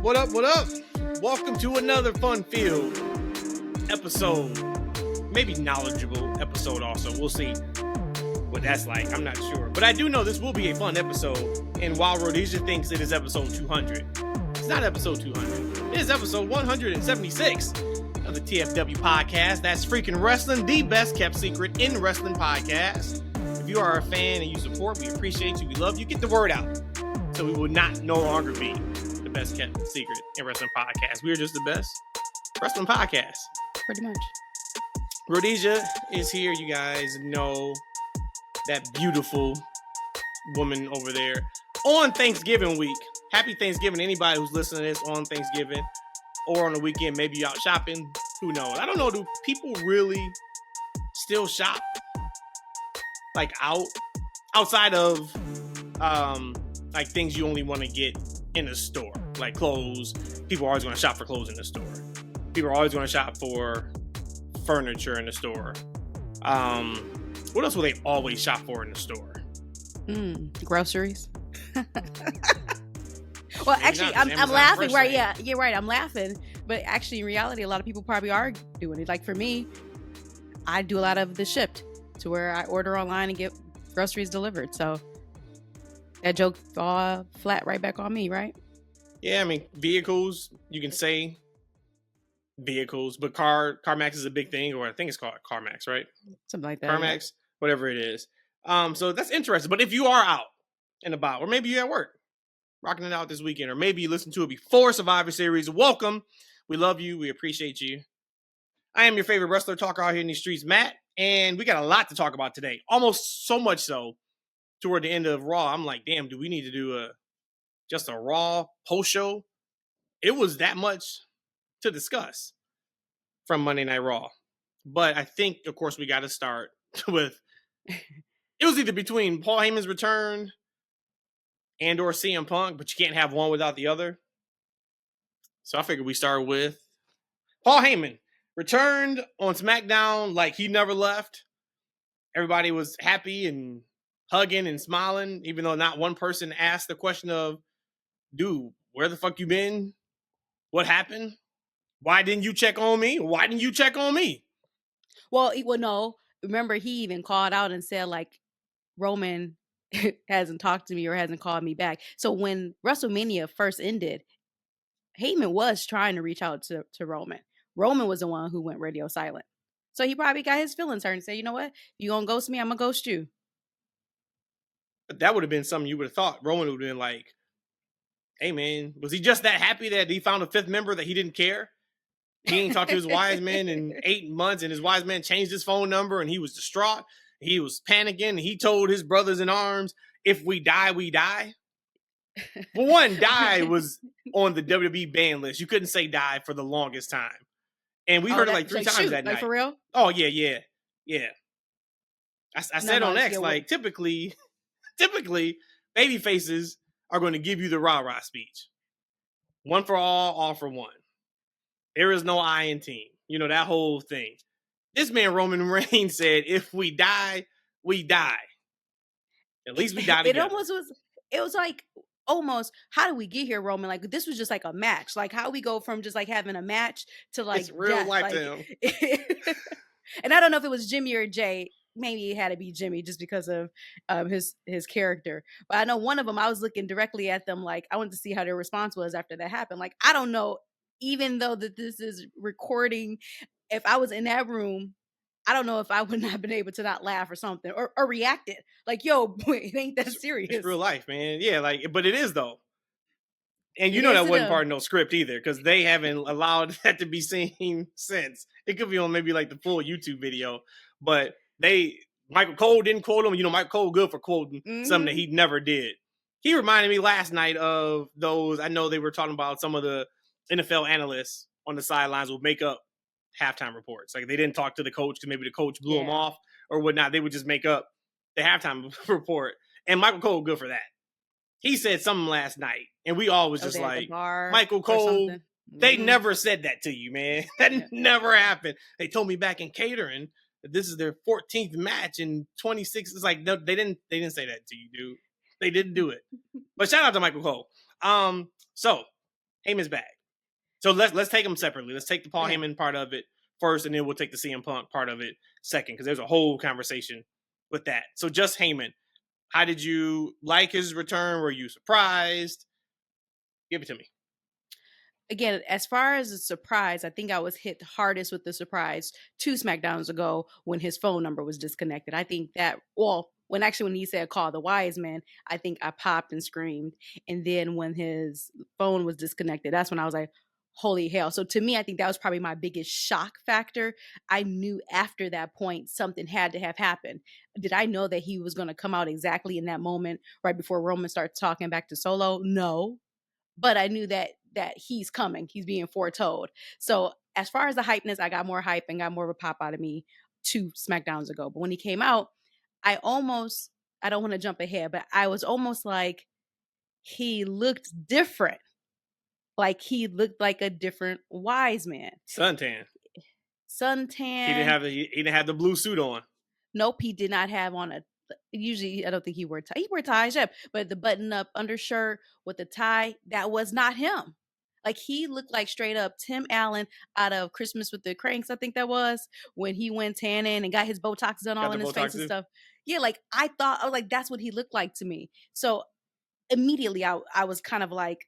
What up? Welcome to another fun-filled episode. Maybe knowledgeable episode also. We'll see what that's like. I'm not sure. But I do know this will be a fun episode. And while Rhodesia thinks it is episode 200, it's not episode 200. It is episode 176 of the TFW podcast. That's Freaking Wrestling, the best kept secret in wrestling podcast. If you are a fan and you support, we appreciate you. We love you. Get the word out. So we will no longer be the best kept secret in wrestling podcast. We are just the best wrestling podcast. Pretty much. Rhodesia is here. You guys know that beautiful woman over there on Thanksgiving week. Happy Thanksgiving to anybody who's listening to this on Thanksgiving or on the weekend. Maybe you're out shopping. Who knows? I don't know. Do people really still shop like outside of like things you only want to get in a store, like clothes? People are always going to shop for clothes in the store. People are always going to shop for furniture in the store. What else will they always shop for in the store? Groceries. Well, actually, I'm laughing, right? Yeah, you're right. I'm laughing, but actually, in reality, a lot of people probably are doing it. Like for me, I do a lot of the shipped to where I order online and get groceries delivered. So that joke fall flat right back on me, right? Yeah, I mean, vehicles, you can say vehicles, but CarMax is a big thing, or I think it's called CarMax, right? Something like that. CarMax, whatever it is. So that's interesting. But if you are out and about, or maybe you're at work, rocking it out this weekend, or maybe you listen to it before Survivor Series, welcome. We love you. We appreciate you. I am your favorite wrestler talker out here in these streets, Matt, and we got a lot to talk about today. Almost so much so, toward the end of Raw, I'm like, damn, do we need to do just a Raw post show? It was that much to discuss from Monday Night Raw. But I think, of course, we got to start with, it was either between Paul Heyman's return and or CM Punk, but you can't have one without the other. So I figured we start with Paul Heyman returned on SmackDown like he never left. Everybody was happy and hugging and smiling, even though not one person asked the question of, dude, where the fuck you been? What happened? Why didn't you check on me? Why didn't you check on me? Well, no. Remember, he even called out and said, like, Roman hasn't talked to me or hasn't called me back. So when WrestleMania first ended, Heyman was trying to reach out to Roman. Roman was the one who went radio silent. So he probably got his feelings hurt and said, you know what? You gonna ghost me? I'm gonna ghost you. But that would have been something you would have thought. Roman would have been like, hey, man, was he just that happy that he found a fifth member that he didn't care? He ain't talked to his wise man in 8 months, and his wise man changed his phone number, and he was distraught. He was panicking. And he told his brothers in arms, if we die, we die. For one, die was on the WWE ban list. You couldn't say die for the longest time. And we heard it like three times that night. Like for real? Oh, yeah. I said on X, like, typically, baby faces are going to give you the rah-rah speech. One for all for one. There is no I in team. You know, that whole thing. This man, Roman Reigns, said, if we die, we die. At least we die together. It was like, almost, how did we get here, Roman? Like, this was just like a match. Like, how we go from just like having a match to like it's real life to him. And I don't know if it was Jimmy or Jay. Maybe it had to be Jimmy just because of his character. But I know one of them, I was looking directly at them like, I wanted to see how their response was after that happened. Like, I don't know, even though that this is recording, if I was in that room, I don't know if I would not have been able to not laugh or something or reacted. Like, yo, boy, it ain't that serious. It's real life, man. Yeah, like, but it is though. And you know that wasn't part of no script either, because they haven't allowed that to be seen since. It could be on maybe like the full YouTube video, but Michael Cole didn't quote him. You know, Michael Cole good for quoting something that he never did. He reminded me last night of those. I know they were talking about some of the NFL analysts on the sidelines would make up halftime reports. Like they didn't talk to the coach because maybe the coach blew them off or whatnot. They would just make up the halftime report. And Michael Cole good for that. He said something last night, and we all was just like, Michael Cole, they never said that to you, man. That never happened. They told me back in catering that this is their 14th match in 26. It's like, no, they didn't say that to you, dude. They didn't do it. But shout out to Michael Cole. So Heyman's back. So let's take them separately. Let's take the Paul Okay. Heyman part of it first, and then we'll take the CM Punk part of it second, because there's a whole conversation with that. So just Heyman. How did you like his return? Were you surprised? Give it to me. Again, as far as a surprise, I think I was hit hardest with the surprise 2 SmackDowns ago when his phone number was disconnected. I think that, when he said call the wise man, I think I popped and screamed. And then when his phone was disconnected, that's when I was like, holy hell. So to me, I think that was probably my biggest shock factor. I knew after that point something had to have happened. Did I know that he was going to come out exactly in that moment right before Roman starts talking back to Solo? No. But I knew that he's coming. He's being foretold. So as far as the hypeness, I got more hype and got more of a pop out of me 2 SmackDowns ago. But when he came out, I don't want to jump ahead, but I was almost like he looked different. Like he looked like a different wise man. Suntan. Suntan. He didn't have the blue suit on. Nope, he did not have on a. Usually, I don't think he wore ties, yeah, but the button-up undershirt with the tie, that was not him. Like he looked like straight up Tim Allen out of Christmas with the Cranks. I think that was when he went tanning and got his Botox done all in his face and stuff. Yeah, like I was like, that's what he looked like to me. So immediately, I was kind of like,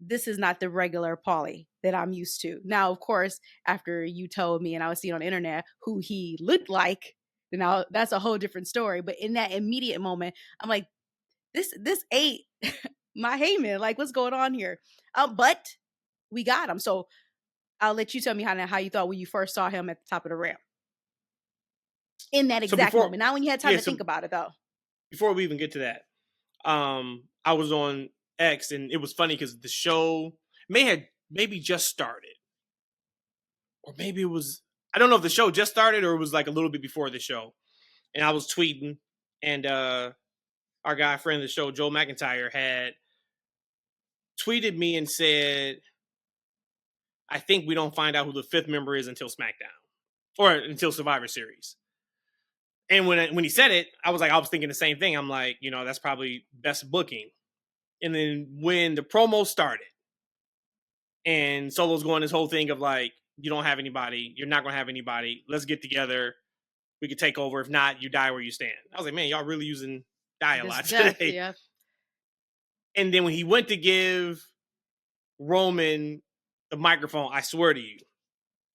this is not the regular Paulie that I'm used to. Now, of course, after you told me and I was seeing on the internet who he looked like, now that's a whole different story. But in that immediate moment, I'm like, this ain't my Heyman. Like, what's going on here? But we got him. So I'll let you tell me how you thought when you first saw him at the top of the ramp. In that exact moment. Not when you had time to think about it, though. Before we even get to that, I was on X, and it was funny because the show maybe just started, or maybe it was, I don't know if the show just started or it was like a little bit before the show. And I was tweeting, and our guy friend of the show, Joe McIntyre, had tweeted me and said, I think we don't find out who the 5th member is until SmackDown or until Survivor Series. And when he said it, I was thinking the same thing. I'm like, that's probably best booking. And then when the promo started and Solo's going this whole thing of like, you don't have anybody, you're not going to have anybody, let's get together, we could take over. If not, you die where you stand. I was like, man, y'all really using dialogue today. Yeah. And then when he went to give Roman the microphone, I swear to you,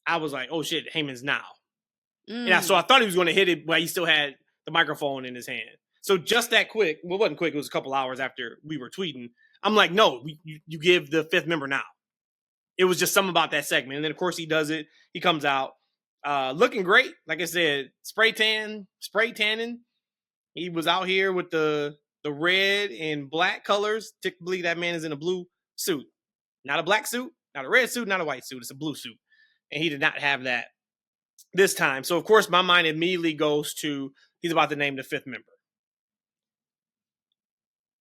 I was like, oh shit, Heyman's now. And so I thought he was going to hit it, but he still had the microphone in his hand. So just that quick, well, it wasn't quick, it was a couple hours after we were tweeting. I'm like, no, you give the 5th member now. It was just something about that segment. And then, of course, he does it. He comes out looking great. Like I said, spray tanning. He was out here with the red and black colors. Typically, that man is in a blue suit. Not a black suit, not a red suit, not a white suit. It's a blue suit. And he did not have that this time. So, of course, my mind immediately goes to he's about to name the 5th member.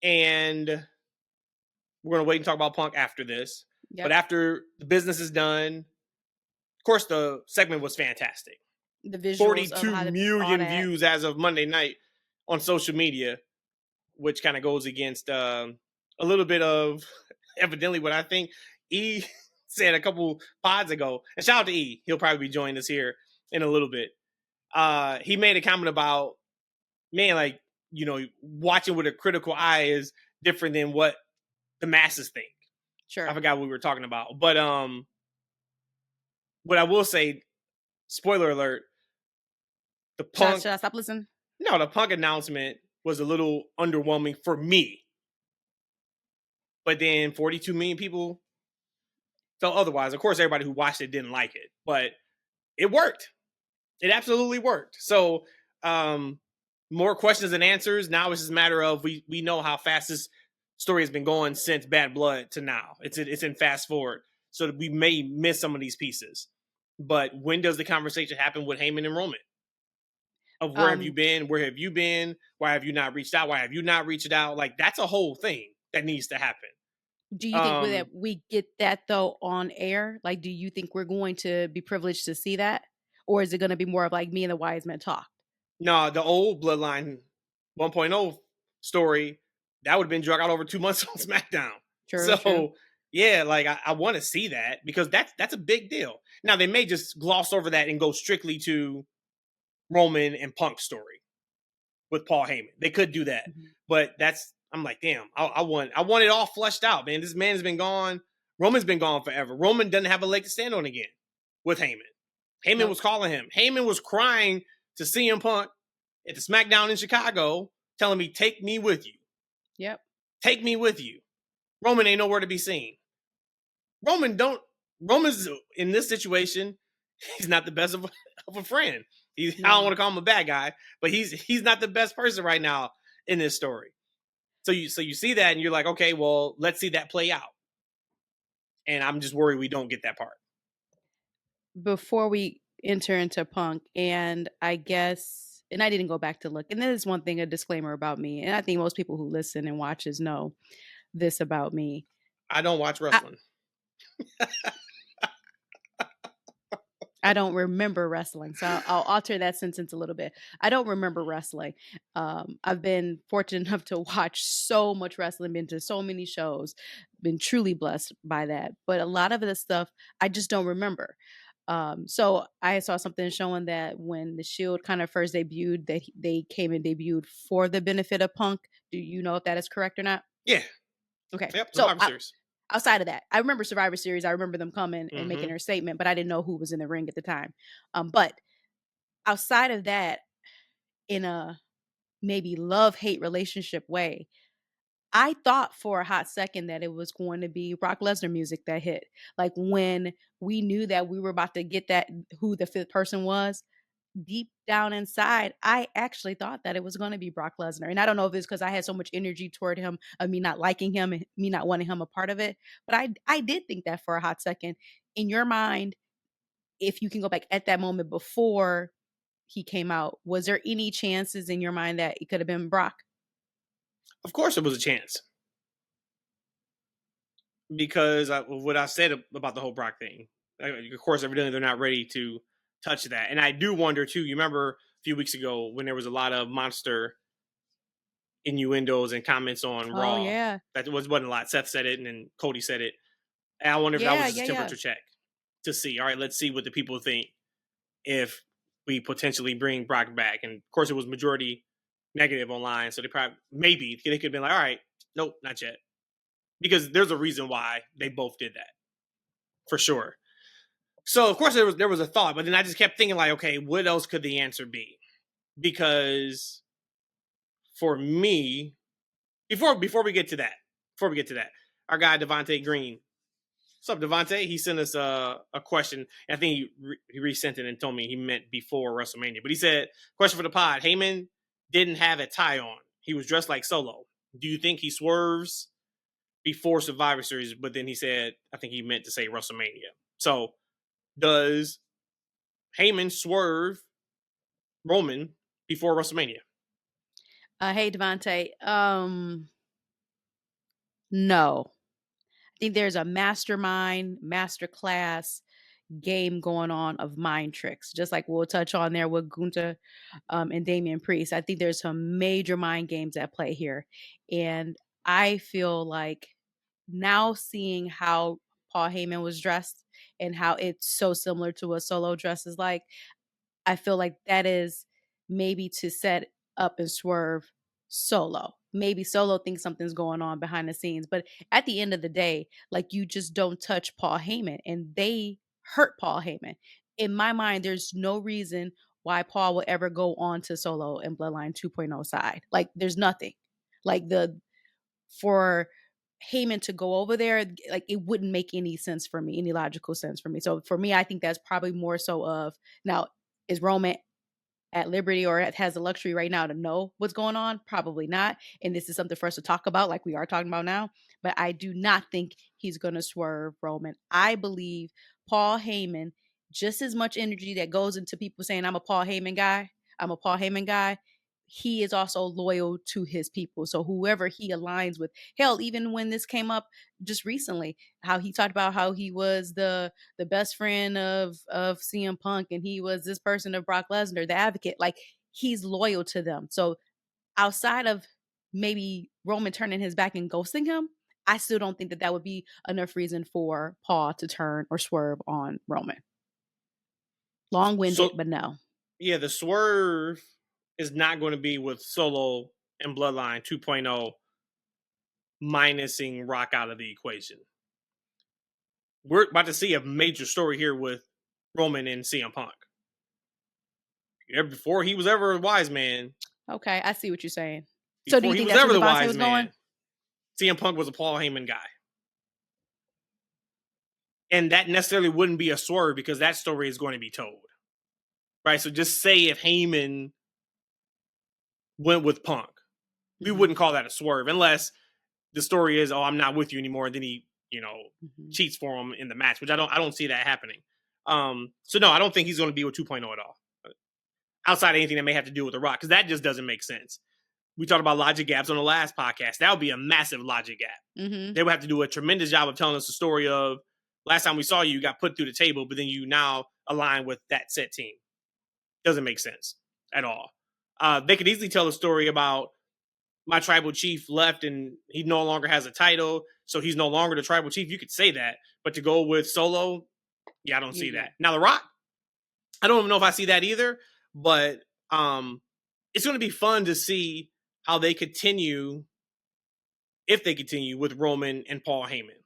And we're going to wait and talk about Punk after this. Yep. But after the business is done, of course, the segment was fantastic. The visuals 42 million views as of Monday night on social media, which kind of goes against a little bit of evidently what I think E said a couple pods ago. And shout out to E. He'll probably be joining us here in a little bit. He made a comment about, man, like, watching with a critical eye is different than what the masses think. Sure. I forgot what we were talking about. But what I will say, spoiler alert, the Punk... Should I stop listening? No, the Punk announcement was a little underwhelming for me. But then 42 million people felt otherwise. Of course, everybody who watched it didn't like it. But it worked. It absolutely worked. So, more questions than answers. Now it's just a matter of we know how fast this story has been going since Bad Blood to now. It's in fast forward. So that we may miss some of these pieces. But when does the conversation happen with Heyman and Roman? Of where have you been? Where have you been? Why have you not reached out? Why have you not reached out? Like, that's a whole thing that needs to happen. Do you think that we get that, though, on air? Like, do you think we're going to be privileged to see that? Or is it going to be more of like me and the wise men talk? No, the old Bloodline 1.0 story, that would have been drug out over 2 months on SmackDown. True. Yeah, like I want to see that because that's a big deal. Now they may just gloss over that and go strictly to Roman and Punk's story with Paul Heyman. They could do that, Mhm. but I'm like, damn, I want it all fleshed out, man. This man's been gone. Roman's been gone forever. Roman doesn't have a leg to stand on again with Heyman. Heyman Nope. was calling him. Heyman was crying to CM Punk at the SmackDown in Chicago, telling me, "Take me with you. Yep. Take me with you." Roman ain't nowhere to be seen. Roman's in this situation. He's not the best of a friend. I don't No. want to call him a bad guy, but he's not the best person right now in this story. So you see that and you're like, okay, well, let's see that play out. And I'm just worried we don't get that part. Before we enter into Punk, and I guess, and I didn't go back to look. And this is one thing, a disclaimer about me, and I think most people who listen and watches know this about me. I don't watch I, wrestling. I don't remember wrestling, so I'll alter that sentence a little bit. I don't remember wrestling. I've been fortunate enough to watch so much wrestling, been to so many shows, been truly blessed by that. But a lot of the stuff I just don't remember. So I saw something showing that when the Shield kind of first debuted, that they came and debuted for the benefit of Punk. Do you know if that is correct or not? Yeah. Okay, Yep. so Survivor Series. outside of that, I remember Survivor Series. I remember them coming and making Mm-hmm. their statement, but I didn't know who was in the ring at the time. But outside of that, in a maybe love-hate relationship way, I thought for a hot second that it was going to be Brock Lesnar music that hit. Like when we knew that we were about to get that who the fifth person was, deep down inside, I actually thought that it was going to be Brock Lesnar. And I don't know if it's because I had so much energy toward him, of me not liking him and me not wanting him a part of it. But I did think that for a hot second. In your mind, if you can go back at that moment before he came out, was there any chances in your mind that it could have been Brock? Of course, it was a chance because of what I said about the whole Brock thing. Of course, evidently they're not ready to touch that. And I do wonder too. You remember a few weeks ago when there was a lot of monster innuendos and comments on Oh Raw. yeah. That wasn't a lot. Seth said it, and then Cody said it. And I wonder if that was Yeah, just a yeah, yeah. temperature check to see. All right, let's see what the people think if we potentially bring Brock back. And of course, it was majority negative online, so they probably maybe they could have been like, all right, nope, not yet, because there's a reason why they both did that for sure. So of course there was a thought, but then I just kept thinking like, okay, what else could the answer be? Because for me, before we get to that, our guy Devontae Green. What's up, Devontae? He sent us a question. I think he resent it and told me he meant before WrestleMania. But he said, question for the pod. Heyman didn't have a tie on. He was dressed like Solo. Do you think he swerves before Survivor Series? But then he said, I think he meant to say WrestleMania. So does Heyman swerve Roman before WrestleMania? Hey Devontae. No. I think there's a mastermind, masterclass game going on of mind tricks, just like we'll touch on there with Gunter and Damian Priest. I think there's some major mind games at play here. And I feel like now seeing how Paul Heyman was dressed and how it's so similar to what Solo dress is like, I feel like that is maybe to set up and swerve Solo. Maybe Solo thinks something's going on behind the scenes, but at the end of the day, like you just don't touch Paul Heyman and they hurt Paul Heyman. In my mind, there's no reason why Paul will ever go on to Solo and Bloodline 2.0 side. Like there's nothing. Like the for Heyman to go over there, like it wouldn't make any sense for me, any logical sense for me. So for me, I think that's probably more so of now is Roman at liberty or has the luxury right now to know what's going on? Probably not. And this is something for us to talk about, like we are talking about now. But I do not think he's going to swerve Roman. I believe Paul Heyman, just as much energy that goes into people saying, I'm a Paul Heyman guy, I'm a Paul Heyman guy. He is also loyal to his people. So whoever he aligns with, hell, even when this came up just recently, how he talked about how he was the best friend of CM Punk and he was this person of Brock Lesnar, the advocate. Like he's loyal to them. So outside of maybe Roman turning his back and ghosting him, I still don't think that would be enough reason for Paul to turn or swerve on Roman. Long-winded, but no. Yeah, the swerve is not going to be with Solo and Bloodline 2.0 minusing Rock out of the equation. We're about to see a major story here with Roman and CM Punk. Before he was ever a wise man. Okay, I see what you're saying. So do you think that's where Devontae was going? CM Punk was a Paul Heyman guy. And that necessarily wouldn't be a swerve because that story is going to be told. Right? So just say if Heyman went with Punk, we wouldn't call that a swerve unless the story is, oh, I'm not with you anymore. And then he, cheats for him in the match, which I don't see that happening. So no, I don't think he's going to be with 2.0 at all. Outside of anything that may have to do with The Rock, because that just doesn't make sense. We talked about logic gaps on the last podcast. That would be a massive logic gap. They would have to do a tremendous job of telling us the story of last time we saw you got put through the table, but then you now align with that set team. Doesn't make sense at all. They could easily tell a story about my tribal chief left and he no longer has a title, so he's no longer the tribal chief. You could say that, but to go with Solo, I don't see that. Now, The Rock, I don't even know if I see that either, but it's going to be fun to see how they continue, if they continue, with Roman and Paul Heyman.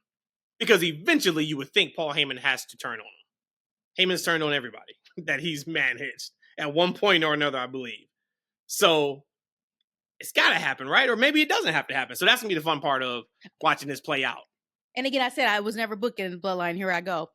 Because eventually you would think Paul Heyman has to turn on him. Heyman's turned on everybody that he's managed at one point or another, I believe. So it's got to happen, right? Or maybe it doesn't have to happen. So that's going to be the fun part of watching this play out. And again, I said I was never booking Bloodline. Here I go.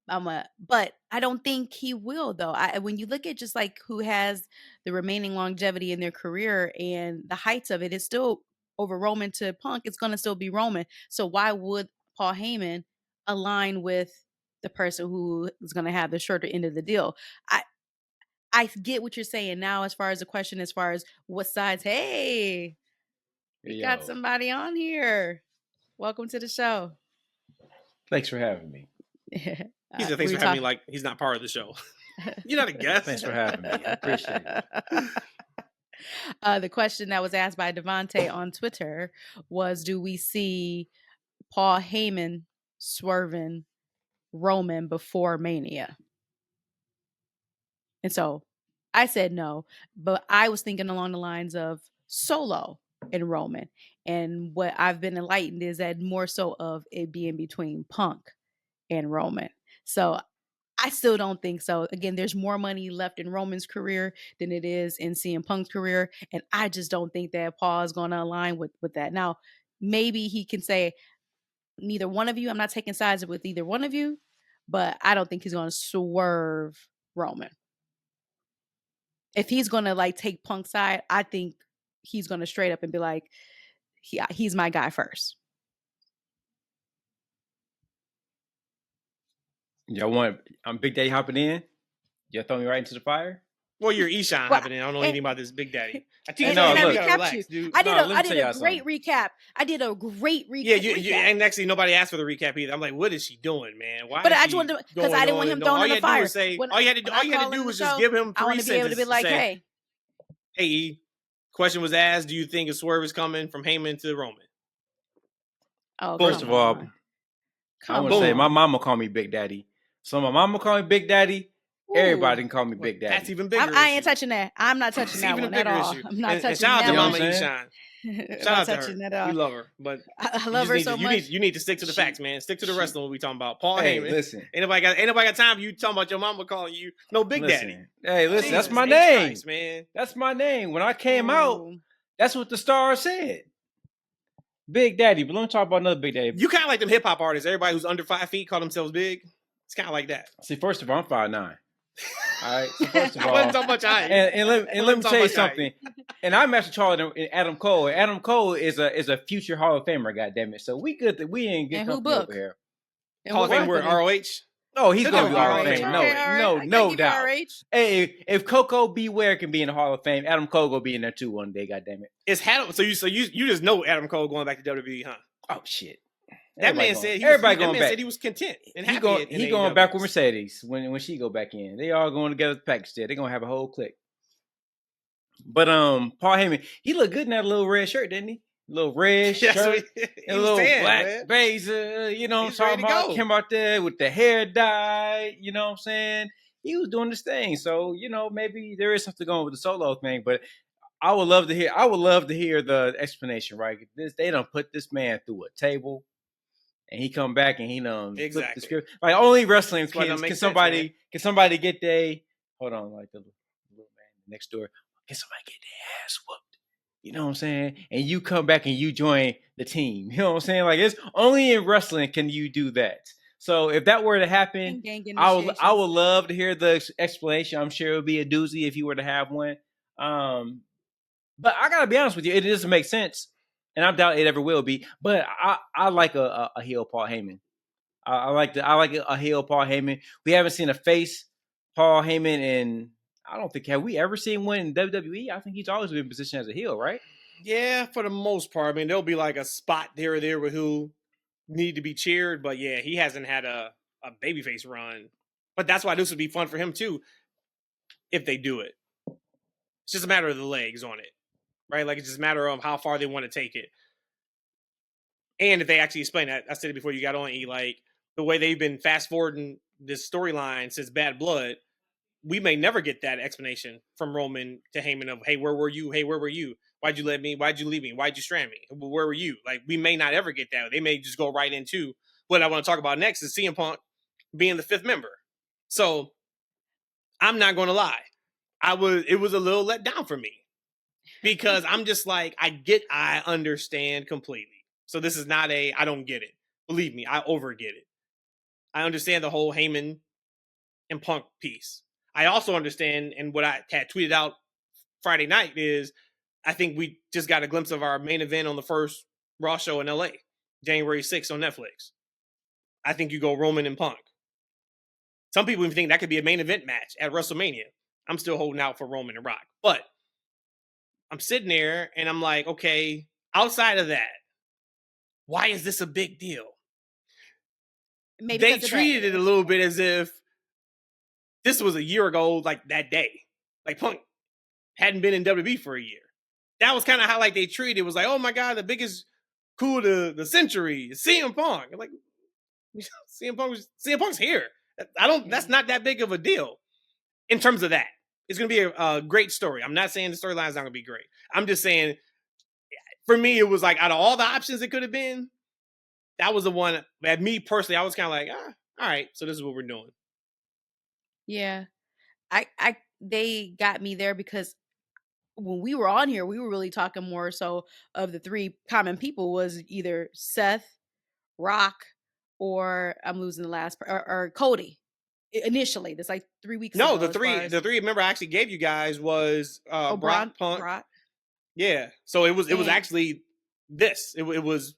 But I don't think he will, though. When you look at just like who has the remaining longevity in their career and the heights of it, it's still over Roman to Punk. It's going to still be Roman. So why would Paul Heyman align with the person who is going to have the shorter end of the deal? I get what you're saying now as far as the question, as far as what sides. Hey, we got somebody on here. Welcome to the show. Thanks for having me. He said, thanks for having me like he's not part of the show. You're not a guest. Thanks for having me. I appreciate it. The question that was asked by Devontae on Twitter was, do we see Paul Heyman swerving Roman before Mania? And so I said no, but I was thinking along the lines of Solo and Roman. And what I've been enlightened is that more so of it being between Punk and Roman. So I still don't think so. Again, there's more money left in Roman's career than it is in CM Punk's career. And I just don't think that Paul is going to align with that. Now, maybe he can say, neither one of you, I'm not taking sides with either one of you, but I don't think he's going to swerve Roman. If he's going to like take Punk's side, I think he's going to straight up and be like, he's my guy first. Y'all want Big Daddy hopping in? Y'all throw me right into the fire? Well, you're Eshaun hopping in. I don't know anything about this Big Daddy. I did a great recap. I did a great recap. Yeah, and actually nobody asked for the recap either. I'm like, what is she doing, man? Why? But I just wanted to, because I didn't want him thrown in the fire. All you had to do was just give him 3 sentences. I want to be able to be like, hey, E. Question was asked, do you think a swerve is coming from Heyman to Roman? Oh, first of all, I want to say my mama called me Big Daddy. So my mama called me Big Daddy. Ooh. Everybody can call me Big Daddy. That's even bigger. I ain't touching that. I'm not touching that one at all. I'm not touching that. Shout out to Mama Eshaun. Shout out to her. We love her, but I love her so much. You need to stick to the facts, man. Stick to the wrestling we talking about. Paul Heyman. Listen, anybody got time for you talking about your mama calling you no Big Daddy? Hey, listen, that's my name, man. That's my name. When I came out, that's what the stars said. Big Daddy. But let me talk about another Big Daddy. You kind of like them hip hop artists. Everybody who's under 5 feet call themselves big. It's kind of like that. See, first of all, I'm 5'9". All right. So first of all, I wasn't so much height. And let me tell you something. And I'm actually taller than Adam Cole. Adam Cole is a future Hall of Famer. Goddammit. So we good that we ain't good company over here. Hall of Fame where ROH. Oh, he's gonna be Hall of Fame. No doubt. Hey, if Coco Beware can be in the Hall of Fame, Adam Cole will be in there too one day. Goddammit. It's so you just know Adam Cole going back to WWE, huh? Oh shit. That man said he was content and happy. He going back with Mercedes when she go back in. They all going together to package there. They're gonna have a whole clique. But Paul Heyman, he looked good in that little red shirt, didn't he? little red shirt, and a little black blazer. You know what I'm talking about? Came out there with the hair dye. You know what I'm saying? He was doing this thing. So, maybe there is something going with the Solo thing, but I would love to hear the explanation, right? They done put this man through a table, and he come back and he done flip the script. Like, only wrestling can somebody get hold on, like the little man next door, can somebody get their ass whooped? You know what I'm saying? And you come back and you join the team. You know what I'm saying? Like, it's only in wrestling can you do that. So if that were to happen, I would love to hear the explanation. I'm sure it would be a doozy if you were to have one. But I gotta be honest with you, it doesn't make sense, and I doubt it ever will be. But I like a heel Paul Heyman. I like a heel Paul Heyman. We haven't seen a face Paul Heyman in, I don't think, have we ever seen one in WWE? I think he's always been positioned as a heel, right? Yeah, for the most part. I mean, there'll be like a spot there or there with who need to be cheered, but yeah, he hasn't had a babyface run. But that's why this would be fun for him too, if they do it. It's just a matter of the legs on it, right? Like, it's just a matter of how far they want to take it. And if they actually explain that, I said it before you got on, like, the way they've been fast forwarding this storyline since Bad Blood, we may never get that explanation from Roman to Heyman of, hey, where were you? Hey, where were you? Why'd you let me? Why'd you leave me? Why'd you strand me? Where were you? Like, we may not ever get that. They may just go right into what I want to talk about next is CM Punk being the fifth member. So I'm not going to lie. It was a little let down for me because I'm just like, I understand completely. So this is not I don't get it. Believe me, I overget it. I understand the whole Heyman and Punk piece. I also understand, and what I had tweeted out Friday night is, I think we just got a glimpse of our main event on the first Raw show in LA, January 6th on Netflix. I think you go Roman and Punk. Some people even think that could be a main event match at WrestleMania. I'm still holding out for Roman and Rock. But I'm sitting there and I'm like, okay, outside of that, why is this a big deal? Maybe they treated it a little bit as if this was a year ago, like that day. Like, Punk hadn't been in WWE for a year. That was kind of how, like, they treated it. It was like, oh my God, the biggest coup of the century is CM Punk. I'm like, CM Punk's here. That's not that big of a deal in terms of that. It's going to be a great story. I'm not saying the storyline's not going to be great. I'm just saying, for me, it was like, out of all the options it could have been, that was the one that me personally, I was kind of like, all right, so this is what we're doing. Yeah. They got me there because when we were on here, we were really talking more so of the three common people was either Seth, Rock, or I'm losing the last or Cody. Initially, that's like 3 weeks ago. No, the three remember I actually gave you guys was Brock, Punk. Yeah. So it was actually this. It was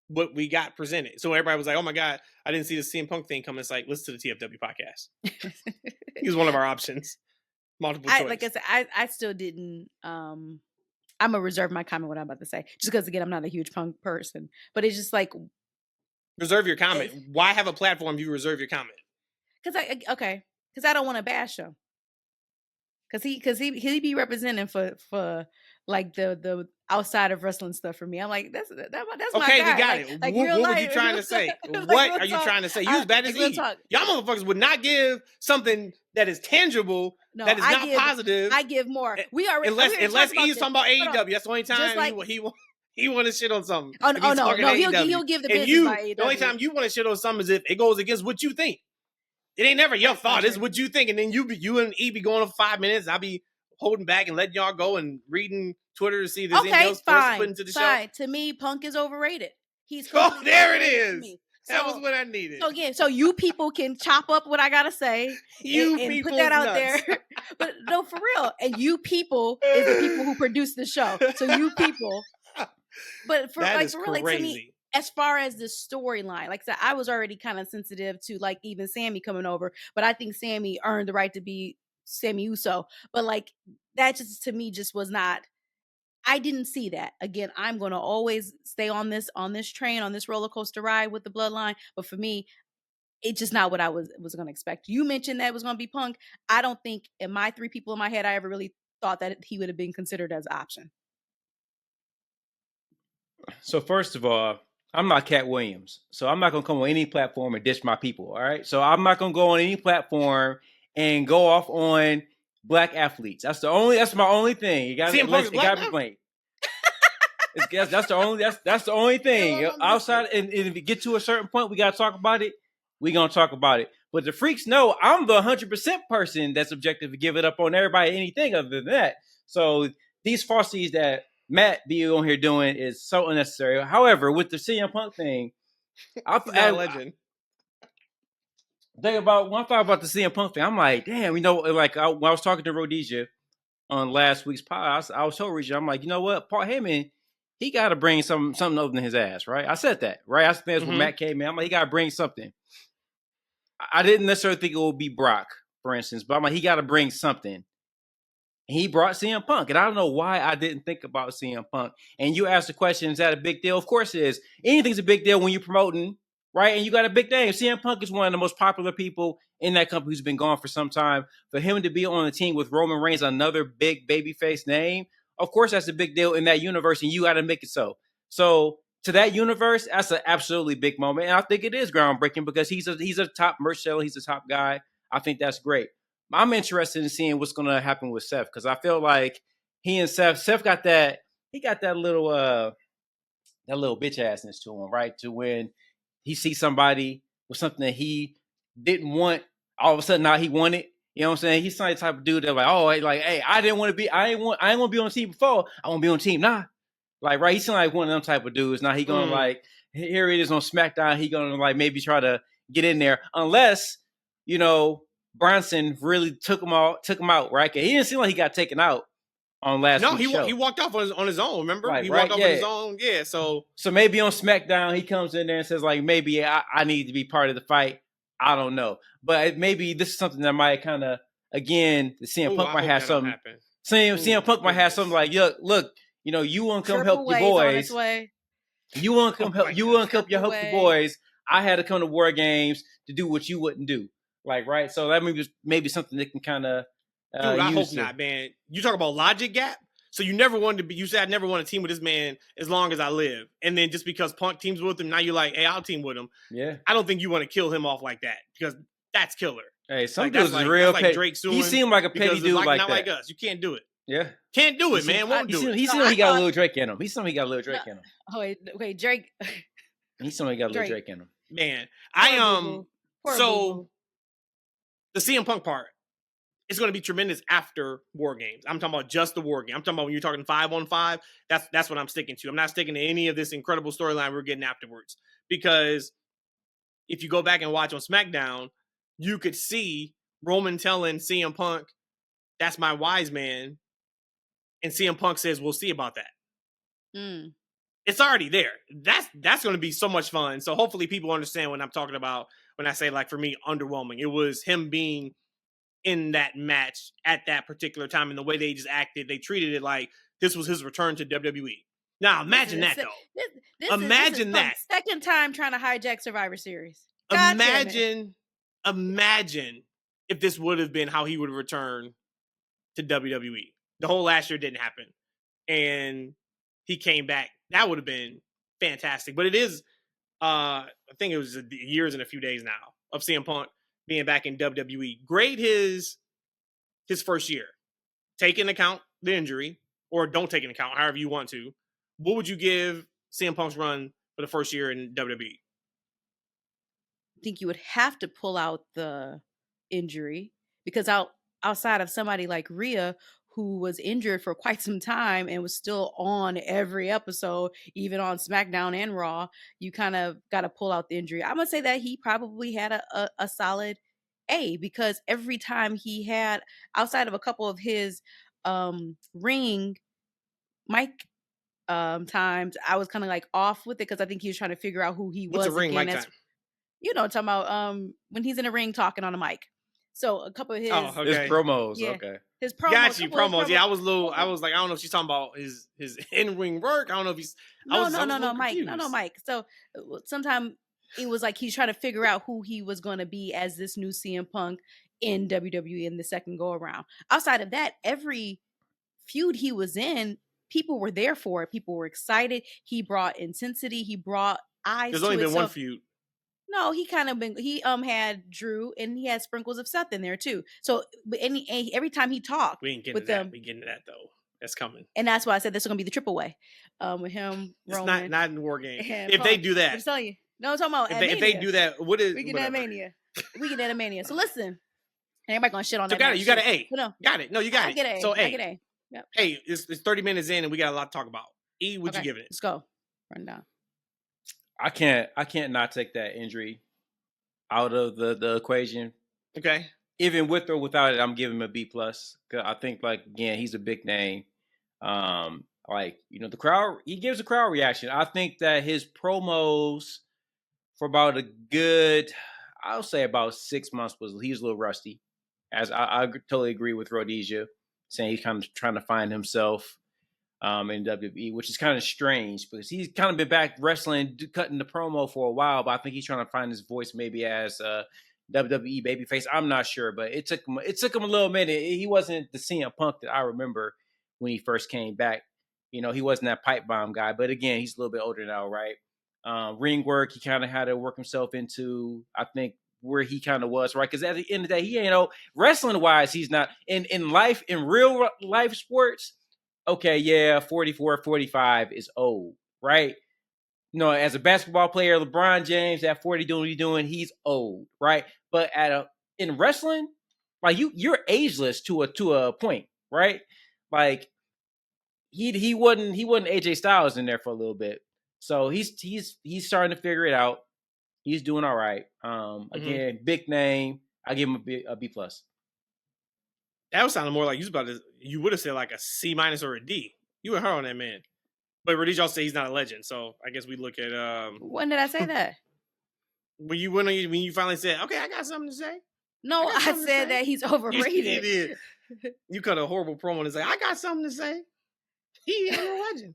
what we got presented. So everybody was like, oh my God, I didn't see the CM Punk thing coming. It's like, listen to the TFW podcast. He was one of our options. Multiple choice. Like I said, I still didn't. I'm gonna reserve my comment what I'm about to say, just because again I'm not a huge Punk person. But it's just like, reserve your comment. Why have a platform if you reserve your comment? Because I don't want to bash him. Because he be representing for like the outside of wrestling stuff for me. I'm like, that's my guy. Okay, we got it. Like, what were you trying to say? What are you trying to say? You as bad as me. Y'all motherfuckers would not give something that is tangible, that is not positive. I give more. We already unless he's talking about AEW. That's the only time he want to shit on something. Oh no, he'll give the business by AEW. The only time you want to shit on something is if it goes against what you think. It ain't never your thought. It's what you think. And then you and E be going for 5 minutes. I'll be holding back and letting y'all go and reading Twitter to see if there's anything else to put into the show. To me, Punk is overrated. He's there it is. That was what I needed. So you people can chop up what I gotta say and put that out there. But no, for real. And you people is the people who produce the show. So you people. But for really, to me, as far as the storyline, like I said, I was already kind of sensitive to like even Sammy coming over, but I think Sammy earned the right to be Sammy Uso. But like that just to me just was not. I didn't see that. Again, I'm going to always stay on this train, on this roller coaster ride with the Bloodline. But for me, it's just not what I was going to expect. You mentioned that it was going to be Punk. I don't think in my three people in my head, I ever really thought that he would have been considered as an option. So first of all, I'm not Cat Williams, so I'm not gonna come on any platform and dish my people. All right, so I'm not gonna go on any platform and go off on black athletes. That's my only thing. You got to be blamed. That's the only thing. Outside, and if we get to a certain point, we gotta talk about it. We gonna talk about it. But the freaks know I'm the 100% person that's objective to give it up on everybody, anything other than that. So these falsities that Matt be on here doing is so unnecessary. However, with the CM Punk thing, I'm a legend. When I thought about the CM Punk thing, I'm like, damn, when I was talking to Rhodesia on last week's pod, I was telling Rhodesia, I'm like, you know what, Paul Heyman, he got to bring something other than his ass, right? I said that, right? I think that's when Matt came in. I'm like, he got to bring something. I didn't necessarily think it would be Brock, for instance, but I'm like, he got to bring something. And he brought CM Punk, and I don't know why I didn't think about CM Punk. And you asked the question, is that a big deal? Of course it is. Anything's a big deal when you're promoting, right? And you got a big name. CM Punk is one of the most popular people in that company who's been gone for some time. For him to be on the team with Roman Reigns, another big babyface name, of course that's a big deal in that universe, and you got to make it so. So to that universe, that's an absolutely big moment. And I think it is groundbreaking because he's a top merch seller. He's a top guy. I think that's great. I'm interested in seeing what's going to happen with Seth because I feel like he and Seth got that little bitch assness to him, right? To when he sees somebody with something that he didn't want, all of a sudden now he wanted. You know what I'm saying? He's not the type of dude that hey, I ain't want to be on the team before. I want to be on the team now. Like, right, he's like one of them type of dudes. Now he gonna here it is on SmackDown. He gonna maybe try to get in there unless, Bronson really took him out, right? He didn't seem like he got taken out on last week's show. No, he walked off on his own, remember? He walked off on his own, yeah. So maybe on SmackDown, he comes in there and says, like, maybe I need to be part of the fight. I don't know. But maybe this is something that might kind of, again, the CM Punk might have something. CM Punk might have something like, look, you want to come help your boys. You want to come help your boys. I had to come to War Games to do what you wouldn't do. Like, right? So that maybe something that can kind of dude, I hope not, man. You talk about logic gap. So you never wanted to be. You said I never want to team with this man as long as I live, and then just because Punk teams with him, now you're like, hey, I'll team with him. Yeah, I don't think you want to kill him off like that because that's killer. Hey, some dudes is real petty. Like he seemed like a petty dude like that. Not like us. You can't do it. Yeah, can't do it, man. Won't do it. He seemed like he got a little Drake in him. He seemed like he got a little Drake in him. Oh wait, Drake. He seemed like he got a little Drake in him. Man, so the CM Punk part. It's going to be tremendous after War Games. I'm talking about just the War Game. I'm talking about when you're talking 5-on-5. That's what I'm sticking to. I'm not sticking to any of this incredible storyline we're getting afterwards. Because if you go back and watch on SmackDown, you could see Roman telling CM Punk, "That's my wise man," and CM Punk says, "We'll see about that." It's already there. That's going to be so much fun. So hopefully people understand what I'm talking about when I say, like, for me, underwhelming. It was him being in that match at that particular time, and the way they just acted, they treated it like this was his return to WWE. Now imagine that though. Imagine that second time trying to hijack Survivor Series. Imagine if this would have been how he would have returned to WWE. The whole last year didn't happen, and he came back. That would have been fantastic. But it is, I think it was years and a few days now of CM Punk being back in WWE. Grade his first year. Take into account the injury, or don't take into account, however you want to. What would you give CM Punk's run for the first year in WWE? I think you would have to pull out the injury because outside of somebody like Rhea, who was injured for quite some time and was still on every episode, even on SmackDown and Raw, you kind of got to pull out the injury. I'm going to say that he probably had a solid A because every time he had, outside of a couple of his ring mic times, I was kind of like off with it because I think he was trying to figure out who he was. What's a ring mic time? Talking about when he's in a ring talking on a mic. So a couple of his, his promos, okay. His promos. Got you, promos. Yeah, I was like, I don't know if she's talking about his in-ring work. I don't know if he's... No, Mike. No, Mike. So sometimes it was like he's trying to figure out who he was going to be as this new CM Punk in WWE in the second go-around. Outside of that, every feud he was in, people were there for it. People were excited. He brought intensity. He brought eyes. There's only been one feud. No, he had Drew, and he had sprinkles of Seth in there too. So every time he talked, we ain't getting to that. We getting to that though. That's coming. And that's why I said this is gonna be the triple way. With him, it's Roman, not in War Game. If they do that, I'm telling you. No, I'm talking about if they do that, what is we get that Mania? We get that Mania. So listen, everybody gonna shit on that. Got it. You got an A. No, got it. No, you got it. So I get A. Yep. Hey, it's 30 minutes in, and we got a lot to talk about. E, what you giving it? Let's go. Run down. I can't not take that injury out of the equation. Okay. Even with or without it, I'm giving him a B plus. Cause I think, like, again, he's a big name. Like, you know, the crowd, he gives a crowd reaction. I think that his promos for about a good, I'll say about 6 months he was a little rusty. As I totally agree with Rhodesia, saying he's kind of trying to find himself in WWE, which is kind of strange because he's kind of been back wrestling, cutting the promo for a while, but I think he's trying to find his voice maybe as a WWE babyface. I'm not sure, but it took him a little minute. He wasn't the CM Punk that I remember when he first came back. You know, he wasn't that pipe bomb guy, but again, he's a little bit older now, right? Ring work, he kind of had to work himself into, I think, where he kind of was, right? Because at the end of the day, he, you know, wrestling wise, he's not in life, in real life sports. Okay, yeah, 44, 45 is old, right? You know, as a basketball player, LeBron James at 40 doing what he's doing, he's old, right? But in wrestling, like you're ageless to a point, right? Like he wasn't AJ Styles in there for a little bit. So he's starting to figure it out. He's doing all right. Again, big name. I give him a B plus. That was sounding more like you would have said like a C minus or a D. You were hard on that man. But Rhodesia also say he's not a legend, so I guess we look at when did I say that? when you finally said, okay, I got something to say. No, I said that he's overrated. You did. You cut a horrible promo and say, I got something to say. He ain't a legend.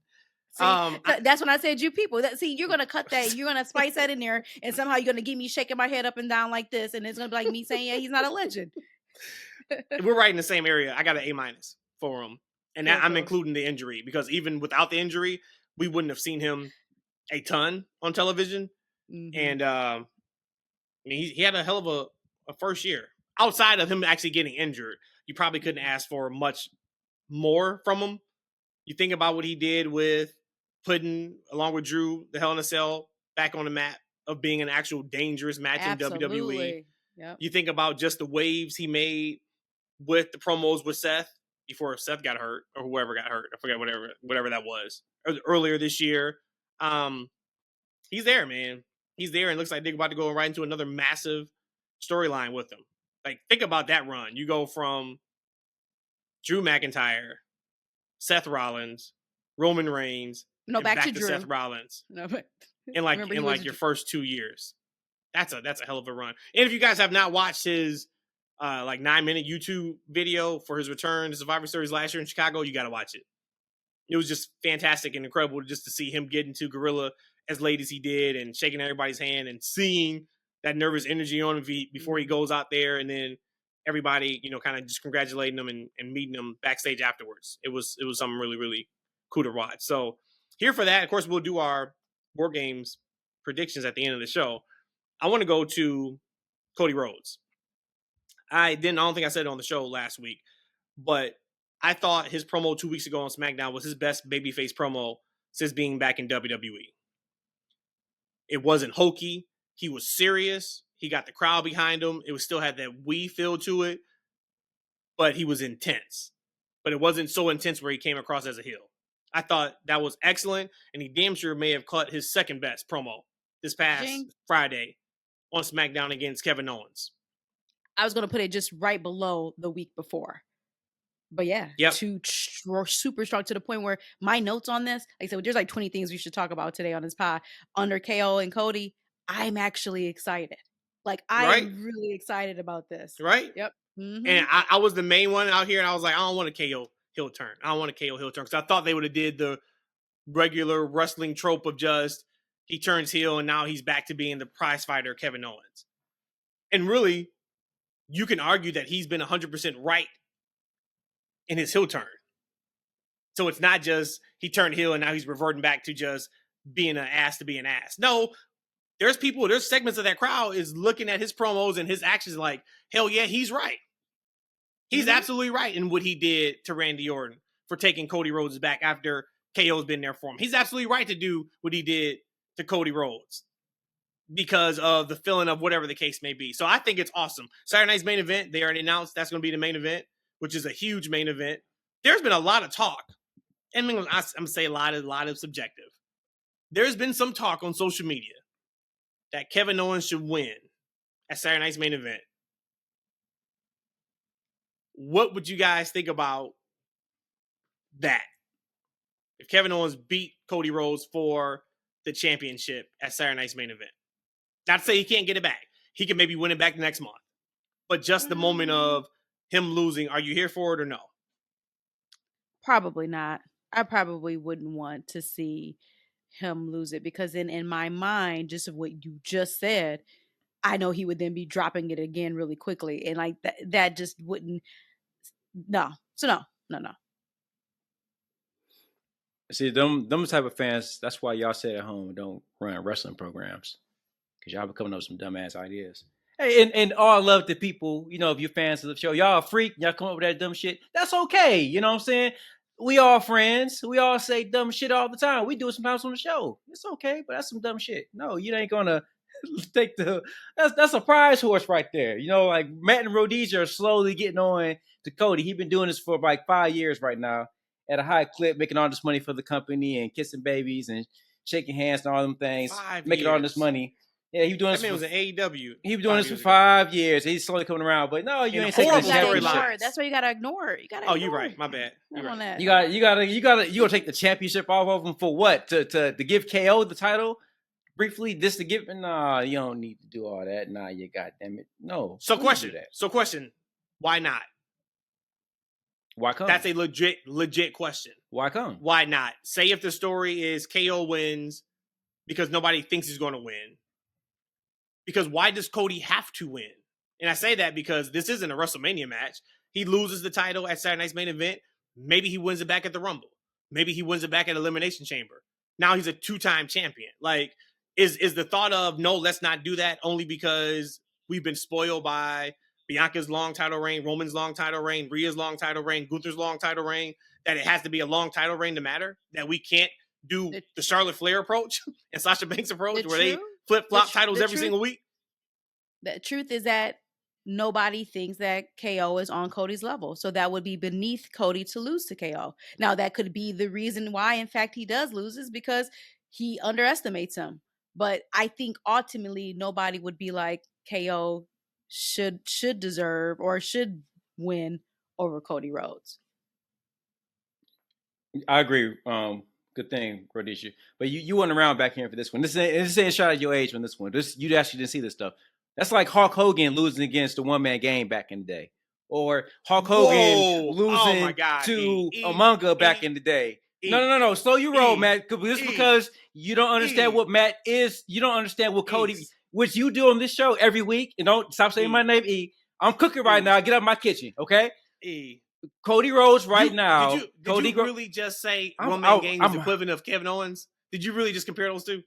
See, that's when I said you people. See, you're gonna cut that. You're gonna spice that in there, and somehow you're gonna get me shaking my head up and down like this, and it's gonna be like me saying, "Yeah, he's not a legend." We're right in the same area. I got an A minus for him, and I'm including the injury because even without the injury, we wouldn't have seen him a ton on television. Mm-hmm. And I mean, he had a hell of a first year. Outside of him actually getting injured, you probably couldn't ask for much more from him. You think about what he did with putting, along with Drew, the Hell in a Cell back on the map of being an actual dangerous match in WWE. Yep. You think about just the waves he made with the promos with Seth before Seth got hurt or whoever got hurt. I forget whatever that was earlier this year. He's there, man. He's there, and looks like they're about to go right into another massive storyline with him. Like, think about that run. You go from Drew McIntyre, Seth Rollins, Roman Reigns, back to Drew. Seth Rollins. No, but in your first 2 years. That's a hell of a run. And if you guys have not watched his 9-minute YouTube video for his return to Survivor Series last year in Chicago, you got to watch it. It was just fantastic and incredible just to see him get into Gorilla as late as he did and shaking everybody's hand and seeing that nervous energy on him before he goes out there, and then everybody, kind of just congratulating him and meeting him backstage afterwards. It was something really, really cool to watch. So here for that. Of course, we'll do our War Games predictions at the end of the show. I want to go to Cody Rhodes. I don't think I said it on the show last week, but I thought his promo 2 weeks ago on SmackDown was his best babyface promo since being back in WWE. It wasn't hokey. He was serious. He got the crowd behind him. It still had that we feel to it, but he was intense. But it wasn't so intense where he came across as a heel. I thought that was excellent, and he damn sure may have cut his second best promo this past Friday on SmackDown against Kevin Owens. I was going to put it just right below the week before. But yeah, super strong to the point where my notes on this, like I said, there's like 20 things we should talk about today on this pod. Under KO and Cody, I'm actually excited. Like, I'm really excited about this. Right? Yep. Mm-hmm. And I was the main one out here, and I was like, I don't want a KO heel turn. I don't want a KO heel turn. Because I thought they would have did the regular wrestling trope of just he turns heel, and now he's back to being the prize fighter Kevin Owens. And really, you can argue that he's been 100% right in his heel turn. So it's not just he turned heel and now he's reverting back to just being an ass to be an ass. No, there's segments of that crowd is looking at his promos and his actions like, hell yeah, he's right. He's absolutely right in what he did to Randy Orton for taking Cody Rhodes back after KO's been there for him. He's absolutely right to do what he did to Cody Rhodes because of the feeling of whatever the case may be. So I think it's awesome. Saturday night's main event, they already announced that's going to be the main event, which is a huge main event. There's been a lot of talk, and I'm going to say a lot of subjective. There's been some talk on social media that Kevin Owens should win at Saturday night's main event. What would you guys think about that? If Kevin Owens beat Cody Rhodes for the championship at Saturday night's main event. Not to say he can't get it back. He can maybe win it back next month. But just the moment of him losing, are you here for it or no? Probably not. I probably wouldn't want to see him lose it because in my mind, just of what you just said, I know he would then be dropping it again really quickly. And like that just wouldn't. No. So no. See, them type of fans, that's why y'all sit at home and don't run wrestling programs. Because y'all be coming up with some dumbass ideas. Hey, and all I love the people, if you're fans of the show, y'all a freak, y'all come up with that dumb shit. That's okay. You know what I'm saying? We all friends. We all say dumb shit all the time. We do it sometimes on the show. It's okay, but that's some dumb shit. No, you ain't gonna take that's a prize horse right there. Like Matt and Rhodesia are slowly getting on to Cody. He's been doing this for like 5 years right now at a high clip, making all this money for the company and kissing babies and shaking hands and all them things, making all this money. Yeah, he was doing this. That man was an AEW. He was doing this for 5 years. He's slowly coming around, but no, you ain't taking the championship. That's why you gotta ignore it. You're right. My bad. You're right. You gotta take the championship off of him for what? To give KO the title briefly? This to give? Nah, you don't need to do all that. Nah, you goddamn it. No. So question. Why not? Why come? That's a legit question. Why come? Why not? Say if the story is KO wins because nobody thinks he's going to win. Because why does Cody have to win? And I say that because this isn't a WrestleMania match. He loses the title at Saturday night's main event. Maybe he wins it back at the Rumble. Maybe he wins it back at Elimination Chamber. Now he's a 2-time champion. Like, is the thought of, no, let's not do that only because we've been spoiled by Bianca's long title reign, Roman's long title reign, Rhea's long title reign, Gunther's long title reign, that it has to be a long title reign to matter? That we can't do the Charlotte Flair approach and Sasha Banks approach where they flip-flop titles every single week? The truth is that nobody thinks that KO is on Cody's level. So that would be beneath Cody to lose to KO. Now, that could be the reason why, in fact, he does lose is because he underestimates him. But I think ultimately nobody would be like KO should deserve or should win over Cody Rhodes. I agree. Good thing, Rhodesia. But you weren't around back here for this one. This ain't a shot at your age on this one. You actually didn't see this stuff. That's like Hulk Hogan losing against the one-man game back in the day. Or Hulk Hogan losing to Umaga back in the day. No. Slow your roll, Matt. Because you don't understand what Matt is. You don't understand what Cody, which you do on this show every week. And don't stop saying my name, E. I'm cooking right now. Get out of my kitchen, okay? Cody Rhodes now. Did you really just say one-man game is the equivalent of Kevin Owens? Did you really just compare those two?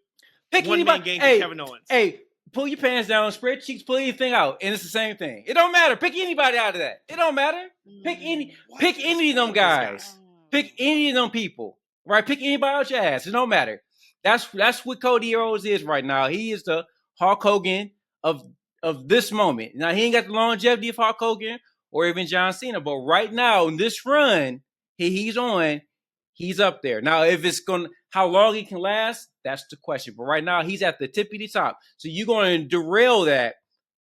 Pick one-man game to Kevin Owens. Hey, pull your pants down, spread cheeks, pull anything out, and it's the same thing. It don't matter. Pick anybody out of that. It don't matter. Pick any of them guys. Pick any of them people. Right? Pick anybody out your ass. It don't matter. That's what Cody Rhodes is right now. He is the Hulk Hogan of this moment. Now, he ain't got the longevity of Hulk Hogan or even John Cena, but right now in this run he's on, he's up there. Now, if it's how long he can last, that's the question. But right now, he's at the tippity top. So you're going to derail that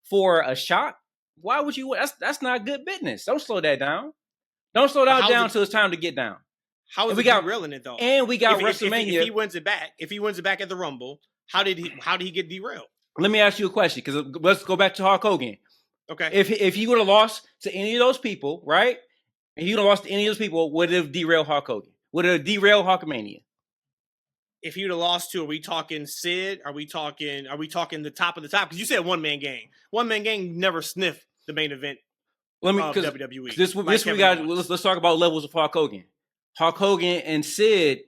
for a shot? Why would you? That's not good business. Don't slow that down. Don't slow that down until it's time to get down. How is he derailing it though? And we got WrestleMania. If he wins it back at the Rumble, how did he get derailed? Let me ask you a question, because let's go back to Hulk Hogan. Okay. If he would have lost to any of those people, right? And he would have lost to any of those people, would it have derailed Hulk Hogan? Would it have derailed Hulkamania? If he would have lost to, are we talking Sid? Are we talking the top of the top? Because you said one-man gang. One-man gang never sniffed the main event of WWE. This we got. Let's talk about levels of Hulk Hogan. Hulk Hogan and Sid,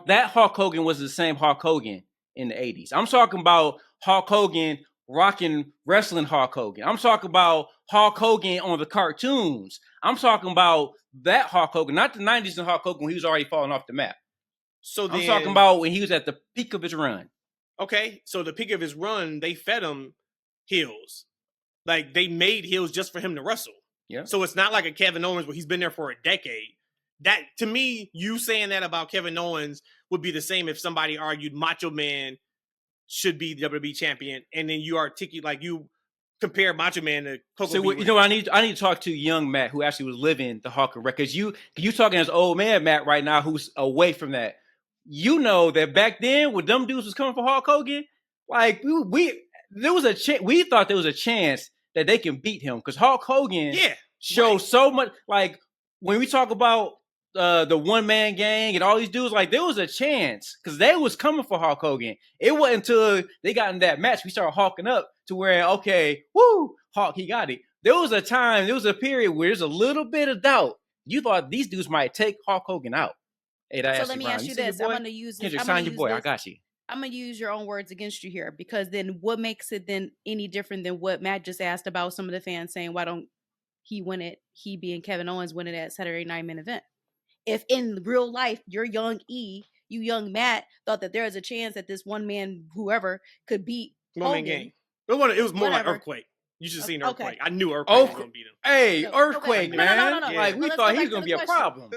that Hulk Hogan was the same Hulk Hogan in the 80s. I'm talking about Hulk Hogan rocking wrestling Hulk Hogan. I'm talking about Hulk Hogan on the cartoons. I'm talking about that Hulk Hogan, not the 90s and Hulk Hogan when he was already falling off the map. So I'm talking about when he was at the peak of his run. Okay, so the peak of his run, they fed him heels. Like, they made heels just for him to wrestle. Yeah. So it's not like a Kevin Owens where he's been there for a decade. That, to me, you saying that about Kevin Owens would be the same if somebody argued Macho Man should be the WWE champion, and then you articulate, like, you compare Macho Man to Coco. So you know, I need to talk to young Matt who actually was living the Hulk record. You talking as old man Matt right now who's away from that. You know that back then when them dudes was coming for Hulk Hogan, like we there was we thought there was a chance that they can beat him because Hulk Hogan showed so much. Like when we talk about the one man gang and all these dudes, like there was a chance because they was coming for Hulk Hogan. It wasn't until they got in that match we started hawking up to where okay, woo, Hulk, he got it. There was a period where there's a little bit of doubt. You thought these dudes might take Hulk Hogan out. Hey, so let me ask you this. I'm going to use this. Kendrick, sign your boy. I got you. I'm going to use your own words against you here because then what makes it then any different than what Matt just asked about some of the fans saying, why don't he win it? He being Kevin Owens win it at Saturday Night Main Event. If in real life, your young E, you young Matt thought that there was a chance that this one man, whoever could beat Hogan. Game. It was more like Earthquake. You should have seen Earthquake. Okay. I knew Earthquake was going to beat him. Hey, Earthquake, okay. man. No. Like we thought he was going to be a problem.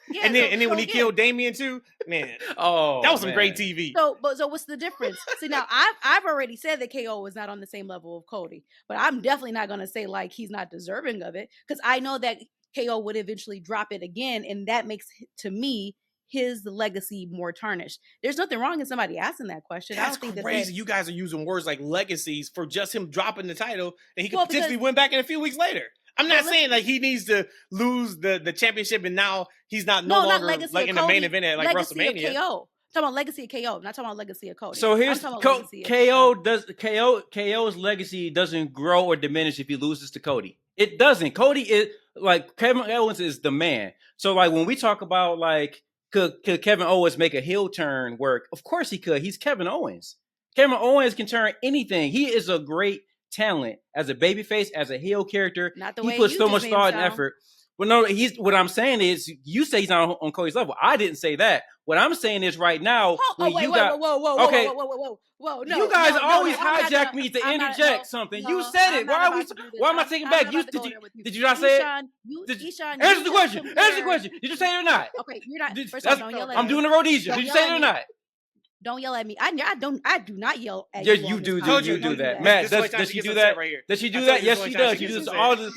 Yeah, and then when he killed Damien too, man, that was some great TV. So what's the difference? See, now I've already said that KO was not on the same level of Cody, but I'm definitely not going to say like he's not deserving of it because I know that KO would eventually drop it again, and that makes to me his legacy more tarnished. There's nothing wrong in somebody asking that question. That's I don't think crazy. You guys are using words like legacies for just him dropping the title, and he could potentially win back in a few weeks later. I'm not saying like he needs to lose the championship and now he's not longer like in the main event at like WrestleMania. KO. I'm talking about legacy of KO, not talking about legacy of Cody. So here's KO's legacy doesn't grow or diminish if he loses to Cody. It doesn't. Cody is like Kevin Owens is the man. So like when we talk about like could Kevin Owens make a heel turn work? Of course he could. He's Kevin Owens. Kevin Owens can turn anything. He is a great talent as a babyface, as a heel character. Not the he way puts so much thought and effort. Well, no, what I'm saying is, you say he's not on Cody's level. I didn't say that. What I'm saying is, right now, whoa, no, you guys always hijack me to interject something. You said it. Why am I taking back? Did you not say it? Eshaun, answer the question. Answer the question. Did you say it or not? Okay, you're not. First off, don't yell at me. I'm doing the Rhodesia. Did you say it or not? Don't yell at me. I do not yell at you. You do that. Matt, does she do that? Does she do that? Yes, she does. You do this all the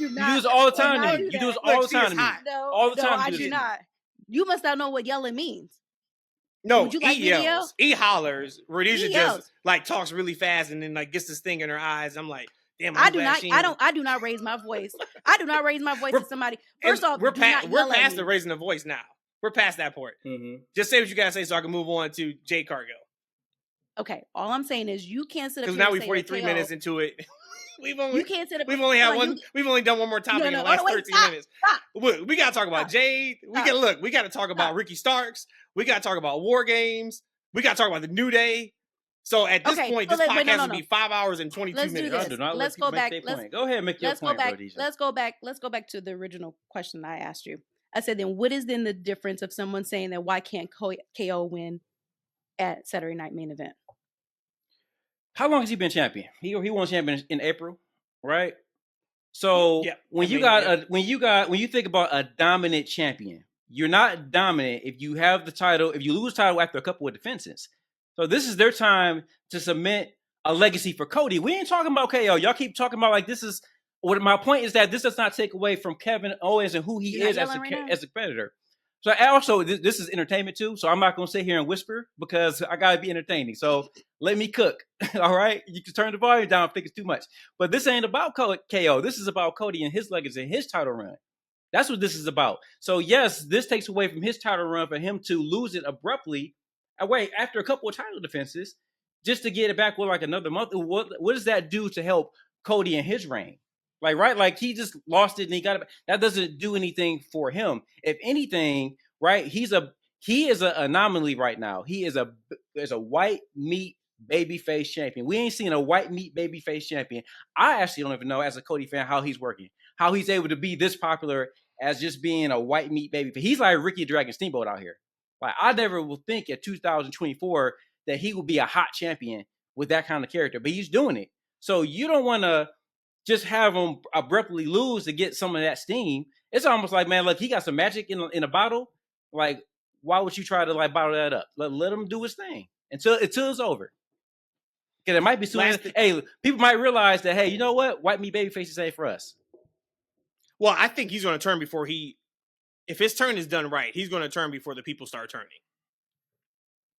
time. You do this all the time to me. All the time. I do not. You must not know what yelling means. No, he yells. He hollers. Rhodesia just like talks really fast and then like gets this thing in her eyes. I'm like, damn. I do not raise my voice. I do not raise my voice to somebody. First off, we're past the raising the voice now. We're past that part. Mm-hmm. Just say what you gotta say so I can move on to Jade Cargill. Okay, all I'm saying is you can't sit up because here now we're 43 minutes into it. We've only done one more topic in the last 13 minutes. Stop. We gotta talk about Jade. We gotta talk about Ricky Starks. We gotta talk about War Games. We gotta talk about the New Day. So at this point, this podcast will be 5 hours and 22 minutes. Let's go back. Go ahead, make your point. Let's go back to the original question I asked you. I said, then what is then the difference of someone saying that why can't KO win at Saturday Night Main Event? How long has he been champion? He won champion in April, right? So when you think about a dominant champion, you're not dominant if you have the title, if you lose the title after a couple of defenses. So this is their time to cement a legacy for Cody. We ain't talking about KO. Y'all keep talking about like this is. What my point is that this does not take away from Kevin Owens and who he is as a competitor. So also, this is entertainment too. So I'm not going to sit here and whisper because I got to be entertaining. So let me cook. All right. You can turn the volume down if it's too much. But this ain't about KO. This is about Cody and his legacy and his title run. That's what this is about. So yes, this takes away from his title run for him to lose it abruptly away after a couple of title defenses just to get it back with like another month. What does that do to help Cody in his reign? Like, right? Like he just lost it and he got it. That doesn't do anything for him. If anything, right? He is an anomaly right now. He is a white meat babyface champion. We ain't seen a white meat babyface champion. I actually don't even know, as a Cody fan, how he's working, how he's able to be this popular as just being a white meat babyface. He's like Ricky Dragon Steamboat out here. Like, I never will think at 2024 that he will be a hot champion with that kind of character, but he's doing it. So you don't want to just have him abruptly lose to get some of that steam. It's almost like, man, look, he got some magic in a bottle. Like, why would you try to like bottle that up? Let him do his thing until it's over. Because it might be soon. Hey, people might realize that, hey, you know what? White meat baby faces ain't for us. Well, I think he's going to turn before if his turn is done right, he's going to turn before the people start turning.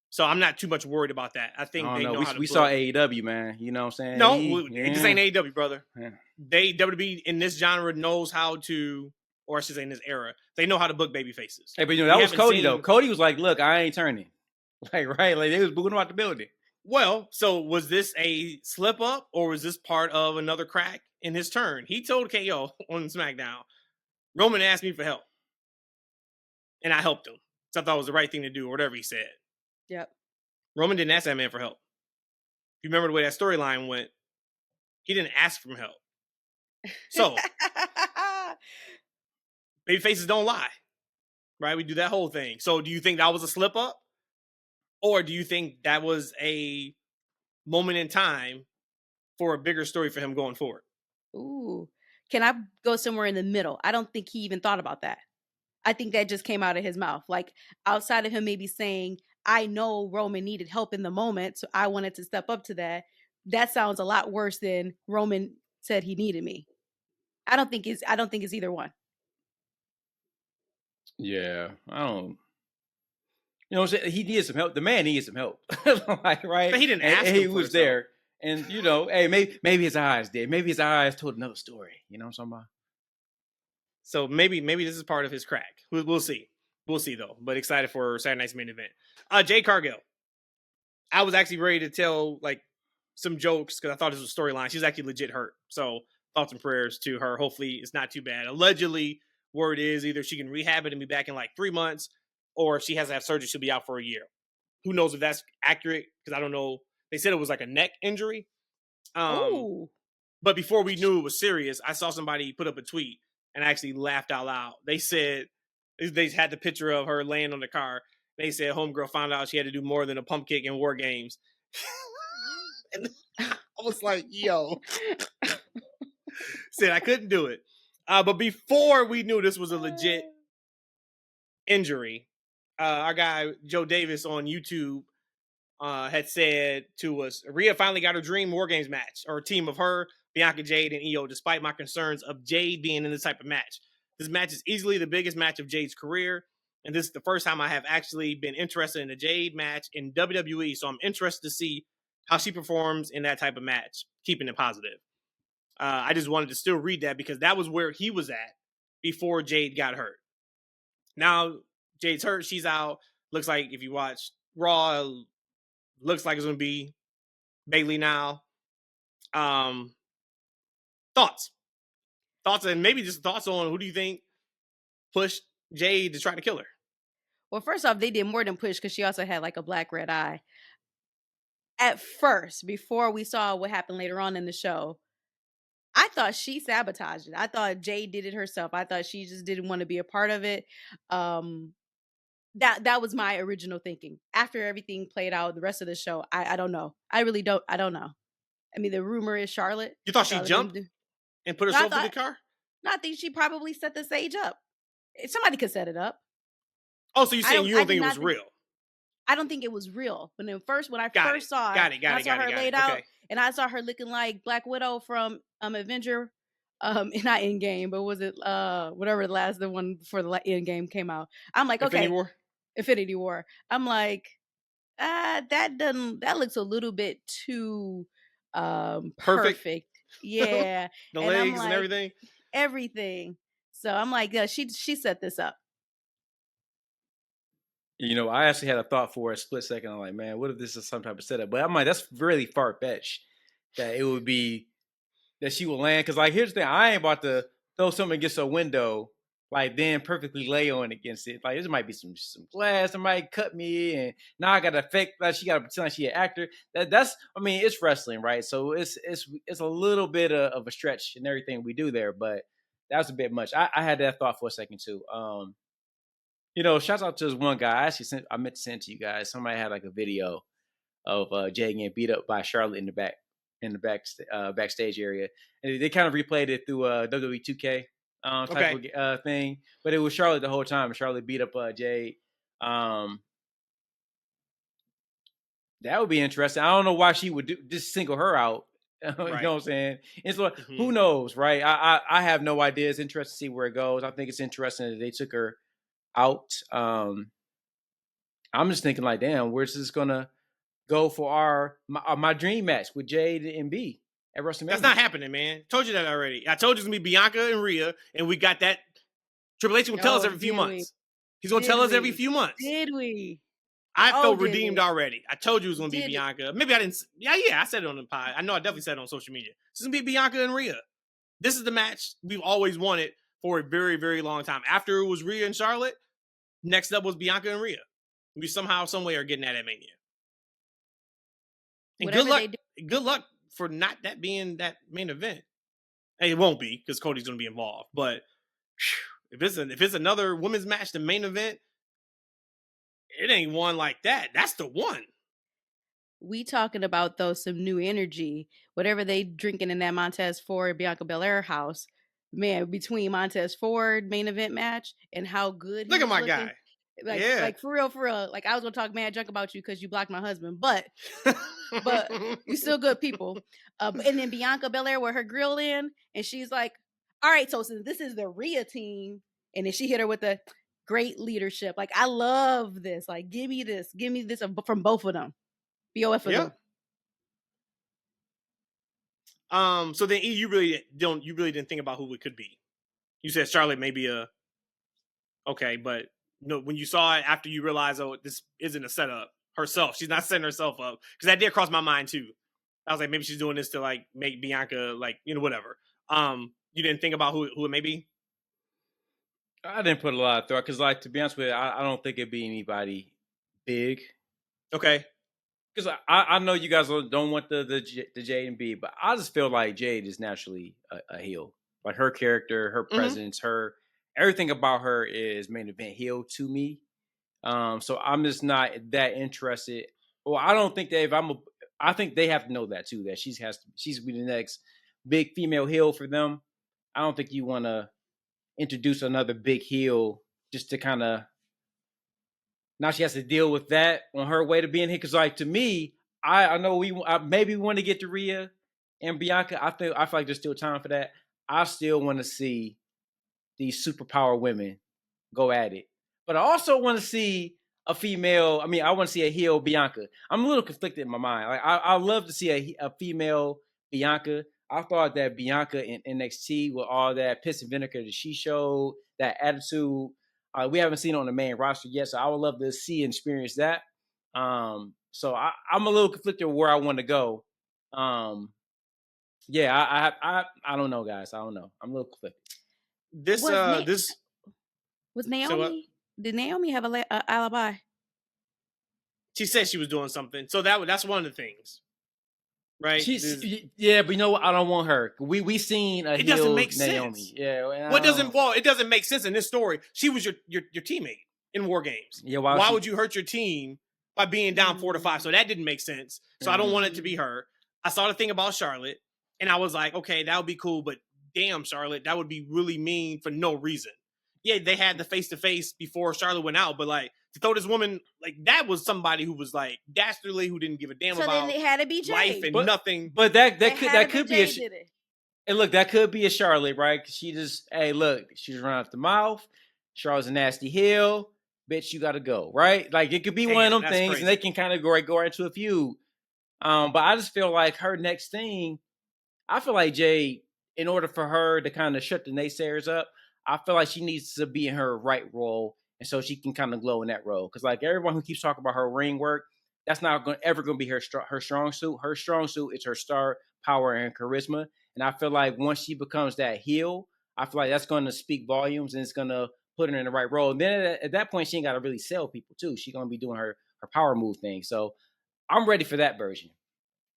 So I'm not too much worried about that. I think they know how to we saw AEW, man. You know what I'm saying? No, this ain't AEW, brother. Yeah. WWE in this genre knows how to, or I should say in this era, they know how to book baby faces. Hey, but that was Cody, though. Cody was like, look, I ain't turning. Like, right? Like, they was booing him out the building. Well, so was this a slip up, or was this part of another crack in his turn? He told KO on SmackDown, Roman asked me for help. And I helped him. So I thought it was the right thing to do, or whatever he said. Yep. Roman didn't ask that man for help. If you remember the way that storyline went, he didn't ask for help. So, baby faces don't lie. Right? We do that whole thing. So do you think that was a slip up? Or do you think that was a moment in time for a bigger story for him going forward? Ooh. Can I go somewhere in the middle? I don't think he even thought about that. I think that just came out of his mouth. Like, outside of him maybe saying, I know Roman needed help in the moment, so I wanted to step up to that. That sounds a lot worse than Roman said he needed me. I don't think it's either one. Yeah, I don't. You know, he needed some help. The man needed some help, like, right? But he didn't ask. And he was there, and you know, hey, maybe his eyes did. Maybe his eyes told another story. You know what I'm talking about? So maybe this is part of his crack. We'll see. We'll see though. But excited for Saturday night's main event. Jade Cargill. I was actually ready to tell like some jokes because I thought this was a storyline. She's actually legit hurt. So thoughts and prayers to her. Hopefully it's not too bad. Allegedly, word is either she can rehab it and be back in like 3 months, or if she has to have surgery, she'll be out for a year. Who knows if that's accurate? Because I don't know. They said it was like a neck injury. But before we knew it was serious, I saw somebody put up a tweet and I actually laughed out loud. They said they had the picture of her laying on the car. They said homegirl found out she had to do more than a pump kick in War Games. And I was like, yo. Said I couldn't do it. But before we knew this was a legit injury, our guy Joe Davis on YouTube had said to us, Rhea finally got her dream War Games match, or a team of her, Bianca, Jade, and Io, despite my concerns of Jade being in this type of match. This match is easily the biggest match of Jade's career, and this is the first time I have actually been interested in a Jade match in WWE, so I'm interested to see how she performs in that type of match, keeping it positive. I just wanted to still read that because that was where he was at before Jade got hurt. Now, Jade's hurt, she's out. Looks like if you watch Raw, looks like it's going to be Bayley now. Thoughts, and maybe just thoughts on who do you think pushed Jade to try to kill her? Well, first off, they did more than push because she also had like a black red eye. At first, before we saw what happened later on in the show, I thought she sabotaged it. I thought Jade did it herself. I thought she just didn't want to be a part of it. That was my original thinking. After everything played out, the rest of the show, I don't know. I really don't. I don't know. I mean, the rumor is Charlotte. You thought she jumped and put herself in the car? No, I think she probably set the stage up. Somebody could set it up. Oh, so you're saying you don't think it was real? I don't think it was real. When I first saw her laid out, and I saw her looking like Black Widow from Avenger, not Endgame, but was it whatever the one before the Endgame came out? I'm like, okay, Infinity War. I'm like, that looks a little bit too perfect. Yeah, the legs and everything. Everything. So I'm like, yeah, she set this up. You know, I actually had a thought for a split second. I'm like, man, what if this is some type of setup? But I'm like, that's really far-fetched that it would be that she will land. Because, like, here's the thing. I ain't about to throw something against a window like then perfectly lay on against it. Like this might be some glass, somebody cut me, and now I got to fake like she got to pretend like she an actor. That's I mean it's wrestling, right? So it's a little bit of a stretch in everything we do there, but that was a bit much. I had that thought for a second too. Shout out to this one guy. I meant to send to you guys. Somebody had like a video of Jay getting beat up by Charlotte in the backstage area, and they kind of replayed it through WWE 2K type of thing. But it was Charlotte the whole time. Charlotte beat up Jade. That would be interesting. I don't know why she would just single her out. You know what I'm saying? And so who knows, right? I have no idea. It's interesting to see where it goes. I think it's interesting that they took her out. I'm just thinking like, damn, where's this gonna go for my dream match with Jade and B at WrestleMania? That's not happening, man. Told you that already. I told you it's gonna be Bianca and Rhea, and we got that. Triple H will tell us every few months. He's gonna tell us every few months. Did we? I felt redeemed already. I told you it was gonna be Bianca. Maybe I didn't. Yeah, I said it on the pod. I know I definitely said it on social media. This is gonna be Bianca and Rhea. This is the match we've always wanted for a very, very long time. After it was Rhea and Charlotte, next up was Bianca and Rhea. We somehow, some way are getting that at Mania. And good luck for not that being that main event. And it won't be because Cody's going to be involved. But if it's another women's match, the main event, it ain't one like that. That's the one. We talking about though some new energy. Whatever they drinking in that Montez Ford Bianca Belair house, man. Between Montez Ford main event match and how good. Look at my guy. Like for real. Like I was gonna talk mad junk about you because you blocked my husband, but you still good people. And then Bianca Belair with her grill in, and she's like, "All right, so since this is the Rhea team," and then she hit her with a great leadership. Like I love this. Like give me this from both of them. BOF of them. So then you really didn't think about who it could be. You said Charlotte may be okay, but. When you saw it after you realized, oh, this isn't a setup herself. She's not setting herself up. Because that did cross my mind too. I was like, maybe she's doing this to like make Bianca like, whatever. You didn't think about who it may be? I didn't put a lot of thought because, like, to be honest with you, I don't think it'd be anybody big. Okay. Because I know you guys don't want the Jade and B, but I just feel like Jade is naturally a heel. Like her character, her presence, everything about her is main event heel to me. So I'm just not that interested. Well, I don't think that I think they have to know that too, that she's going to be the next big female heel for them. I don't think you want to introduce another big heel just to kind of, now she has to deal with that on her way to being here. Cause like to me, I know maybe we want to get to Rhea and Bianca. I feel like there's still time for that. I still want to see these superpower women go at it. But I also want to see a female, I want to see a heel Bianca. I'm a little conflicted in my mind. Like I love to see a female Bianca. I thought that Bianca in NXT with all that piss and vinegar that she showed, that attitude, we haven't seen it on the main roster yet, so I would love to see and experience that. So I'm a little conflicted with where I want to go. I don't know, guys. I don't know. I'm a little conflicted. Was Naomi? Did Naomi have a alibi? She said she was doing something, so that's one of the things, right? But you know what? I don't want her. We seen a. It doesn't make Naomi. Sense. Yeah. It doesn't make sense in this story. She was your teammate in War Games. Yeah. Why would you hurt your team by being down 4-5? So that didn't make sense. So I don't want it to be her. I saw the thing about Charlotte, and I was like, okay, that would be cool, but. Damn, Charlotte, that would be really mean for no reason. Yeah, they had the face-to-face before Charlotte went out, but like to throw this woman, like that was somebody who was like dastardly, who didn't give a damn about then it had to be Jade. Life and nothing. But that could be and look, that could be a Charlotte, right? She just, hey, look, she's running out the mouth. Charlotte's a nasty heel. Bitch, you got to go, right? Like it could be one of them things, crazy. And they can kind of go into a feud. But I just feel like her next thing, I feel like Jade. In order for her to kind of shut the naysayers up, I feel like she needs to be in her right role, and so she can kind of glow in that role. Because like everyone who keeps talking about her ring work, that's not ever going to be her strong suit. Her strong suit is her star power and charisma. And I feel like once she becomes that heel, I feel like that's going to speak volumes and it's going to put her in the right role. And then at that point, she ain't got to really sell people too. She's going to be doing her power move thing. So I'm ready for that version.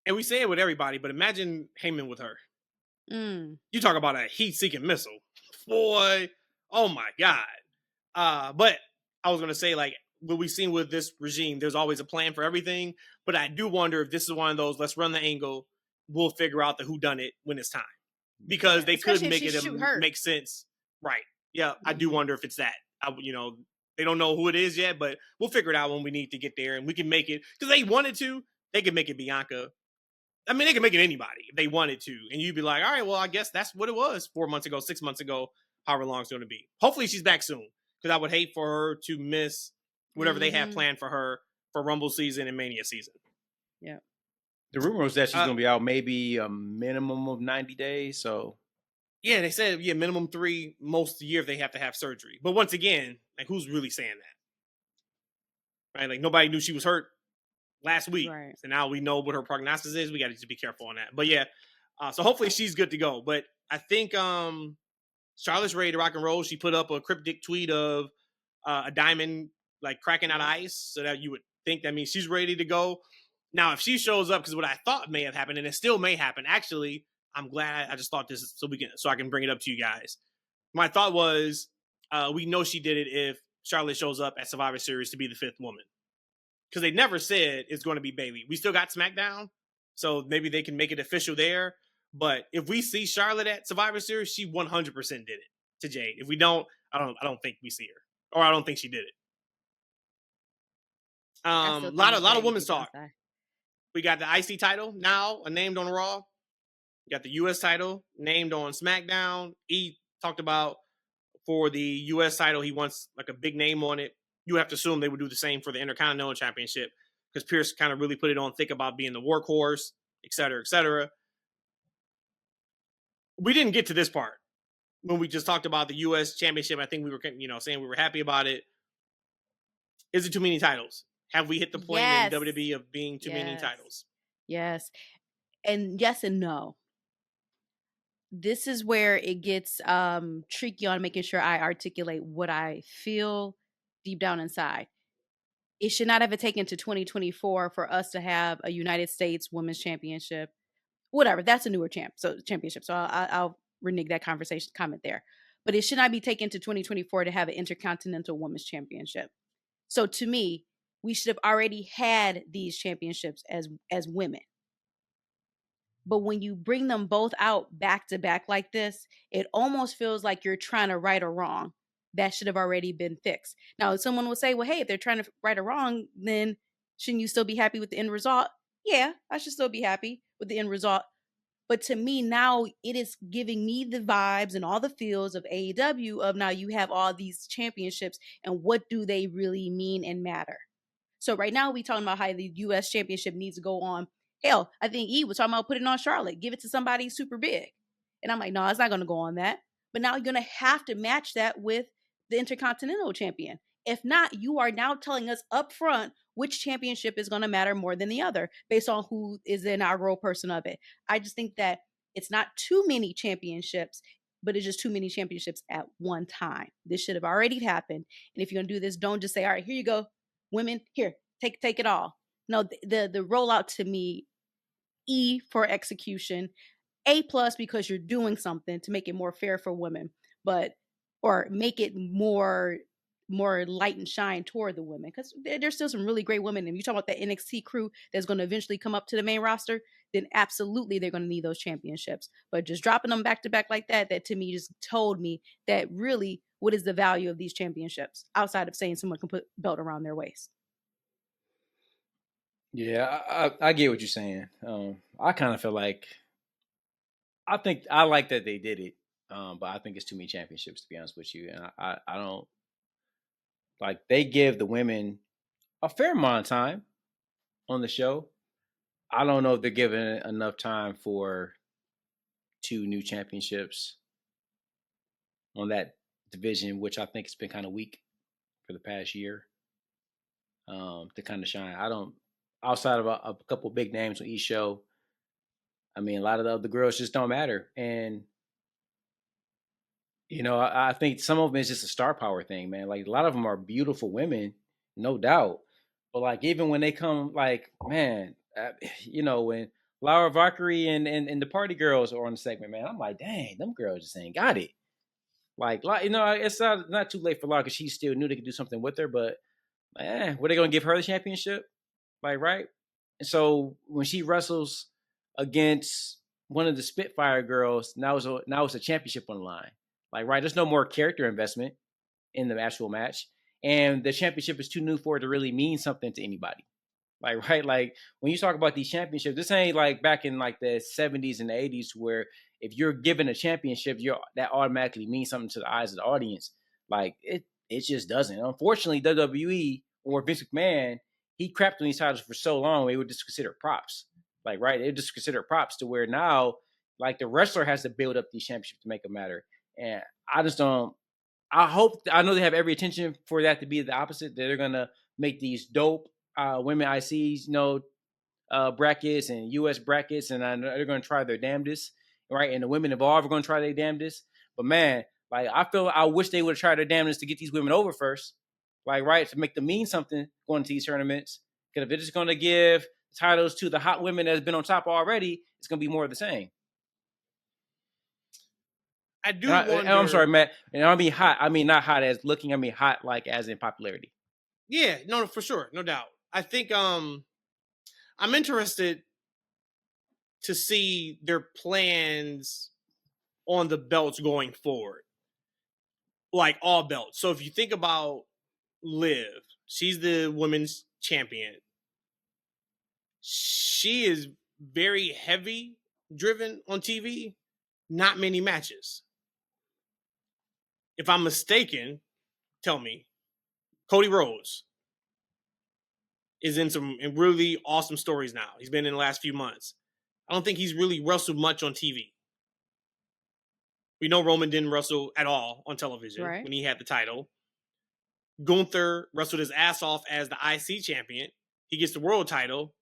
And we say it with everybody, but imagine Heyman with her. You talk about a heat-seeking missile. Boy, oh my God. But I was going to say, like, what we've seen with this regime, there's always a plan for everything. But I do wonder if this is one of those, let's run the angle, we'll figure out the whodunit when it's time. Because they could make it make sense. Right. Yeah, I do wonder if it's that. They don't know who it is yet, but we'll figure it out when we need to get there. And we can make it, because they wanted to, they could make it Bianca. I mean, they could make it anybody if they wanted to. And you'd be like, all right, well, I guess that's what it was 4 months ago, 6 months ago, however long it's going to be. Hopefully she's back soon, because I would hate for her to miss whatever they have planned for her for Rumble season and Mania season. Yeah. The rumor was that she's going to be out maybe a minimum of 90 days. So, yeah, they said, minimum 3 most of the year if they have to have surgery. But once again, like, who's really saying that? Right? Like, nobody knew she was hurt last week. Right. So now we know what her prognosis is. We got to just be careful on that. But yeah, so hopefully she's good to go. But I think Charlotte's ready to rock and roll. She put up a cryptic tweet of a diamond like cracking out of ice, so that you would think that means she's ready to go. Now, if she shows up, because what I thought may have happened, and it still may happen. Actually, I'm glad I just thought this so I can bring it up to you guys. My thought was, we know she did it if Charlotte shows up at Survivor Series to be the 5th woman. Because they never said it's going to be Bayley. We still got SmackDown, so maybe they can make it official there. But if we see Charlotte at Survivor Series, she 100% did it to Jade. If we don't, I don't think we see her, or I don't think she did it. A lot of women's talk. We got the IC title now named on Raw. We got the US title named on SmackDown. He talked about for the US title, he wants like a big name on it. You have to assume they would do the same for the Intercontinental Championship, because Pierce kind of really put it on thick about being the workhorse, et cetera, et cetera. We didn't get to this part when we just talked about the U.S. Championship. I think we were, saying we were happy about it. Is it too many titles? Have we hit the point in WWE of being too many titles? Yes. And yes and no. This is where it gets tricky on making sure I articulate what I feel deep down inside. It should not have been taken to 2024 for us to have a United States Women's Championship. Whatever, that's a newer championship. So I'll renege that comment there. But it should not be taken to 2024 to have an Intercontinental Women's Championship. So to me, we should have already had these championships as women. But when you bring them both out back to back like this, it almost feels like you're trying to right a wrong that should have already been fixed. Now, someone will say, well, hey, if they're trying to right a wrong, then shouldn't you still be happy with the end result? Yeah, I should still be happy with the end result. But to me, now it is giving me the vibes and all the feels of AEW of now you have all these championships and what do they really mean and matter? So right now we talking about how the U.S. championship needs to go on. Hell, I think E was talking about putting on Charlotte, give it to somebody super big. And I'm like, no, it's not going to go on that. But now you're going to have to match that with the Intercontinental Champion. If not, you are now telling us up front which championship is going to matter more than the other based on who is the inaugural person of it. I just think that it's not too many championships, but it's just too many championships at one time. This should have already happened. And if you're going to do this, don't just say, all right, here you go, women, here, take it all. No, the rollout to me, E for execution, A+ because you're doing something to make it more fair for women, or make it more light and shine toward the women, because there's still some really great women. And you talk about the NXT crew that's going to eventually come up to the main roster, then absolutely they're going to need those championships. But just dropping them back to back like that to me just told me that really what is the value of these championships outside of saying someone can put a belt around their waist. Yeah, I get what you're saying. I kind of feel like I like that they did it, but I think it's too many championships, to be honest with you. And I don't like, they give the women a fair amount of time on the show. I don't know if they're giving enough time for 2 new championships on that division, which I think has been kind of weak for the past year, to kind of shine. Outside of a couple big names on each show, I mean, a lot of the other girls just don't matter. And I think some of them is just a star power thing, man. Like a lot of them are beautiful women, no doubt. But like even when they come, like man, when Laura Valkyrie and the Party Girls are on the segment, man, I'm like, dang, them girls just ain't got it. Like it's not too late for Laura because she still knew they could do something with her, but were they gonna give her the championship? Like, right? And so when she wrestles against one of the Spitfire girls, now it's a championship on the line. Like, right, there's no more character investment in the actual match. And the championship is too new for it to really mean something to anybody. Like, right, like when you talk about these championships, this ain't like back in like the 70s and the 80s where if you're given a championship, that automatically means something to the eyes of the audience. Like it just doesn't. Unfortunately, WWE or Vince McMahon, he crapped on these titles for so long, they would just consider props. Like, right, they would just consider props to where now, like the wrestler has to build up these championships to make them matter. And I just don't. I know they have every intention for that to be the opposite. That they're gonna make these dope women ICs, brackets and US brackets, and I know they're gonna try their damnedest, right? And the women involved are gonna try their damnedest. But man, like I wish they would have tried their damnedest to get these women over first, like right to make them mean something going to these tournaments. Because if they're just gonna give titles to the hot women that's been on top already, it's gonna be more of the same. I do wonder. I'm sorry, Matt. And I mean hot. I mean not hot as looking. I mean hot like as in popularity. Yeah, no, for sure, no doubt. I think I'm interested to see their plans on the belts going forward, like all belts. So if you think about Liv, she's the women's champion. She is very heavy driven on TV. Not many matches. If I'm mistaken, tell me. Cody Rhodes is in some really awesome stories now. He's been in the last few months. I don't think he's really wrestled much on TV. We know Roman didn't wrestle at all on television when he had the title. Gunther wrestled his ass off as the IC champion. He gets the world title.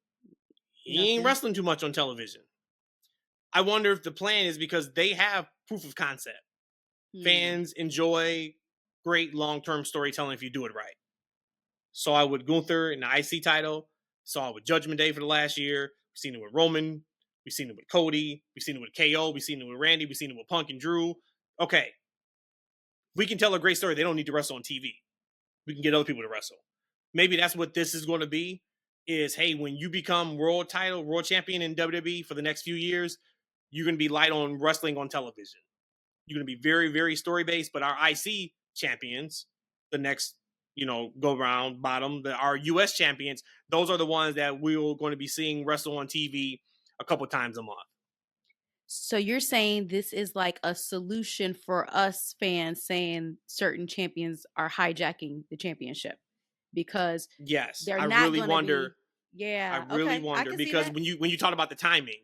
He ain't wrestling too much on television. I wonder if the plan is because they have proof of concept. Fans enjoy great long-term storytelling if you do it right. Saw it with Gunther in the IC title. Saw it with Judgment Day for the last year. We've seen it with Roman. We've seen it with Cody. We've seen it with KO. We've seen it with Randy. We've seen it with Punk and Drew. Okay. We can tell a great story. They don't need to wrestle on TV. We can get other people to wrestle. Maybe that's what this is going to be is, hey, when you become world champion in WWE for the next few years, you're going to be light on wrestling on television. You're going to be very, very story-based, but our IC champions, the next, go round bottom, our US champions, those are the ones that we're going to be seeing wrestle on TV a couple times a month. So you're saying this is like a solution for us fans saying certain champions are hijacking the championship because they're I not really wonder. I really wonder because when you talk about the timing,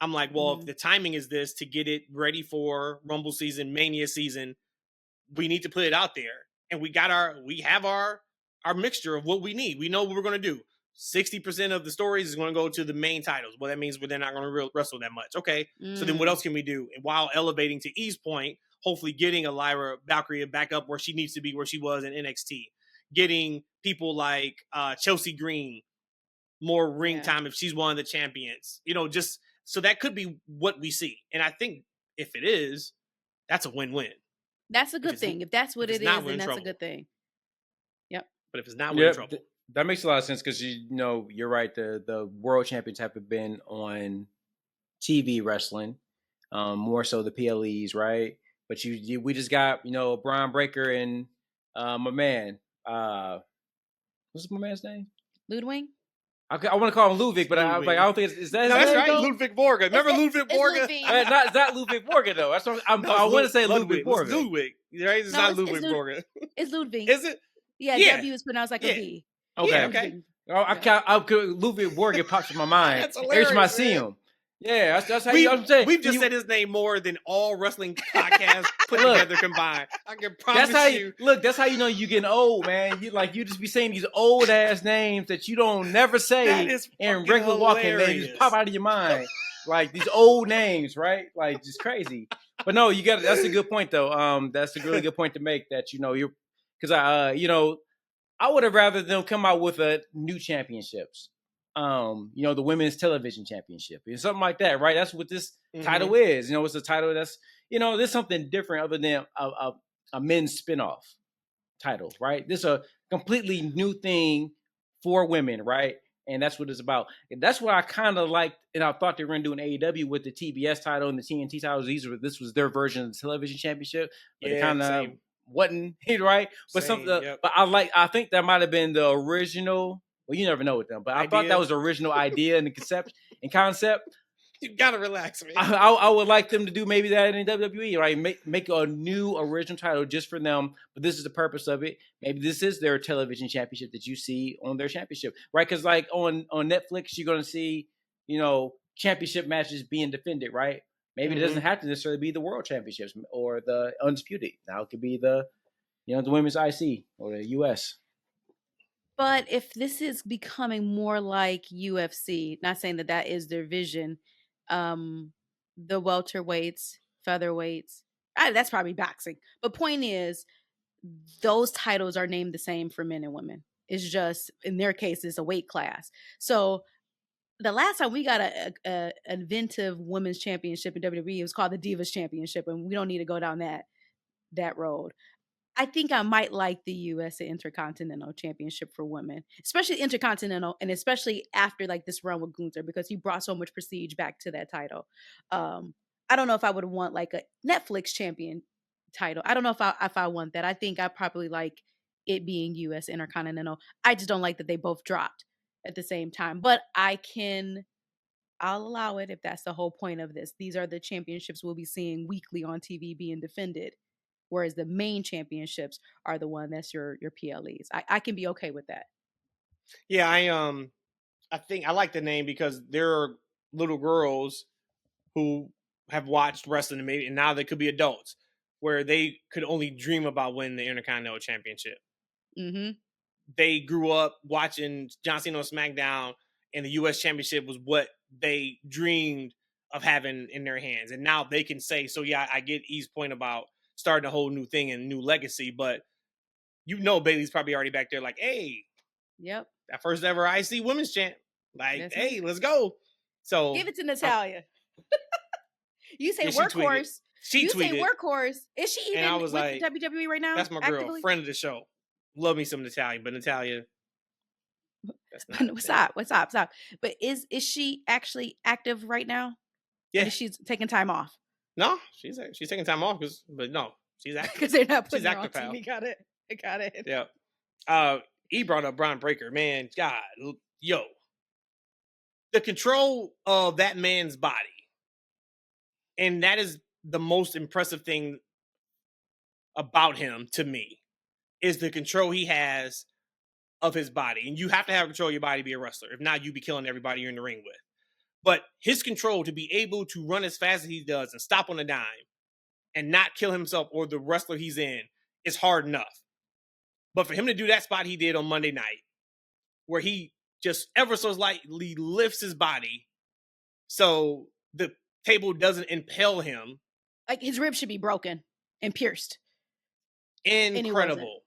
I'm like, well, if the timing is this to get it ready for Rumble season, Mania season, we need to put it out there. And we have our mixture of what we need. We know what we're going to do. 60% of the stories is going to go to the main titles. Well, that means they're not going to wrestle that much. Okay. So then what else can we do? And while elevating to Eve's point, hopefully getting a Lyra Valkyrie back up where she needs to be, where she was in NXT. Getting people like Chelsea Green more ring time if she's one of the champions. Just so that could be what we see. And I think if it is, that's a win-win. That's a good thing. If that's what it is, then that's a good thing. Yep. But if it's not, we're in trouble. That makes a lot of sense because you're right. The world champions haven't been on TV wrestling, more so the PLEs, right? But we just got Braun Breaker and my man. What's my man's name? Ludwig. I want to call him Ludwig, but I don't think is that. No, that's right. Though? Ludwig Borga. Remember Ludwig Borga? It's not Ludwig Borga though. That's what I want to say Ludwig Borga. It's Ludwig, right? It's not Ludwig Borga. It's Ludwig. Is it? Yeah, W is pronounced like a V. Okay. Ludwig Borga pops in my mind every time I see him. Yeah, that's how I'm saying. We've just said his name more than all wrestling podcasts put together combined. I can promise you. That's how you know you're getting old, man. You just be saying these old ass names that you don't never say in regular walking. They just pop out of your mind. like these old names, right? Like just crazy. But no, you got that's a good point though. That's a really good point to make. That you're because I would have rather them come out with a new championships. The women's television championship or something like that, right? That's what this title is. It's a title that's there's something different other than a men's spinoff title, right? This is a completely new thing for women, right? And that's what it's about. And that's what I kind of liked, and I thought they were going to do in AEW with the TBS title and the TNT titles. This was their version of the television championship, but it kind of wasn't, right? But but I think that might have been the original. Well, you never know with them, but I thought that was the original idea and the concept. You gotta relax, man. I would like them to do maybe that in WWE, right? Make a new original title just for them. But this is the purpose of it. Maybe this is their television championship that you see on their championship, right? Because like on Netflix, you're gonna see championship matches being defended, right? Maybe it doesn't have to necessarily be the World Championships or the Undisputed. Now it could be the the Women's IC or the US. But if this is becoming more like UFC, not saying that is their vision. The welterweights, featherweights, that's probably boxing. But point is, those titles are named the same for men and women. It's just, in their case, it's a weight class. So the last time we got a inventive women's championship in WWE, it was called the Divas Championship, and we don't need to go down that road. I think I might like the U.S. Intercontinental Championship for women, especially Intercontinental, and especially after like this run with Gunther, because he brought so much prestige back to that title. I don't know if I would want like a Netflix champion title. I don't know if I want that. I think I probably like it being U.S. Intercontinental. I just don't like that they both dropped at the same time. But I'll allow it if that's the whole point of this. These are the championships we'll be seeing weekly on TV being defended. Whereas the main championships are the one that's your PLEs. I can be okay with that. Yeah, I think I like the name because there are little girls who have watched wrestling and now they could be adults where they could only dream about winning the Intercontinental Championship. Mm-hmm. They grew up watching John Cena on SmackDown, and the U.S. Championship was what they dreamed of having in their hands. And now they can say, so yeah, I get E's point about starting a whole new thing and new legacy, but Bayley's probably already back there like, hey, yep, that first ever IC women's champ, like, that's hey, let's go. So give it to Natalya. You say yeah, workhorse. She tweeted. Say workhorse. Is she even with like, WWE right now? That's my girl, actively? Friend of the show. Love me some Natalya, but Natalya. What's up? But is she actually active right now? Yeah, she's taking time off. No, she's taking time off but no, she's active because they're not putting her on TV. Got it. Yeah. He brought up Braun Breaker, man. God, yo, the control of that man's body, and that is the most impressive thing about him to me, is the control he has of his body. And you have to have control of your body to be a wrestler. If not, you'd be killing everybody you're in the ring with. But his control to be able to run as fast as he does and stop on a dime and not kill himself or the wrestler he's in is hard enough. But for him to do that spot he did on Monday night, where he just ever so slightly lifts his body so the table doesn't impale him. Like his ribs should be broken and pierced. Incredible.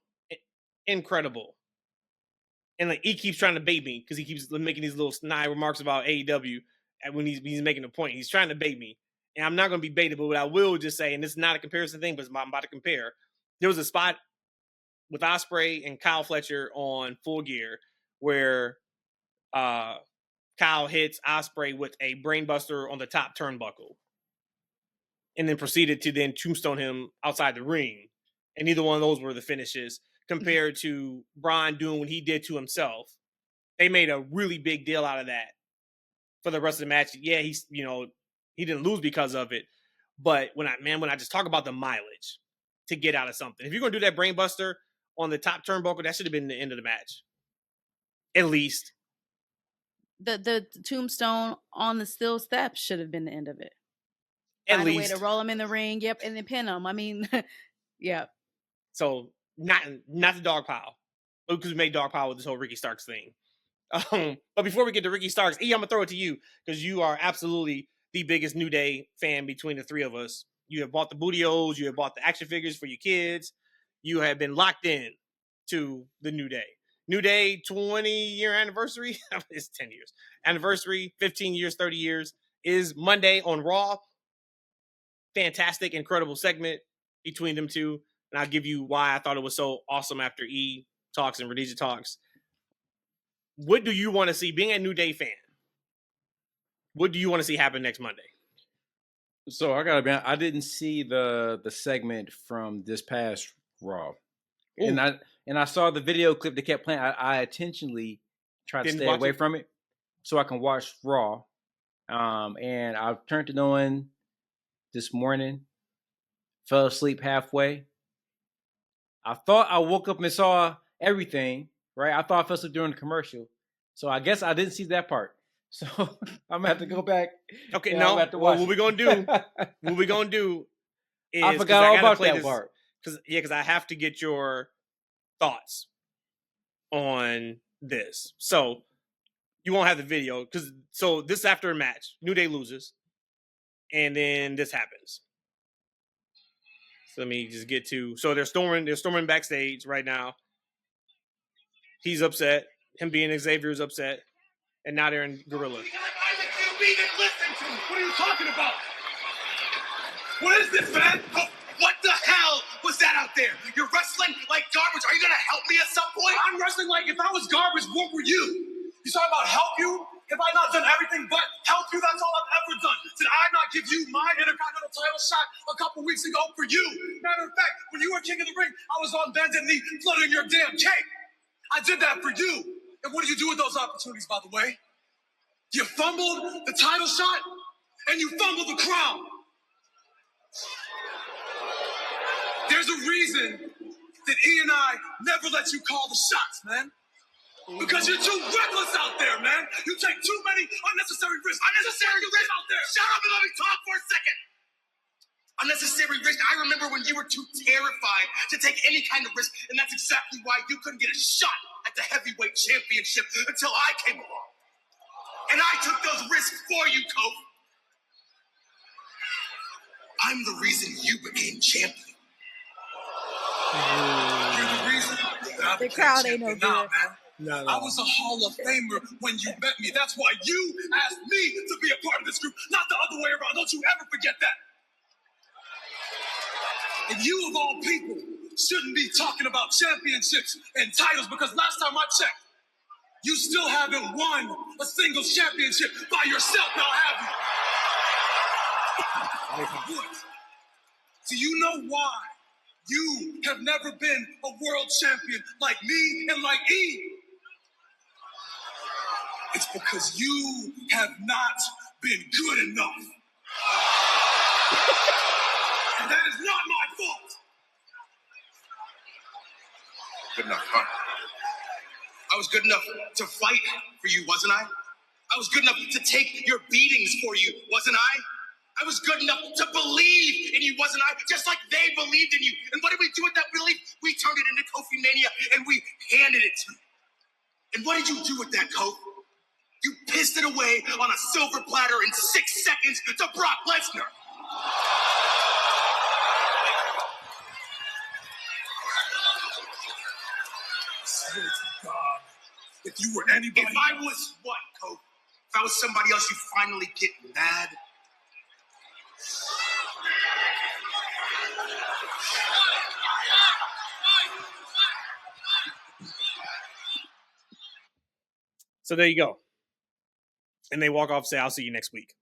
And like he keeps trying to bait me because he keeps making these little snide remarks about AEW when he's making a point. He's trying to bait me. And I'm not going to be baited, but what I will just say, and this is not a comparison thing, but I'm about to compare. There was a spot with Ospreay and Kyle Fletcher on Full Gear where Kyle hits Ospreay with a brainbuster on the top turnbuckle and then proceeded to then tombstone him outside the ring. And neither one of those were the finishes compared to Braun doing what he did to himself. They made a really big deal out of that for the rest of the match. Yeah, he didn't lose because of it. But when I just talk about the mileage to get out of something, if you're going to do that brainbuster on the top turnbuckle, that should have been the end of the match. At least. The tombstone on the steel steps should have been the end of it. At least. Find a way to roll him in the ring, yep, and then pin him. I mean, yeah. So not the dog pile, because we made dog pile with this whole Ricky Starks thing. But before we get to Ricky Starks, E, I'm gonna throw it to you because you are absolutely the biggest New Day fan between the three of us. You have bought the Bootios, you have bought the action figures for your kids. You have been locked in to the New Day. New Day 20-year anniversary, it's 10 years. Anniversary, 15 years, 30 years, is Monday on Raw. Fantastic, incredible segment between them two. And I'll give you why I thought it was so awesome after E talks and Rhodesia talks. What do you want to see, being a New Day fan? What do you want to see happen next Monday? So I gotta be honest, I didn't see the segment from this past Raw. Ooh. And I saw the video clip they kept playing. I intentionally tried to stay away from it so I can watch Raw. And I turned it on this morning, fell asleep halfway. I thought I woke up and saw everything, right? I thought I fell asleep during the commercial. So I guess I didn't see that part. So I'm gonna have to go back. Okay, no. What we're gonna do? What we're gonna do is I forgot all about that part. Because I have to get your thoughts on this. So you won't have the video so this after a match, New Day loses, and then this happens. So let me just get to. So they're storming backstage right now. He's upset. Him being Xavier is upset. And now they're in Gorilla. What are you talking about? What is this, man? What the hell was that out there? You're wrestling like garbage. Are you going to help me at some point? I'm wrestling like if I was garbage, what were you? You talking about help you? Have I not done everything but help you? That's all I've ever done. Did I not give you my Intercontinental title shot a couple weeks ago for you? Matter of fact, when you were King of the Ring, I was on bended knee, flooding your damn cake. I did that for you. And what did you do with those opportunities, by the way? You fumbled the title shot, and you fumbled the crown. There's a reason that E and I never let you call the shots, man. Because you're too reckless out there, man. You take too many unnecessary risks. Unnecessary risks out there. Shut up and let me talk for a second. Unnecessary risk. I remember when you were too terrified to take any kind of risk, and that's exactly why you couldn't get a shot at the heavyweight championship until I came along. And I took those risks for you, Kofi. I'm the reason you became champion. You're the reason that I became crowd ain't champion. no good. Nah, man. No. I was a Hall of Famer when you met me. That's why you asked me to be a part of this group, not the other way around. Don't you ever forget that. And you, of all people, shouldn't be talking about championships and titles because last time I checked, you still haven't won a single championship by yourself, now have you? Good. Do you know why you have never been a world champion like me and like E? It's because you have not been good enough. And that is not my fault. Good enough, huh? I was good enough to fight for you, wasn't I? I was good enough to take your beatings for you, wasn't I? I was good enough to believe in you, wasn't I? Just like they believed in you. And what did we do with that belief? We turned it into Kofi Mania and we handed it to you. And what did you do with that, Kofi? You pissed it away on a silver platter in 6 seconds to Brock Lesnar. I swear to God, if you were anybody... If I was what, Kofi? If I was somebody else, you'd finally get mad? So there you go. And they walk off and say, I'll see you next week.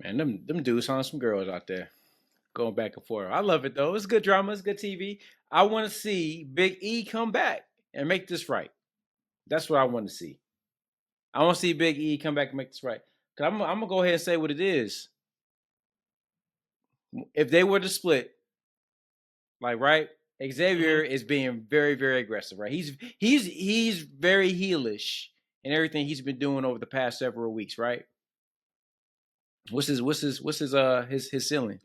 Man, them dudes on some girls out there going back and forth. I love it, though. It's good drama. It's good TV. I want to see Big E come back and make this right. That's what I want to see. I want to see Big E come back and make this right. Because I'm going to go ahead and say what it is. If they were to split, like, right, Xavier is being very, very aggressive, right? He's very heelish in everything he's been doing over the past several weeks, right? What's his ceiling?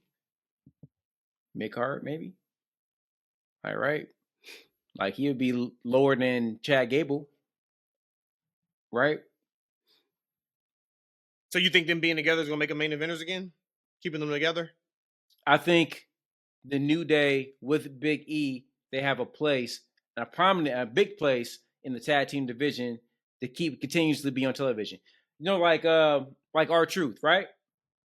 Mid-card, maybe? All right. Like he would be lower than Chad Gable, right? So you think them being together is going to make them main eventers again? Keeping them together? I think the New Day with Big E, they have a place, a big place in the tag team division to keep continuously be on television. You know, like R-Truth, right?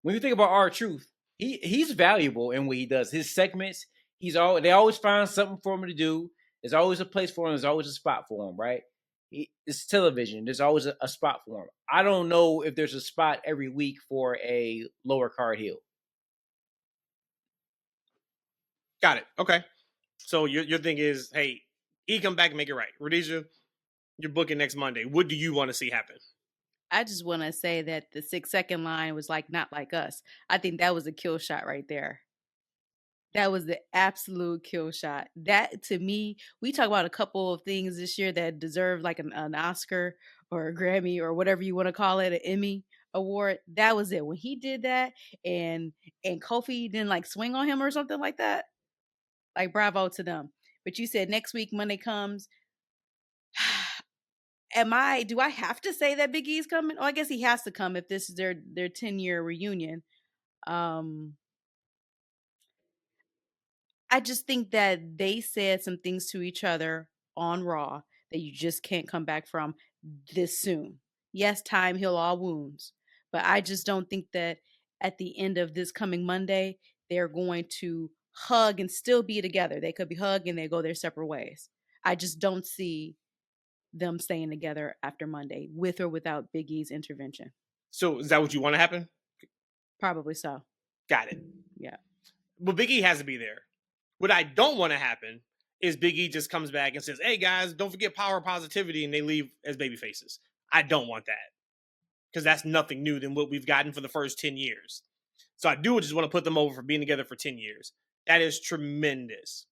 When you think about R-Truth, he's valuable in what he does. His segments, they always find something for him to do. There's always a place for him. There's always a spot for him, right? It's television. There's always a spot for him. I don't know if there's a spot every week for a lower card heel. Got it. Okay. So your thing is, hey, E come back and make it right. Rhodesia, you're booking next Monday. What do you want to see happen? I just want to say that the 6-second line was like not like us. I think that was a kill shot right there. That was the absolute kill shot. That, to me, we talk about a couple of things this year that deserve like an Oscar or a Grammy or whatever you want to call it, an Emmy award. That was it. When he did that and Kofi didn't like swing on him or something like that, like bravo to them. But you said next week Monday comes. Do I have to say that Big E's coming? Oh, I guess he has to come if this is their 10-year reunion. I just think that they said some things to each other on Raw that you just can't come back from this soon. Yes, time heal all wounds, but I just don't think that at the end of this coming Monday, they're going to hug and still be together. They could be hugging, they go their separate ways. I just don't see them staying together after Monday, with or without Big E's intervention. So is that what you want to happen? Probably so. Got it. Yeah. But Big E has to be there. What I don't want to happen is Big E just comes back and says, hey guys, don't forget power positivity, and they leave as baby faces. I don't want that. Because that's nothing new than what we've gotten for the first 10 years. So I do just want to put them over for being together for 10 years. That is tremendous.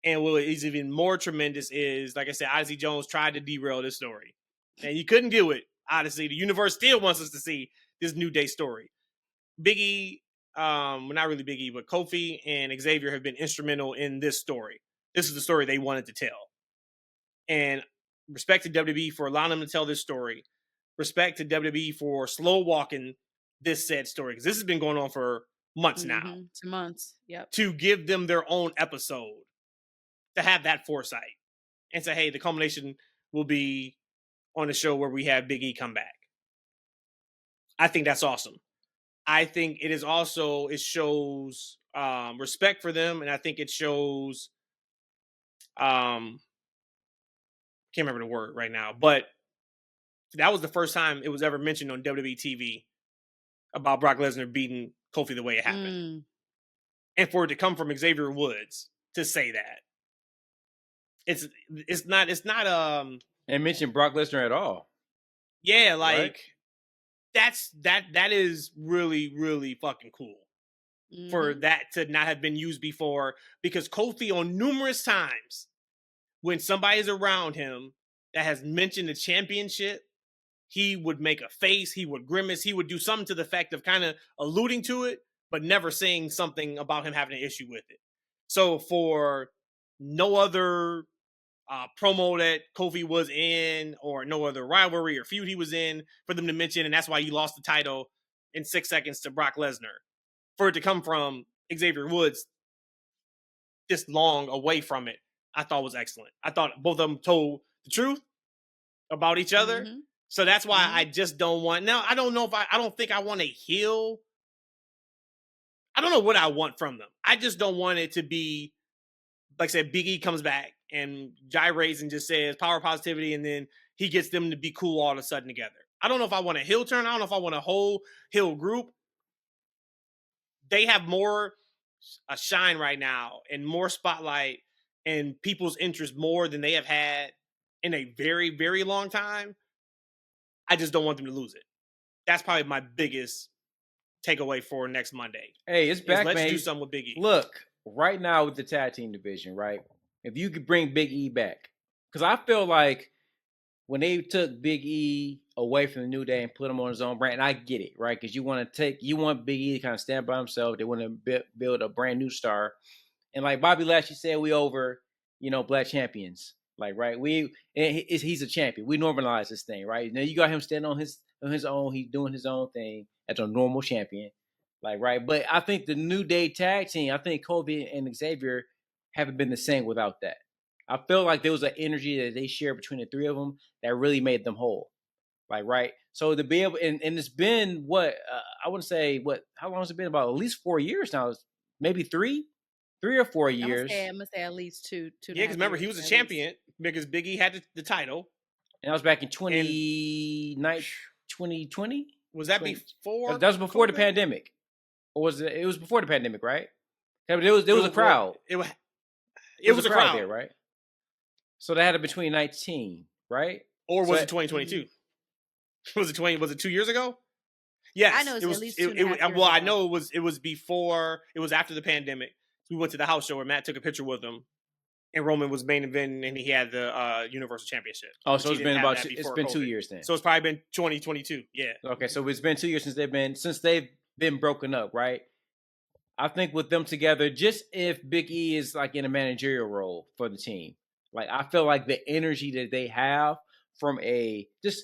And what is even more tremendous is, like I said, Odyssey Jones tried to derail this story. And you couldn't do it, Odyssey. The universe still wants us to see this New Day story. Big E, well, not really Big E, but Kofi and Xavier have been instrumental in this story. This is the story they wanted to tell. And respect to WWE for allowing them to tell this story. Respect to WWE for slow walking this said story. Because this has been going on for months now. 2 months, yep. To give them their own episode. To have that foresight. And say, hey, the culmination will be on the show where we have Big E come back. I think that's awesome. I think it is also, it shows respect for them. And I think it shows, can't remember the word right now, but that was the first time it was ever mentioned on WWE TV about Brock Lesnar beating Kofi the way it happened. And for it to come from Xavier Woods to say that. It's not and mention Brock Lesnar at all. Yeah, like right? that is really, really fucking cool. For that to not have been used before, because Kofi on numerous times when somebody is around him that has mentioned the championship, he would make a face, he would grimace, he would do something to the effect of kind of alluding to it, but never saying something about him having an issue with it. So for no other promo that Kofi was in, or no other rivalry or feud he was in, for them to mention, and that's why he lost the title in 6 seconds to Brock Lesnar. For it to come from Xavier Woods this long away from it, I thought was excellent. I thought both of them told the truth about each other. So that's why I just don't want, now I don't know if I don't think I want a heel. I don't know what I want from them. I just don't want it to be, like I said, Big E comes back and gyrates and just says power positivity, and then he gets them to be cool all of a sudden together. I don't know if I want a heel turn. I don't know if I want a whole heel group. They have more shine right now and more spotlight and people's interest more than they have had in a very, very long time. I just don't want them to lose it. That's probably my biggest takeaway for next Monday. Hey, it's back, man. Let's do something with Big E. Look, right now with the tag team division, right? If you could bring Big E back, because I feel like when they took Big E away from the New Day and put him on his own brand, and I get it, right? Because you want Big E to kind of stand by himself. They want to build a brand new star, and like Bobby Lashley said, we over, black champions, like right. He's a champion. We normalize this thing, right? Now you got him standing on his on his own. He's doing his own thing as a normal champion. Like, right. But I think the New Day tag team, I think Kobe and Xavier haven't been the same without that. I feel like there was an energy that they shared between the three of them that really made them whole. Like, right. So to be able, and it's been what, I wouldn't say how long has it been? About at least 4 years now. Maybe 3 or 4 years. I'm gonna say at least two. Yeah, because remember, he was a champion because Big E had the title. And that was back in 2020? Was that before? That was before the pandemic. Or was it? It was before the pandemic, right? There was a crowd. It was a crowd there, right? So that had to be between 19, right? Or was it 2022? Was it 2 years ago? Yes, I know it was at least 2.5 years well, ago. I know it was before. It was after the pandemic. We went to the house show where Matt took a picture with him, and Roman was main event, and he had the Universal Championship. Oh, so it's been 2 years then. So it's probably been 2022. Yeah. Okay, so it's been 2 years since they've been broken up, right? I think with them together, just if Big E is like in a managerial role for the team, like I feel like the energy that they have from a just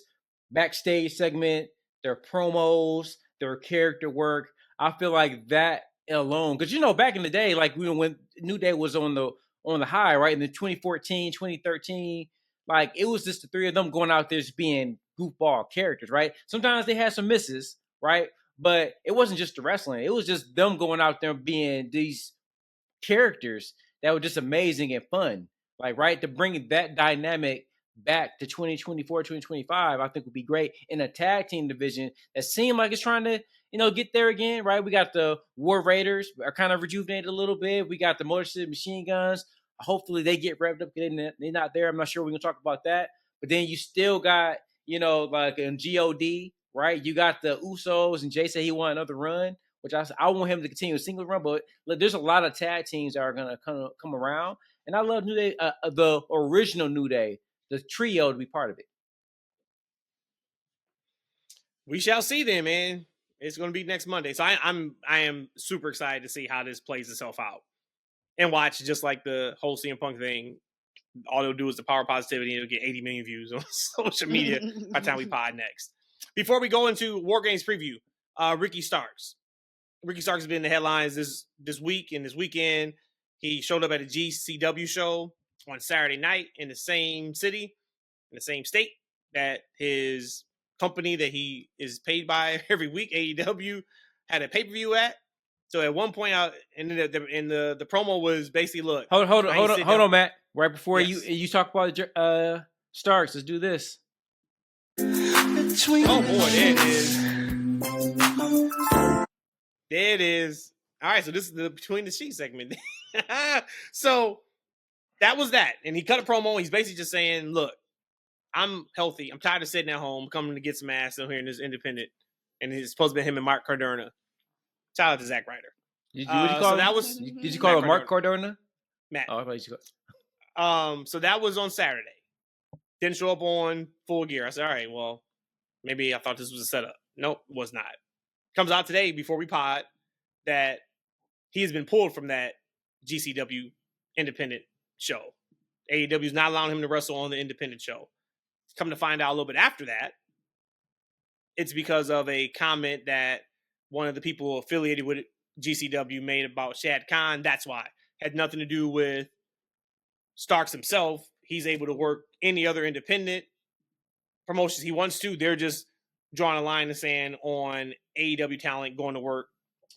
backstage segment, their promos, their character work, I feel like that alone, because back in the day, like when New Day was on the high, right, in the 2014, 2013, like it was just the three of them going out there just being goofball characters, right? Sometimes they had some misses, right? But it wasn't just the wrestling. It was just them going out there being these characters that were just amazing and fun. Like, right, to bring that dynamic back to 2024, 2025, I think would be great in a tag team division that seemed like it's trying to, get there again, right? We got the War Raiders are kind of rejuvenated a little bit. We got the Motor City Machine Guns. Hopefully they get revved up. They're not there. I'm not sure we're going to talk about that. But then you still got, like in GOD, right? You got the Usos, and Jay said he wanted another run, which I want him to continue a single run. But look, there's a lot of tag teams that are going to come around. And I love New Day, the original New Day, the trio, to be part of it. We shall see then, man. It's going to be next Monday. So I am super excited to see how this plays itself out. And watch, just like the whole CM Punk thing, all it'll do is the power of positivity, and it'll get 80 million views on social media by the time we pod next. Before we go into War Games preview, Ricky Starks. Ricky Starks has been in the headlines this week and this weekend. He showed up at a GCW show on Saturday night in the same city, in the same state that his company that he is paid by every week, AEW, had a pay-per-view at. So at one point, the promo was basically, look. Hold on, Matt. Right before you talk about Starks, let's do this. Oh boy, there it is. There it is. All right, so this is the Between the Sheets segment. So that was that. And he cut a promo. He's basically just saying, look, I'm healthy. I'm tired of sitting at home, coming to get some ass over here in this independent. And it's supposed to be him and Mark Cardona. Shout out to Zack Ryder. Did you call him Mark Cardona? Matt. Oh, I thought you so that was on Saturday. Didn't show up on Full Gear. I said, all right, well, maybe I thought this was a setup. Nope, was not. Comes out today before we pod that he has been pulled from that GCW independent show. AEW is not allowing him to wrestle on the independent show. Come to find out a little bit after that, it's because of a comment that one of the people affiliated with GCW made about Shad Khan. That's why. Had nothing to do with Starks himself. He's able to work any other independent promotions he wants to. They're just drawing a line and saying on AEW talent going to work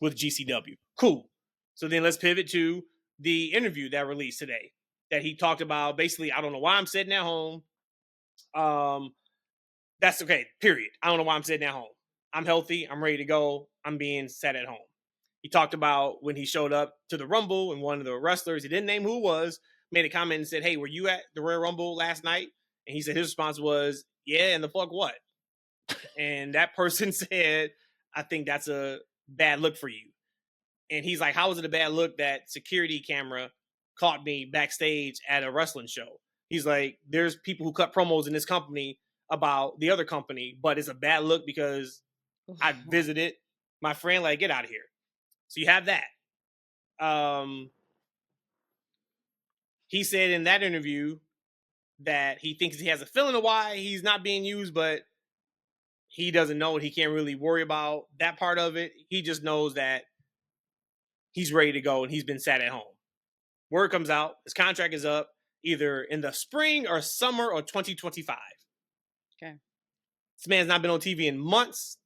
with GCW. Cool. So then let's pivot to the interview that released today that he talked about. Basically, I don't know why I'm sitting at home. That's okay, period. I don't know why I'm sitting at home. I'm healthy. I'm ready to go. I'm being sat at home. He talked about when he showed up to the Rumble and one of the wrestlers, he didn't name who it was, made a comment and said, hey, were you at the Royal Rumble last night? And he said his response was, yeah, and the fuck what? And that person said, I think that's a bad look for you. And he's like, how is it a bad look that security camera caught me backstage at a wrestling show? He's like, there's people who cut promos in this company about the other company, but it's a bad look because I visited my friend. Like, get out of here. So you have that. He said in that interview that he thinks he has a feeling of why he's not being used, but he doesn't know it. He can't really worry about that part of it. He just knows that he's ready to go and he's been sat at home. Word comes out, his contract is up either in the spring or summer of 2025. Okay. This man's not been on TV in months,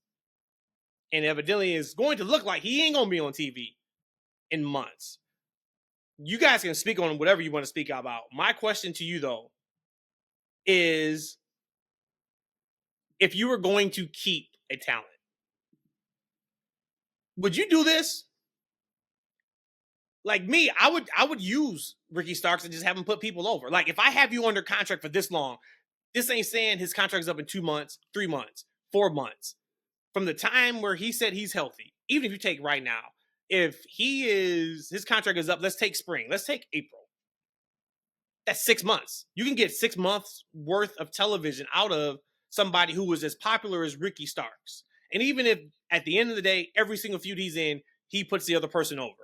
and evidently is going to look like he ain't going to be on TV in months. You guys can speak on whatever you want to speak about. My question to you, though, is if you were going to keep a talent, would you do this? Like me, I would use Ricky Starks and just have him put people over. Like, if I have you under contract for this long, this ain't saying his contract's up in 2 months, 3 months, 4 months. From the time where he said he's healthy, even if you take right now, if his contract is up, let's take spring, let's take April. That's 6 months. You can get 6 months worth of television out of somebody who was as popular as Ricky Starks. And even if at the end of the day, every single feud he's in, he puts the other person over.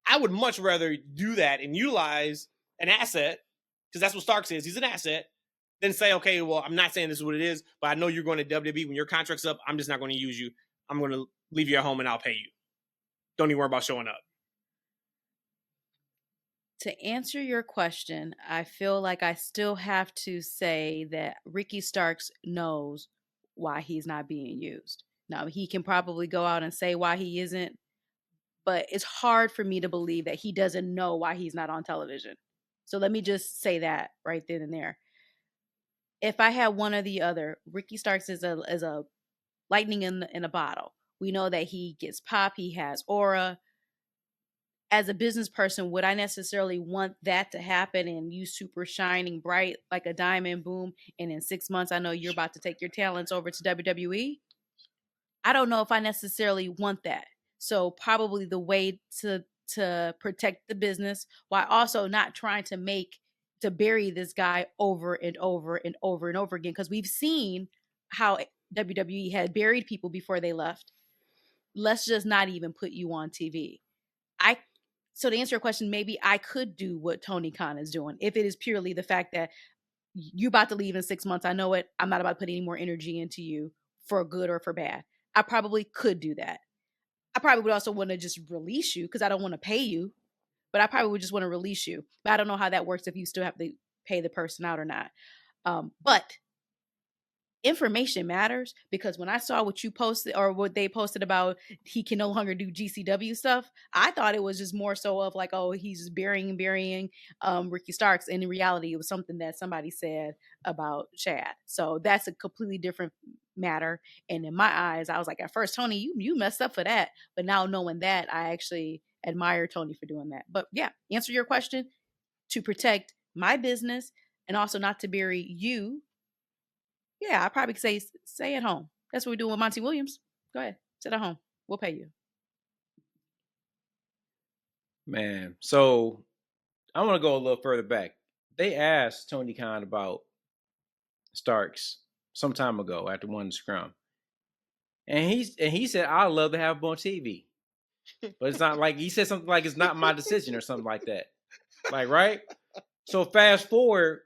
I would much rather do that and utilize an asset, because that's what Starks is. He's an asset. Then say, okay, well, I'm not saying this is what it is, but I know you're going to WWE. When your contract's up, I'm just not going to use you. I'm going to leave you at home and I'll pay you. Don't even worry about showing up. To answer your question, I feel like I still have to say that Ricky Starks knows why he's not being used. Now, he can probably go out and say why he isn't, but it's hard for me to believe that he doesn't know why he's not on television. So let me just say that right then and there. If I had one or the other, Ricky Starks is a lightning in a bottle. We know that he gets pop, he has aura. As a business person, would I necessarily want that to happen and you super shining bright like a diamond, boom, and in 6 months I know you're about to take your talents over to WWE? I don't know if I necessarily want that. So probably the way to protect the business while also not trying to bury this guy over and over and over and over again, because we've seen how WWE had buried people before they left. Let's just not even put you on TV. So to answer your question, maybe I could do what Tony Khan is doing if it is purely the fact that you about to leave in 6 months. I know it. I'm not about to put any more energy into you for good or for bad. I probably could do that. I probably would also want to just release you because I don't want to pay you, but I probably would just want to release you. But I don't know how that works if you still have to pay the person out or not. But information matters, because when I saw what you posted or what they posted about he can no longer do GCW stuff, I thought it was just more so of like, oh, he's just burying Ricky Starks. And in reality, it was something that somebody said about Chad. So that's a completely different matter. And in my eyes, I was like, at first, Tony, you messed up for that. But now knowing that, I actually admire Tony for doing that. But yeah, answer your question, to protect my business and also not to bury you. Yeah, I probably say stay at home. That's what we're doing with Monty Williams. Go ahead, sit at home. We'll pay you. Man, so I want to go a little further back. They asked Tony Khan about Starks some time ago after one scrum, and he said, "I'd love to have him on TV," but it's not like he said something like it's not my decision or something like that. Like, right? So fast forward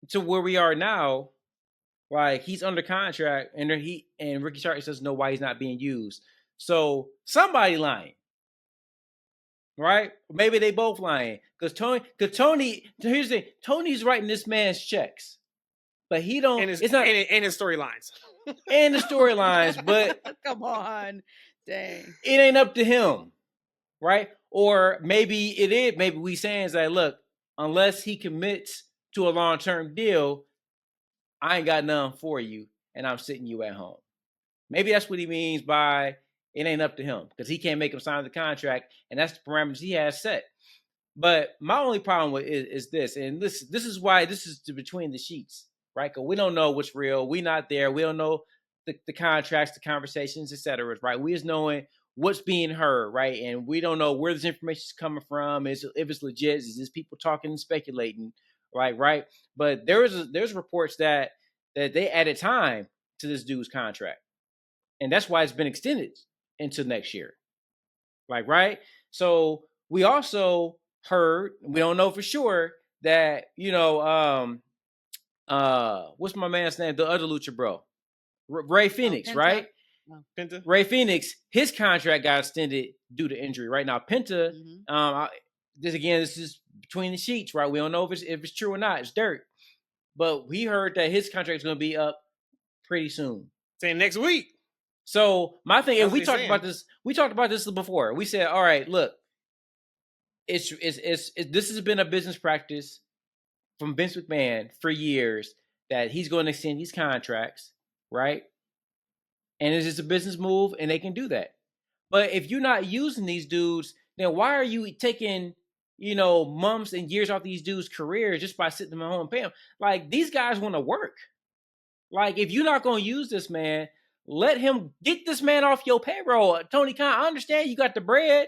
to where we are now. Like, he's under contract, and Ricky Starks doesn't know why he's not being used. So somebody lying, right? Maybe they both lying. Because Tony, here's the thing: Tony's writing this man's checks, but he don't. It's not and his storylines, and the storylines. But come on, dang, it ain't up to him, right? Or maybe it is. Maybe we saying is that, look, unless he commits to a long-term deal, I ain't got nothing for you, and I'm sitting you at home. Maybe that's what he means by it ain't up to him, because he can't make him sign the contract, and that's the parameters he has set. But my only problem with it is this, and this is why this is between the sheets, right? Because we don't know what's real. We're not there. We don't know the contracts, the conversations, etc. Right? We just knowing what's being heard, right? And we don't know where this information is coming from. If it's legit, is this people talking and speculating? Right. But there's reports that they added time to this dude's contract, and that's why it's been extended into next year. Right. So we also heard, we don't know for sure, that what's my man's name? The other Lucha bro, Ray Phoenix, right? Penta. Ray Phoenix, his contract got extended due to injury. Right now, Penta, this is between the sheets, right? We don't know if it's true or not. It's dirt. But we heard that his contract is going to be up pretty soon. Saying next week. So my thing, and we talked about this before. We said, all right, look, this has been a business practice from Vince McMahon for years that he's going to extend these contracts, right? And it's just a business move, and they can do that. But if you're not using these dudes, then why are you taking, months and years off these dudes' careers just by sitting them at home and paying them? Like, these guys want to work. Like, if you're not going to use this man, let him get this man off your payroll. Tony Khan, I understand you got the bread.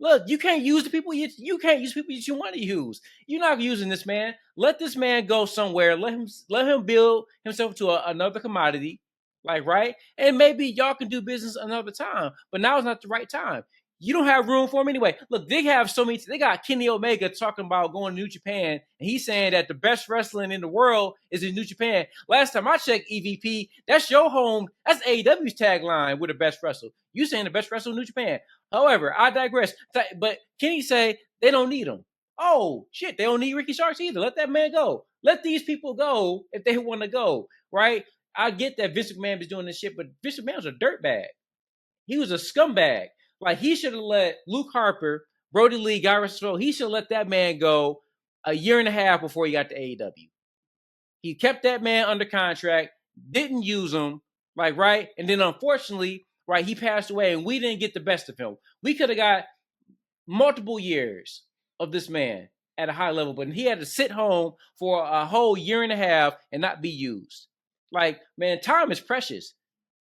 Look, you can't use the people you can't use people that you want to use. You're not using this man. Let this man go somewhere. Let him build himself to another commodity. Like, right? And maybe y'all can do business another time. But now is not the right time. You don't have room for him anyway. Look, they got Kenny Omega talking about going to New Japan, and he's saying that the best wrestling in the world is in New Japan. Last time I checked, EVP, that's your home. That's AEW's tagline with the best wrestler. You saying the best wrestler in New Japan. However, I digress. But Kenny say they don't need him. Oh, shit, they don't need Ricky Starks either. Let that man go. Let these people go if they want to go, right? I get that Vince McMahon was doing this shit, but Vince McMahon was a dirtbag. He was a scumbag. Like, he should have let Luke Harper, Brody Lee, Guy Russell, he should have let that man go a year and a half before he got to AEW. He kept that man under contract, didn't use him, like, right? And then, unfortunately, right, he passed away, and we didn't get the best of him. We could have got multiple years of this man at a high level, but he had to sit home for a whole year and a half and not be used. Like, man, time is precious.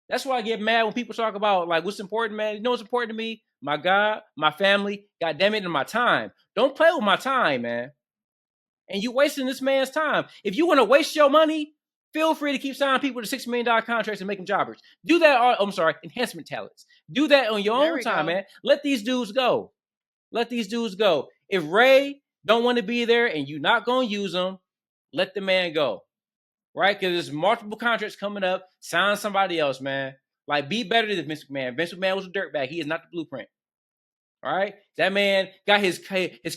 That's why I get mad when people talk about, like, what's important, man. You know what's important to me? My God, my family, God damn it, and my time. Don't play with my time, man. And you wasting this man's time. If you want to waste your money, feel free to keep signing people to $6 million contracts and make them jobbers. Do that enhancement talents. Do that on your own time, man. Let these dudes go. Let these dudes go. If Ray don't want to be there and you're not going to use him, let the man go. Right? Because there's multiple contracts coming up. Sign somebody else, man. Like, be better than Vince McMahon. Vince McMahon was a dirtbag. He is not the blueprint. All right? That man got his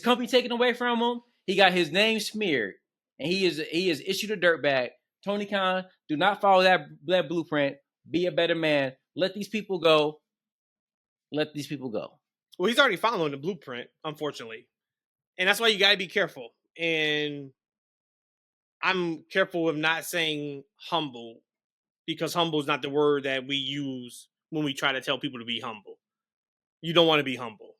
company taken away from him. He got his name smeared. And he is issued a dirtbag. Tony Khan, do not follow that blueprint. Be a better man. Let these people go. Let these people go. Well, he's already following the blueprint, unfortunately. And that's why you got to be careful. And I'm careful of not saying humble, because humble is not the word that we use when we try to tell people to be humble. You don't want to be humble.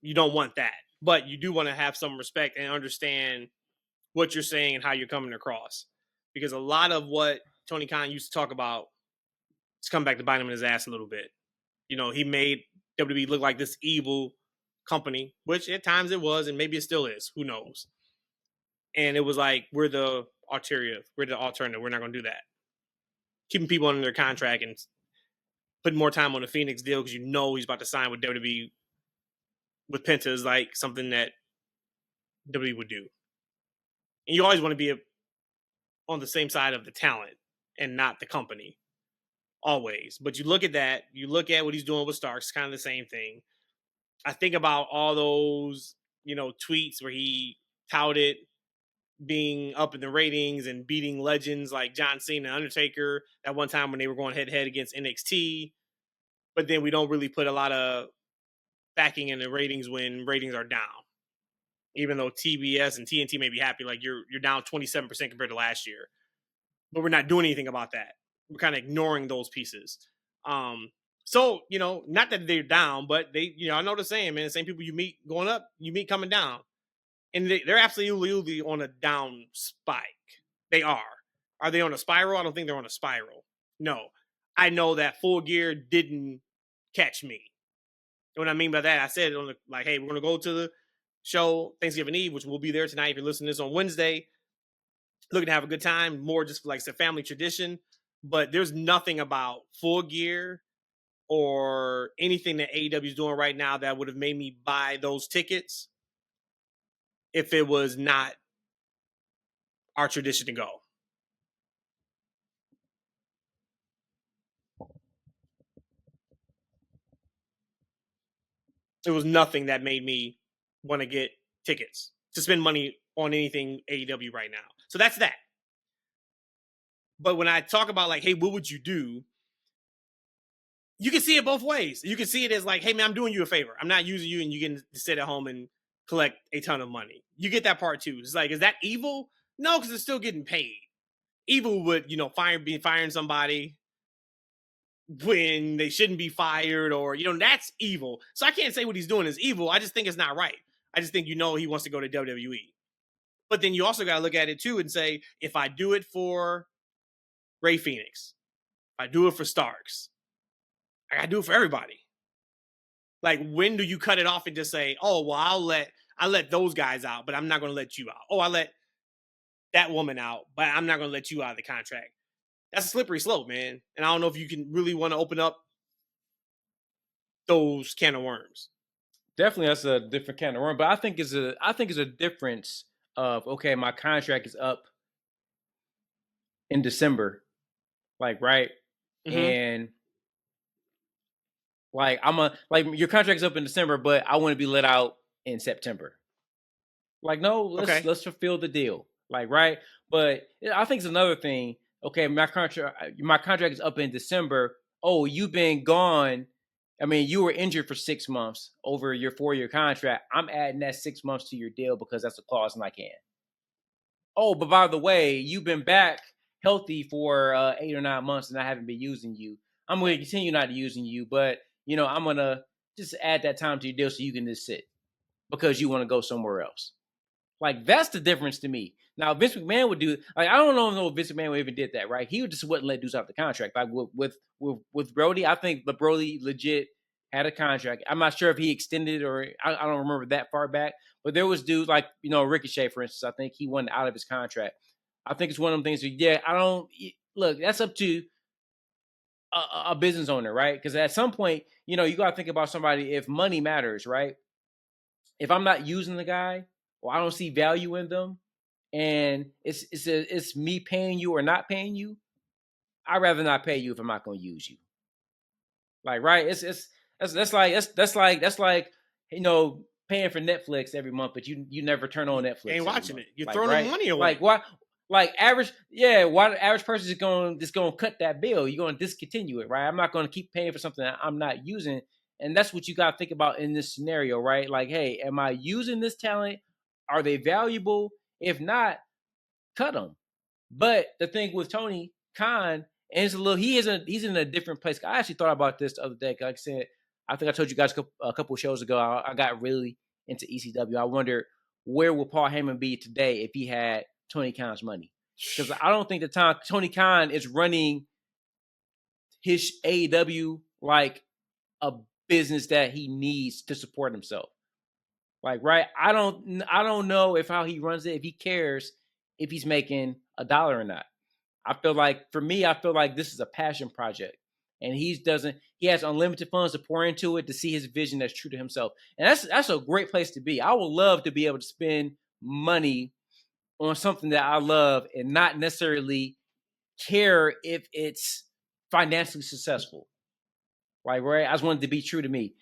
You don't want that. But you do want to have some respect and understand what you're saying and how you're coming across. Because a lot of what Tony Khan used to talk about is come back to bite him in his ass a little bit. He made WWE look like this evil company, which at times it was, and maybe it still is. Who knows? And it was like, we're the alternative. We're not going to do that. Keeping people under their contract and putting more time on the Phoenix deal because he's about to sign with WWE with Penta is like something that WWE would do. And you always want to be on the same side of the talent and not the company. Always. But you look at that. You look at what he's doing with Starks. Kind of the same thing. I think about all those, tweets where he touted being up in the ratings and beating legends like John Cena and Undertaker at one time when they were going head-to-head against NXT. But then we don't really put a lot of backing in the ratings when ratings are down. Even though TBS and TNT may be happy, like you're down 27% compared to last year. But we're not doing anything about that. We're kind of ignoring those pieces. So, not that they're down, but they, I know the saying, man, the same people you meet going up, you meet coming down. And they're absolutely on a down spike. They are. Are they on a spiral? I don't think they're on a spiral. No. I know that Full Gear didn't catch me. And what I mean by that, I said, hey, we're going to go to the show Thanksgiving Eve, which will be there tonight if you're listening to this on Wednesday. Looking to have a good time, more just for like a family tradition. But there's nothing about Full Gear or anything that AEW is doing right now that would have made me buy those tickets if it was not our tradition to go. It was nothing that made me want to get tickets to spend money on anything AEW right now. So that's that. But when I talk about like, hey, what would you do? You can see it both ways. You can see it as like, hey, man, I'm doing you a favor. I'm not using you and you can sit at home and collect a ton of money. You get that part too. It's like, is that evil? No, because it's still getting paid. Evil would, be firing somebody when they shouldn't be fired, or, that's evil. So I can't say what he's doing is evil. I just think it's not right. I just think, he wants to go to WWE. But then you also got to look at it too and say, if I do it for Ray Phoenix, if I do it for Starks, I got to do it for everybody. Like, when do you cut it off and just say, oh, well, I let those guys out, but I'm not going to let you out. Oh, I let that woman out, but I'm not going to let you out of the contract. That's a slippery slope, man. And I don't know if you can really want to open up those can of worms. Definitely, that's a different can of worms. But I think it's a difference of, okay, my contract is up in December, like, right, and like your contract's up in December, but I want to be let out in September. Like, no, let's fulfill the deal, like, right. But I think it's another thing. Okay, my contract is up in December. Oh, you've been gone. I mean, you were injured for 6 months over your 4-year contract. I'm adding that 6 months to your deal because that's a clause and I can. Oh, but by the way, you've been back healthy for 8 or 9 months and I haven't been using you. I'm going to continue not using you, but, I'm going to just add that time to your deal so you can just sit because you want to go somewhere else. Like, that's the difference to me. Now, Vince McMahon would do, like, I don't know if Vince McMahon even did that, right? He would just wouldn't let dudes off the contract. Like, with Brody, I think the Brody legit had a contract. I'm not sure if he extended or I don't remember that far back, but there was dudes like, Ricochet, for instance. I think he went out of his contract. I think it's one of them things where, look, that's up to a business owner, right? Because at some point, you got to think about somebody if money matters, right? If I'm not using the guy or I don't see value in them and it's me paying you or not paying you, I'd rather not pay you if I'm not going to use you. Like, right? That's like paying for Netflix every month, but you never turn on Netflix. Ain't watching it. You're throwing the money away. Like, why? Like, why the average person is going to cut that bill? You're going to discontinue it, right? I'm not going to keep paying for something that I'm not using. And that's what you got to think about in this scenario, right? Like, hey, am I using this talent? Are they valuable? If not, cut them. But the thing with Tony Khan, and he's in a different place. I actually thought about this the other day. Like I said, I think I told you guys a couple of shows ago, I got really into ECW. I wonder where will Paul Heyman be today if he had Tony Khan's money? Because I don't think Tony Khan is running his AEW like a business that he needs to support himself. Like, right? I don't know if how he runs it, if he cares if he's making $1 or not. For me, I feel like this is a passion project. And he has unlimited funds to pour into it to see his vision that's true to himself. And that's a great place to be. I would love to be able to spend money on something that I love and not necessarily care if it's financially successful. Like, right? I just wanted to be true to me.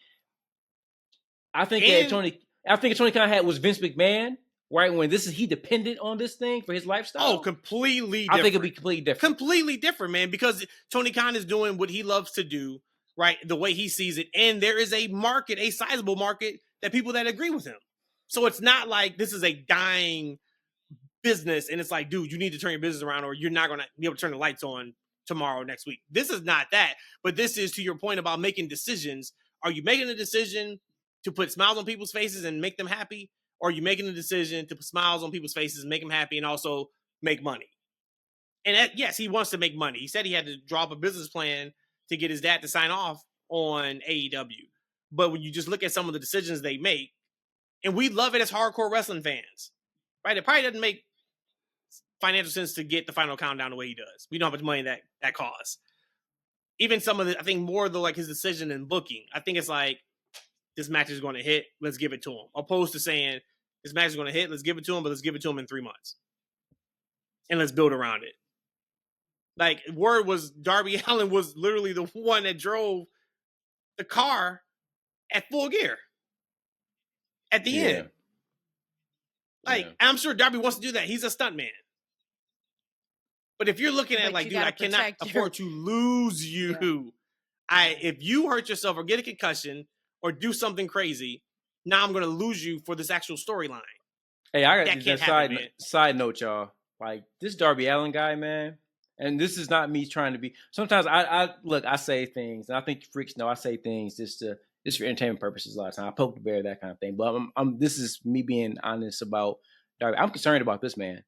I think if Tony Khan had was Vince McMahon, right? When he dependent on this thing for his lifestyle. Oh, completely different. I think it'd be completely different. Completely different, man, because Tony Khan is doing what he loves to do, right? The way he sees it. And there is a market, a sizable market, that people that agree with him. So it's not like this is a dying business and it's like, dude, you need to turn your business around or you're not going to be able to turn the lights on tomorrow, next week. This is not that. But this is to your point about making decisions. Are you making a decision to put smiles on people's faces and make them happy? Or are you making a decision to put smiles on people's faces and make them happy and also make money? And yes, he wants to make money. He said he had to draw up a business plan to get his dad to sign off on AEW. But when you just look at some of the decisions they make, and we love it as hardcore wrestling fans, right? It probably doesn't make financial sense to get the Final Countdown the way he does. We know how much money that costs. Even some of the, I think more though, like his decision in booking, I think it's like, this match is going to hit, let's give it to him. Opposed to saying, this match is going to hit, let's give it to him, but let's give it to him in 3 months. And let's build around it. Like, word was Darby Allin was literally the one that drove the car at Full Gear. at the end. Like, I'm sure Darby wants to do that. He's a stuntman. But if you're looking at like, dude, I cannot afford to lose you. If you hurt yourself or get a concussion or do something crazy, now I'm going to lose you for this actual storyline. Hey, I got this side note, y'all. Like, this Darby Allin guy, man, and this is not me trying to be. Sometimes I say things, and I think freaks know I say things just for entertainment purposes a lot of time. I poke the bear, that kind of thing. But this is me being honest about Darby. I'm concerned about this man.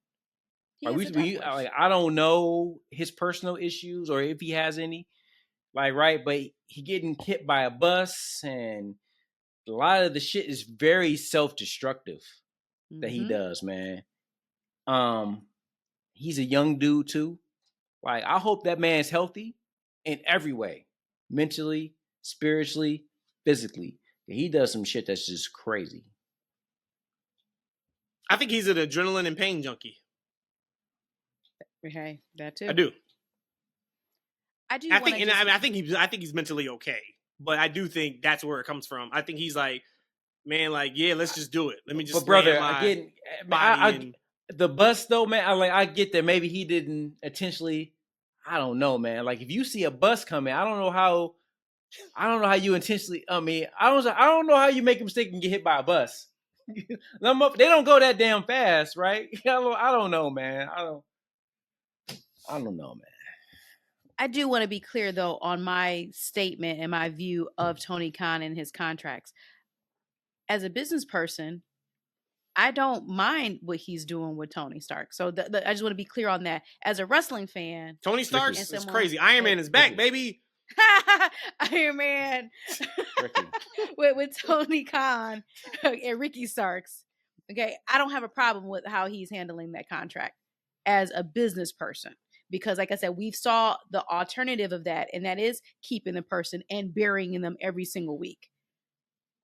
I don't know his personal issues or if he has any. Like, right, but he getting hit by a bus, and a lot of the shit is very self-destructive that he does, man. He's a young dude too. Like, I hope that man's healthy in every way, mentally, spiritually, physically. He does some shit that's just crazy. I think he's an adrenaline and pain junkie. Okay, that too. I do. I think he's mentally okay, but I do think that's where it comes from. I think he's like, man, like, yeah, let's just do it. Let me just. But brother, again, the bus though, man. I get that maybe he didn't intentionally. I don't know, man. Like, if you see a bus coming, I don't know how you intentionally. I mean, I don't know how you make a mistake and get hit by a bus. They don't go that damn fast, right? I don't know, man. I don't know, man. I do want to be clear, though, on my statement and my view of Tony Khan and his contracts. As a business person, I don't mind what he's doing with Tony Stark. So I just want to be clear on that. As a wrestling fan, Tony Stark is crazy. Iron Man is back, baby. Iron Man with Tony Khan and Ricky Starks. Okay, I don't have a problem with how he's handling that contract as a business person. Because, like I said, we've saw the alternative of that, and that is keeping the person and burying them every single week.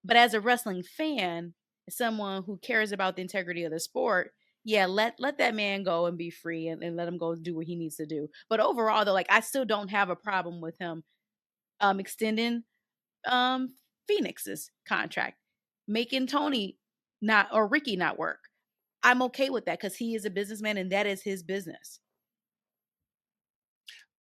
But as a wrestling fan, someone who cares about the integrity of the sport, yeah, let that man go and be free and let him go do what he needs to do. But overall, though, like, I still don't have a problem with him extending Phoenix's contract, making Tony or Ricky not work. I'm okay with that because he is a businessman and that is his business.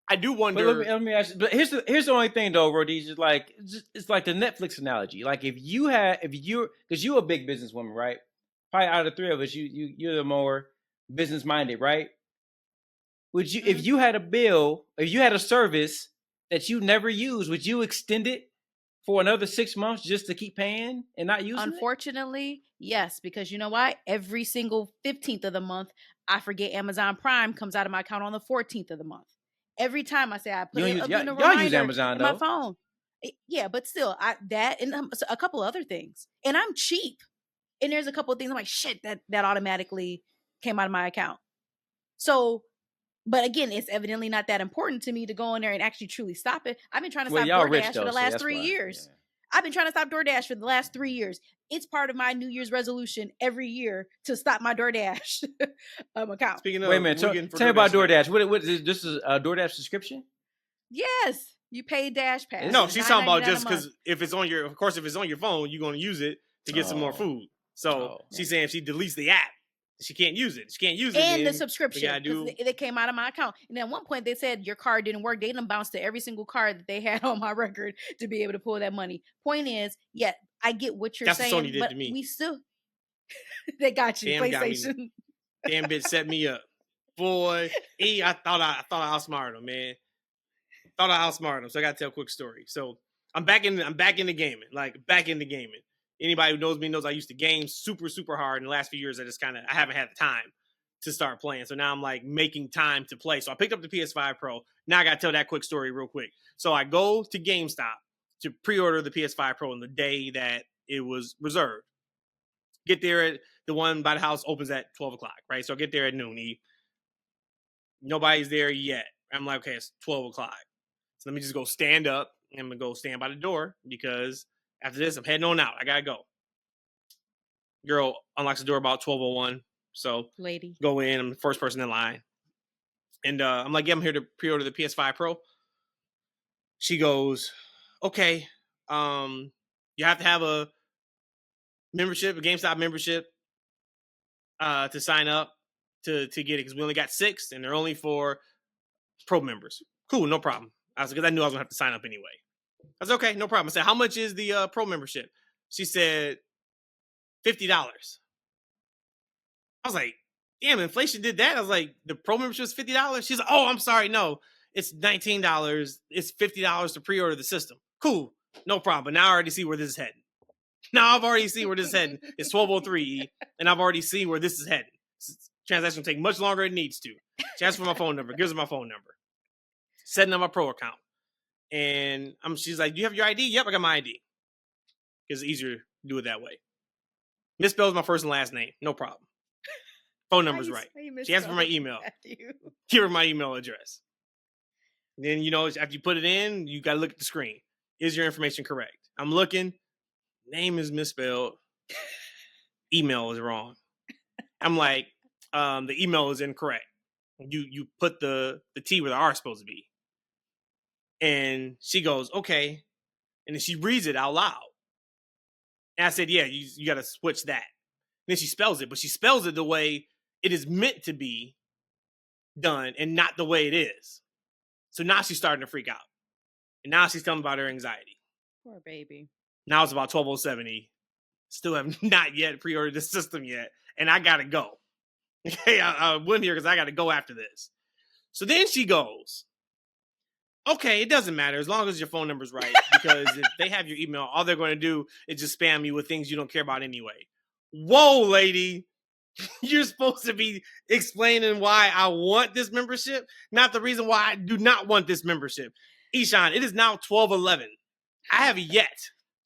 I do wonder. But let me ask you. But here's the only thing though, Rhodesia. Like, it's like the Netflix analogy. Like, because you're a big businesswoman, right? Probably out of the three of us, you're the more business minded, right? Would you, if you had a service that you never use, would you extend it for another 6 months just to keep paying and not using it? Unfortunately, yes, because you know why? Every single 15th of the month, I forget Amazon Prime comes out of my account on the 14th of the month. Every time I say I put it up in a reminder use Amazon, in my phone. Yeah, but still, that and a couple other things. And I'm cheap. And there's a couple of things I'm like, shit, that automatically came out of my account. So, but again, it's evidently not that important to me to go in there and actually truly stop it. I've been trying to stop DoorDash for the last 3 years. Yeah. I've been trying to stop DoorDash for the last 3 years. It's part of my New Year's resolution every year to stop my DoorDash account. Speaking of, wait a minute, tell me about DoorDash. What is this? Is a DoorDash subscription? Yes, you pay Dash Pass. No, she's talking about just because if it's on your phone, you're going to use it to get some more food. So she's saying if she deletes the app, she can't use it. And the subscription. They came out of my account. And at one point they said your card didn't work. They done bounced to every single card that they had on my record to be able to pull that money. Point is, yeah, I get what you're saying. That's what Sony did to me. We still they got you, PlayStation. Damn bitch set me up. Boy, I thought I outsmarted him, man. So I gotta tell a quick story. So I'm back into gaming. Anybody who knows me knows I used to game super, super hard. In the last few years, I haven't had the time to start playing. So now I'm like making time to play. So I picked up the PS5 Pro. Now I got to tell that quick story real quick. So I go to GameStop to pre-order the PS5 Pro on the day that it was reserved. Get there at the one by the house opens at 12 o'clock, right? So I get there at noon. Nobody's there yet. I'm like, okay, it's 12 o'clock. So let me just go stand up. I'm going to go stand by the door because after this, I'm heading on out. I got to go. Girl unlocks the door about 12:01. So lady, go in. I'm the first person in line. And I'm like, yeah, I'm here to pre-order the PS5 Pro. She goes, okay, you have to have a membership, a GameStop membership, to sign up to get it because we only got 6 and they're only for pro members. Cool, no problem. Because I knew I was gonna have to sign up anyway. I was okay, no problem. I said, how much is the pro membership? She said $50. I was like, damn, inflation did that. I was like, the pro membership is $50. She's like, oh, I'm sorry, no, it's $19. It's $50 to pre-order the system. Cool, no problem. But now I already see where this is heading. Now I've already seen where this is heading. It's 12:03, and I've already seen where this is heading. This transaction will take much longer than it needs to. She asks for my phone number, gives her my phone number. Setting up my pro account. And she's like, do you have your ID? Yep, I got my ID. Because it's easier to do it that way. Misspells my first and last name. No problem. Phone number's right. She asked for my email. Give her my email address. And then, after you put it in, you got to look at the screen. Is your information correct? I'm looking. Name is misspelled. Email is wrong. I'm like, the email is incorrect. You put the T where the R is supposed to be. And she goes, okay. And then she reads it out loud. And I said, yeah, you got to switch that. And then she spells it, but she spells it the way it is meant to be done and not the way it is. So now she's starting to freak out. And now she's telling me about her anxiety. Poor baby. Now it's about 12:07. Still have not yet pre-ordered the system yet. And I got to go. Okay, I went here because I got to go after this. So then she goes, okay, it doesn't matter as long as your phone number's right. Because if they have your email, all they're going to do is just spam you with things you don't care about anyway. Whoa, lady. You're supposed to be explaining why I want this membership, not the reason why I do not want this membership. Eshaun, it is now 12:11. I have yet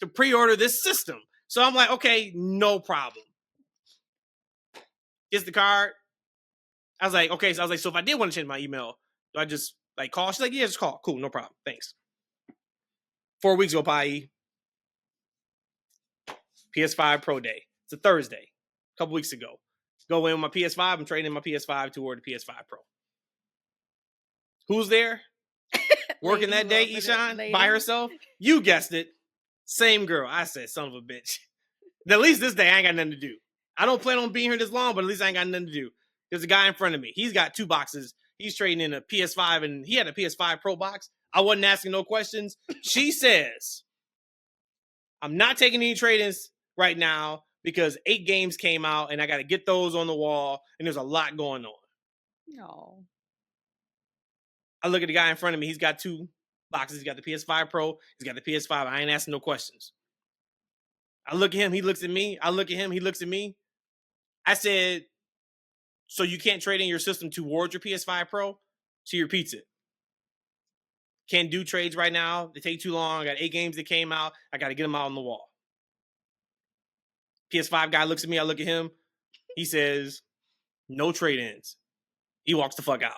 to pre-order this system. So I'm like, okay, no problem. Gets the card. I was like, okay. So if I did want to change my email, do I just call? She's like, yeah, just call. Cool, no problem. Thanks. 4 weeks go by. PS5 Pro Day. It's a Thursday. A couple weeks ago. Go in with my PS5. I'm trading in my PS5 toward the PS5 Pro. Who's there? Working that day, Eshaun? By herself? You guessed it. Same girl. I said, son of a bitch. At least this day, I ain't got nothing to do. I don't plan on being here this long, but at least I ain't got nothing to do. There's a guy in front of me. He's got 2 boxes. He's trading in a PS5, and he had a PS5 Pro box. I wasn't asking no questions. She says, I'm not taking any trade-ins right now because 8 games came out, and I got to get those on the wall, and there's a lot going on. No. I look at the guy in front of me. He's got 2 boxes. He's got the PS5 Pro. He's got the PS5. I ain't asking no questions. I look at him. He looks at me. I look at him. He looks at me. I said, so you can't trade in your system towards your PS5 Pro? She repeats it. Can't do trades right now. They take too long. I got 8 games that came out. I got to get them out on the wall. PS5 guy looks at me. I look at him. He says, no trade-ins. He walks the fuck out.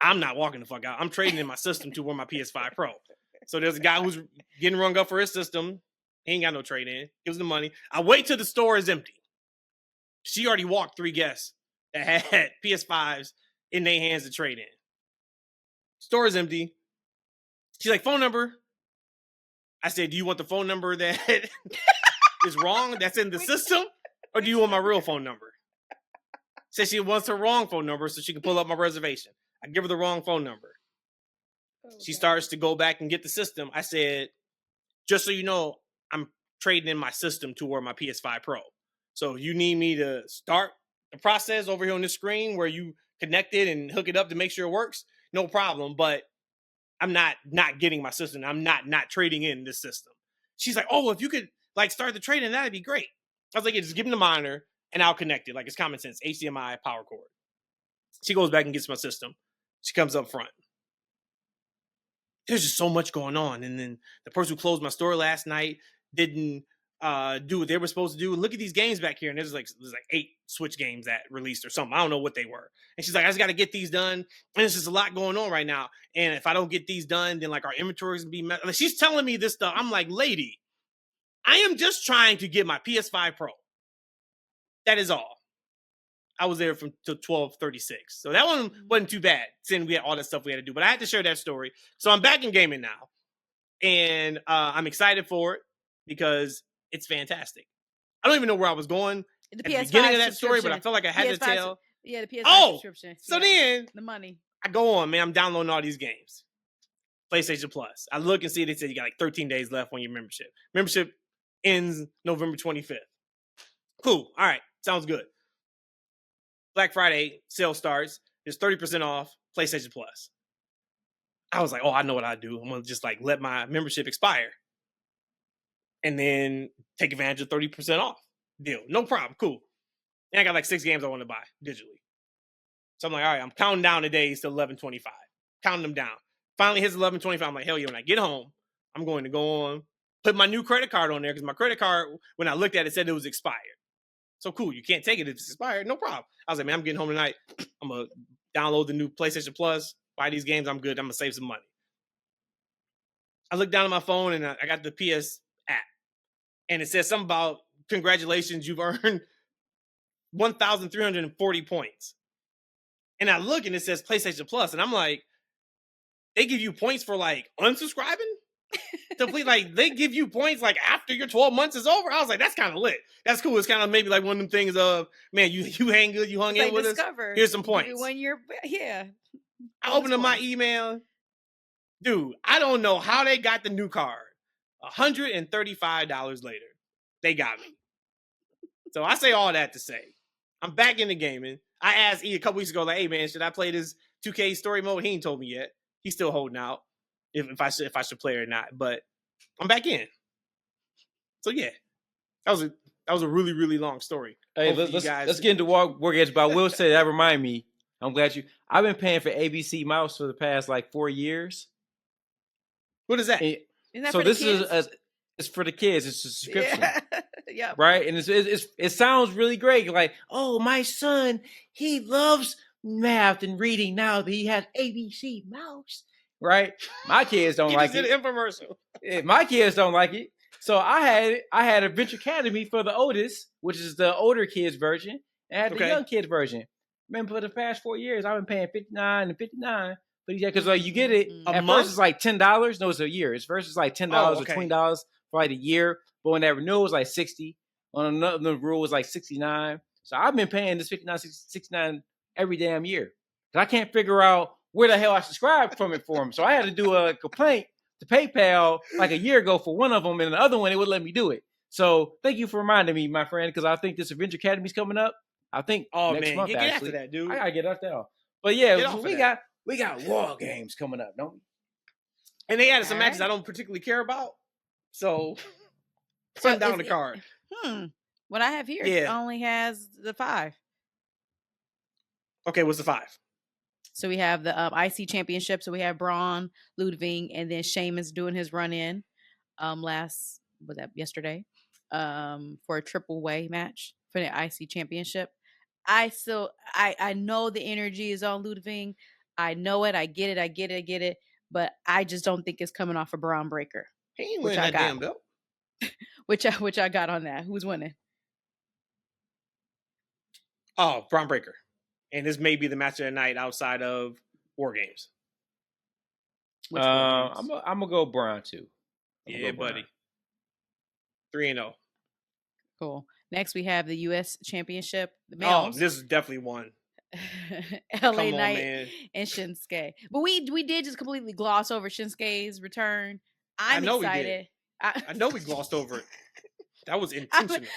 I'm not walking the fuck out. I'm trading in my system toward my PS5 Pro. So there's a guy who's getting rung up for his system. He ain't got no trade-in. Gives the money. I wait till the store is empty. She already walked 3 guests that had PS5s in their hands to trade in. Store is empty. She's like, phone number. I said, do you want the phone number that is wrong that's in the system? Or do you want my real phone number? Said she wants her wrong phone number so she can pull up my reservation. I give her the wrong phone number. She starts to go back and get the system. I said, just so you know, I'm trading in my system toward my PS5 Pro. So if you need me to start the process over here on the screen where you connect it and hook it up to make sure it works, no problem. But I'm not getting my system. I'm not trading in this system. She's like, oh, if you could start the trading, that'd be great. I was like, yeah, just give me the monitor and I'll connect it. It's common sense. HDMI power cord. She goes back and gets my system. She comes up front. There's just so much going on. And then the person who closed my store last night didn't do what they were supposed to do. Look at these games back here. And there's 8 Switch games that released or something. I don't know what they were. And she's like, I just got to get these done. And there's just a lot going on right now. And if I don't get these done, then our inventory is going to be she's telling me this stuff. I'm like, lady, I am just trying to get my PS5 Pro. That is all. I was there from till 12:36. So that one wasn't too bad, since we had all that stuff we had to do. But I had to share that story. So I'm back in gaming now. And I'm excited for it because it's fantastic. I don't even know where I was going The at the PS5 beginning of that story, but I felt like I had to PS5 tell. Yeah, the PS5 subscription. So then the money. I go on, man. I'm downloading all these games. PlayStation Plus. I look and see they said you got like 13 days left on your membership. Membership ends November 25th. Cool. All right. Sounds good. Black Friday sale starts. There's 30% off PlayStation Plus. I was like, oh, I know what I do. I'm going to just like let my membership expire and then take advantage of 30% off deal. No problem. Cool. And I got like 6 games I want to buy digitally. So I'm like, all right, I'm counting down the days to 11:25. Counting them down. Finally hits 11:25. I'm like, hell yeah, when I get home, I'm going to go on, put my new credit card on there because my credit card, when I looked at it, said it was expired. So cool, you can't take it if it's expired. No problem. I was like, man, I'm getting home tonight. I'm going to download the new PlayStation Plus, buy these games. I'm good. I'm going to save some money. I look down at my phone and I got the PS app. And it says something about, congratulations, you've earned 1,340 points. And I look and it says PlayStation Plus. And I'm like, they give you points for like unsubscribing? Like they give you points like after your 12 months is over. I was like, that's kind of lit. That's cool. It's kind of maybe like one of them things of, man, you hang good, you hung in with us. Here's some points. When you're I opened up my email. Dude, I don't know how they got the new card. $135 later, they got me. So I say all that to say, I'm back into gaming. I asked E a couple weeks ago, like, hey man, should I play this 2K story mode? He ain't told me yet. He's still holding out if I should play it or not. But I'm back in. So yeah, that was a really, really long story. Hey, let's get into war games. But I will say that remind me. I'm glad I've been paying for ABC Mouse for the past like 4 years. What is that? So this is it's for the kids. It's a subscription. Yeah. Right, and it sounds really great. Like, oh, my son, he loves math and reading now that he has ABC Mouse. Right, my kids don't like it. An infomercial. My kids don't like it. So I had Adventure Academy for the oldest, which is the older kids version, and I had the young kids version. Man, for the past 4 years, I've been paying $59 and $59 for these because like you get it at first it's like $10. No, it's a year. It's versus like $10 or $20 for like a year. But when that renewal was like $60, on another rule was like $69. So I've been paying this $59, $69 every damn year. Cause I can't figure out where the hell I subscribed from it for them. So I had to do a complaint to PayPal like a year ago for one of them, and the other one it wouldn't let me do it. So thank you for reminding me, my friend, because I think this Adventure Academy's coming up. I think next month. Get after that, dude. I gotta get off that. But yeah, we got war games coming up, don't we? And they added some matches I don't particularly care about. So put down the card. What I have here only has the 5. Okay, what's the 5? So we have the IC Championship. So we have Braun, Ludwig, and then Sheamus doing his run in yesterday for a triple way match for the IC Championship. I know the energy is on Ludwig. I know it. I get it. But I just don't think it's coming off a Braun Breaker. He ain't winning that damn belt. which I got on that. Who's winning? Oh, Braun Breaker. And this may be the match of the night outside of War Games. I'm gonna go Braun too. Yeah, buddy. 3-0. Cool. Next, we have the U.S. Championship. Oh, this is definitely one. LA Knight and Shinsuke. But we did just completely gloss over Shinsuke's return. I'm excited. I know we glossed over it. That was intentional.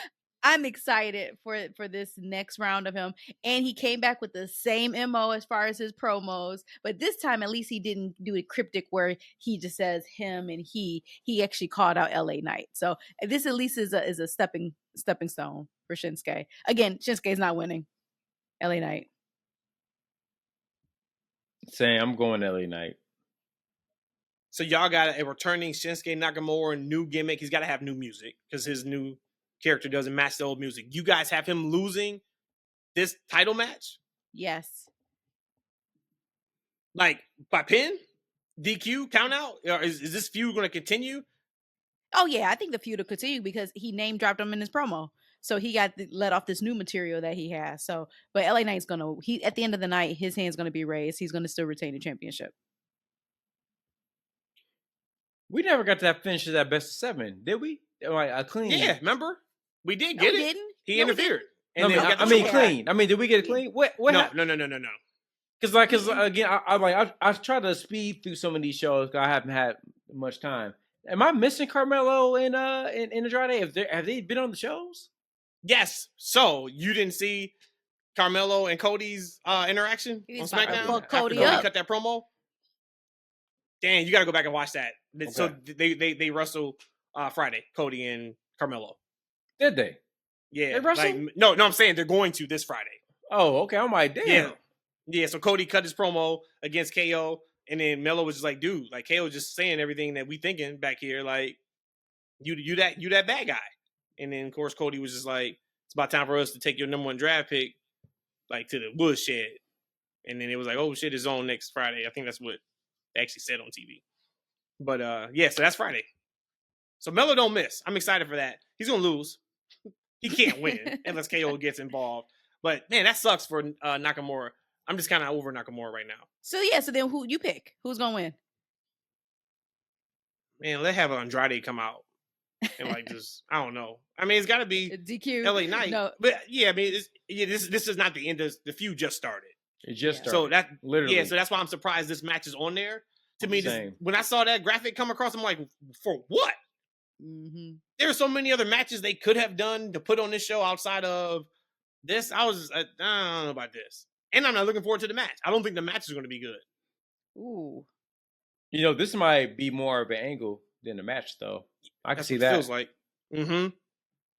I'm excited for this next round of him. And he came back with the same MO as far as his promos. But this time, at least he didn't do it cryptic where he just says him and he actually called out LA Knight. So this at least is a stepping stone for Shinsuke. Again, Shinsuke's not winning. LA Knight. Saying I'm going LA Knight. So y'all got a returning Shinsuke Nakamura new gimmick. He's got to have new music because his new character doesn't match the old music. You guys have him losing this title match? Yes. Like by pin? DQ? Count out? Is this feud going to continue? Oh yeah, I think the feud will continue because he name dropped him in his promo. So he got let off this new material that he has. So, but LA Knight's at the end of the night, his hand's going to be raised. He's going to still retain the championship. We never got to that finish of that best of 7, did we? Like a clean. Yeah, remember? We did get it. Didn't. He interfered. And I mean clean. I mean, did we get it clean? What No. Because again, I try to speed through some of these shows because I haven't had much time. Am I missing Carmelo and Andrade? Have they been on the shows? Yes. So you didn't see Carmelo and Cody's interaction on SmackDown? Fuck Cody Cody up. cut that promo. Damn, you got to go back and watch that. Okay. So they wrestled Friday, Cody and Carmelo. Did they? Yeah. They wrestled? Like, no, I'm saying they're going to this Friday. Oh, okay. I'm like, damn. Yeah. So Cody cut his promo against KO, and then Melo was just like, dude, like KO just saying everything that we thinking back here, like you that bad guy. And then of course Cody was just like, it's about time for us to take your number 1 draft pick, like to the woodshed. And then it was like, oh shit, it's on next Friday. I think that's what they actually said on TV. But so that's Friday. So Melo don't miss. I'm excited for that. He's gonna lose. He can't win unless KO gets involved. But man, that sucks for Nakamura. I'm just kind of over Nakamura right now. So then who you pick? Who's gonna win? Man, let's have Andrade come out and like just I don't know. I mean, it's got to be DQ. LA Knight. No. But yeah, I mean, this is not the end. The feud just started. It just started. So that literally. Yeah, so that's why I'm surprised this match is on there. To me, when I saw that graphic come across, I'm like, for what? Mm-hmm. There are so many other matches they could have done to put on this show outside of this. I don't know about this. And I'm not looking forward to the match. I don't think the match is going to be good. Ooh. You know, this might be more of an angle than the match, though. I can see that. Feels like. Mm-hmm.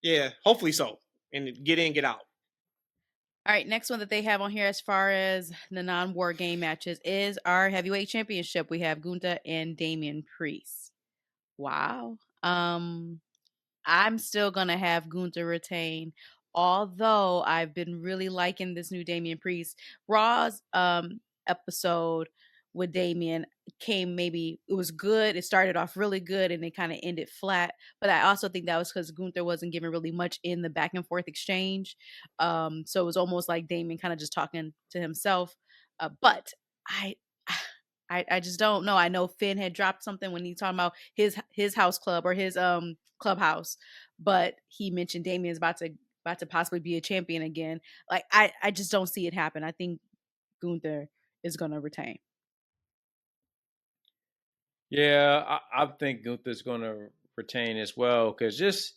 Yeah, hopefully so. And get in, get out. All right, next one that they have on here as far as the non-war game matches is our heavyweight championship. We have Gunther and Damian Priest. Wow. I'm still gonna have Gunther retain, although I've been really liking this new Damian Priest. Raw's episode with Damian it was good. It started off really good and it kind of ended flat. But I also think that was because Gunther wasn't given really much in the back and forth exchange. So it was almost like Damian kind of just talking to himself. But I just don't know. I know Finn had dropped something when he talking about his house club or his clubhouse, but he mentioned Damian's about to possibly be a champion again. Like I just don't see it happen. I think Gunther is gonna retain. Yeah, I think Gunther's gonna retain as well because just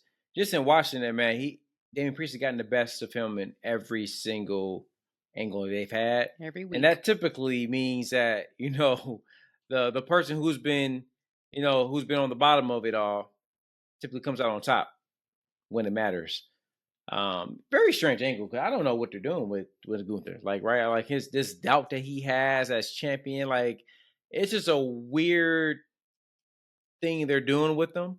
in watching that, man, Damian Priest has gotten the best of him in every single angle they've had every week, and that typically means that the person who's been on the bottom of it all typically comes out on top when it matters. Very strange angle because I don't know what they're doing with Gunther. Like, right, like this doubt that he has as champion, like it's just a weird thing they're doing with them.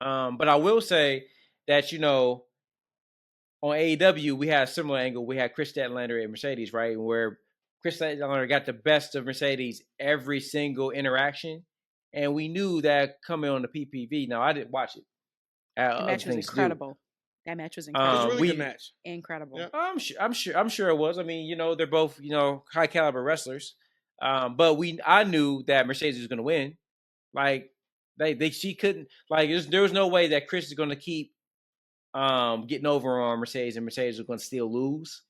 But I will say that on AEW we had a similar angle. We had Chris Statlander and Mercedes, right, where Chris Statlander got the best of Mercedes every single interaction, and we knew that coming on the PPV. Now I didn't watch it. The match was incredible. That match was incredible. It was a really good match. Incredible. Yeah. I'm sure it was. I mean, they're both high caliber wrestlers. But I knew that Mercedes was going to win. Like she couldn't. Like there was no way that Chris is going to keep getting over on Mercedes, and Mercedes was going to still lose.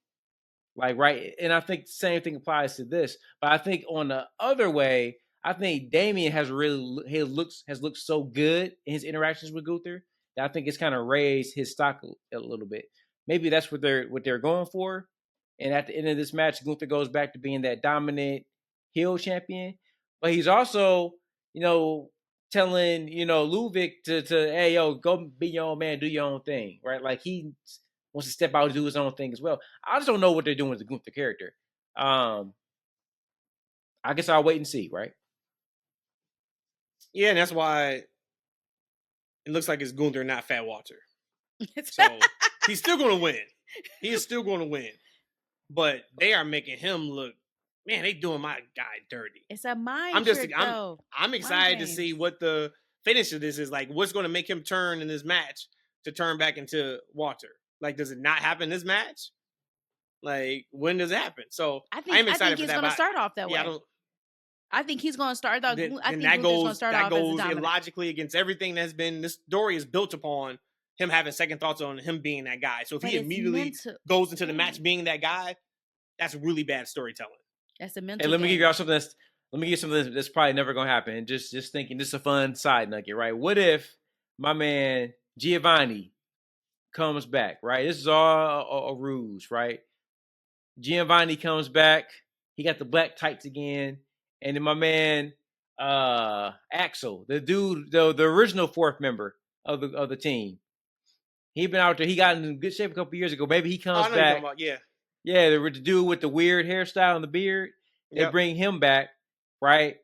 Like, right, and I think the same thing applies to this. But I think on the other way, I think Damian has looked so good in his interactions with Gunther that I think it's kind of raised his stock a little bit. Maybe that's what they're going for. And at the end of this match, Gunther goes back to being that dominant heel champion. But he's also, telling, Ludwig to hey, yo, go be your own man, do your own thing, right? Like he wants to step out and do his own thing as well. I just don't know what they're doing with the Gunther character. I guess I'll wait and see, right? Yeah, and that's why it looks like it's Gunther, not Fat Walter. So he's still going to win. He is still going to win. But they are making him look, man, they doing my guy dirty. It's a mind trick, though. I'm excited to see what the finish of this is. Like, what's going to make him turn in this match to turn back into Walter? Like, does it not happen this match? Like, when does it happen? So I think excited he's for that. Going to start off that way. I think he's going to start off. Then I think that Gunther's goes going to start off as dominant. illogically against everything that's been. This story is built upon him having second thoughts on him being that guy. So if he immediately goes into the match being that guy, that's really bad storytelling. That's a mental. Hey, let me give y'all something that's. Let me give you something that's probably never gonna happen. Just thinking, this is a fun side nugget, right? What if my man Giovanni comes back, right? This is all a ruse, right? Giovanni comes back. He got the black tights again, and then my man Axel, the dude, the original fourth member of the team, he been out there. He got in good shape a couple years ago. Maybe he comes back. Yeah, the dude with the weird hairstyle and the beard. They bring him back, right?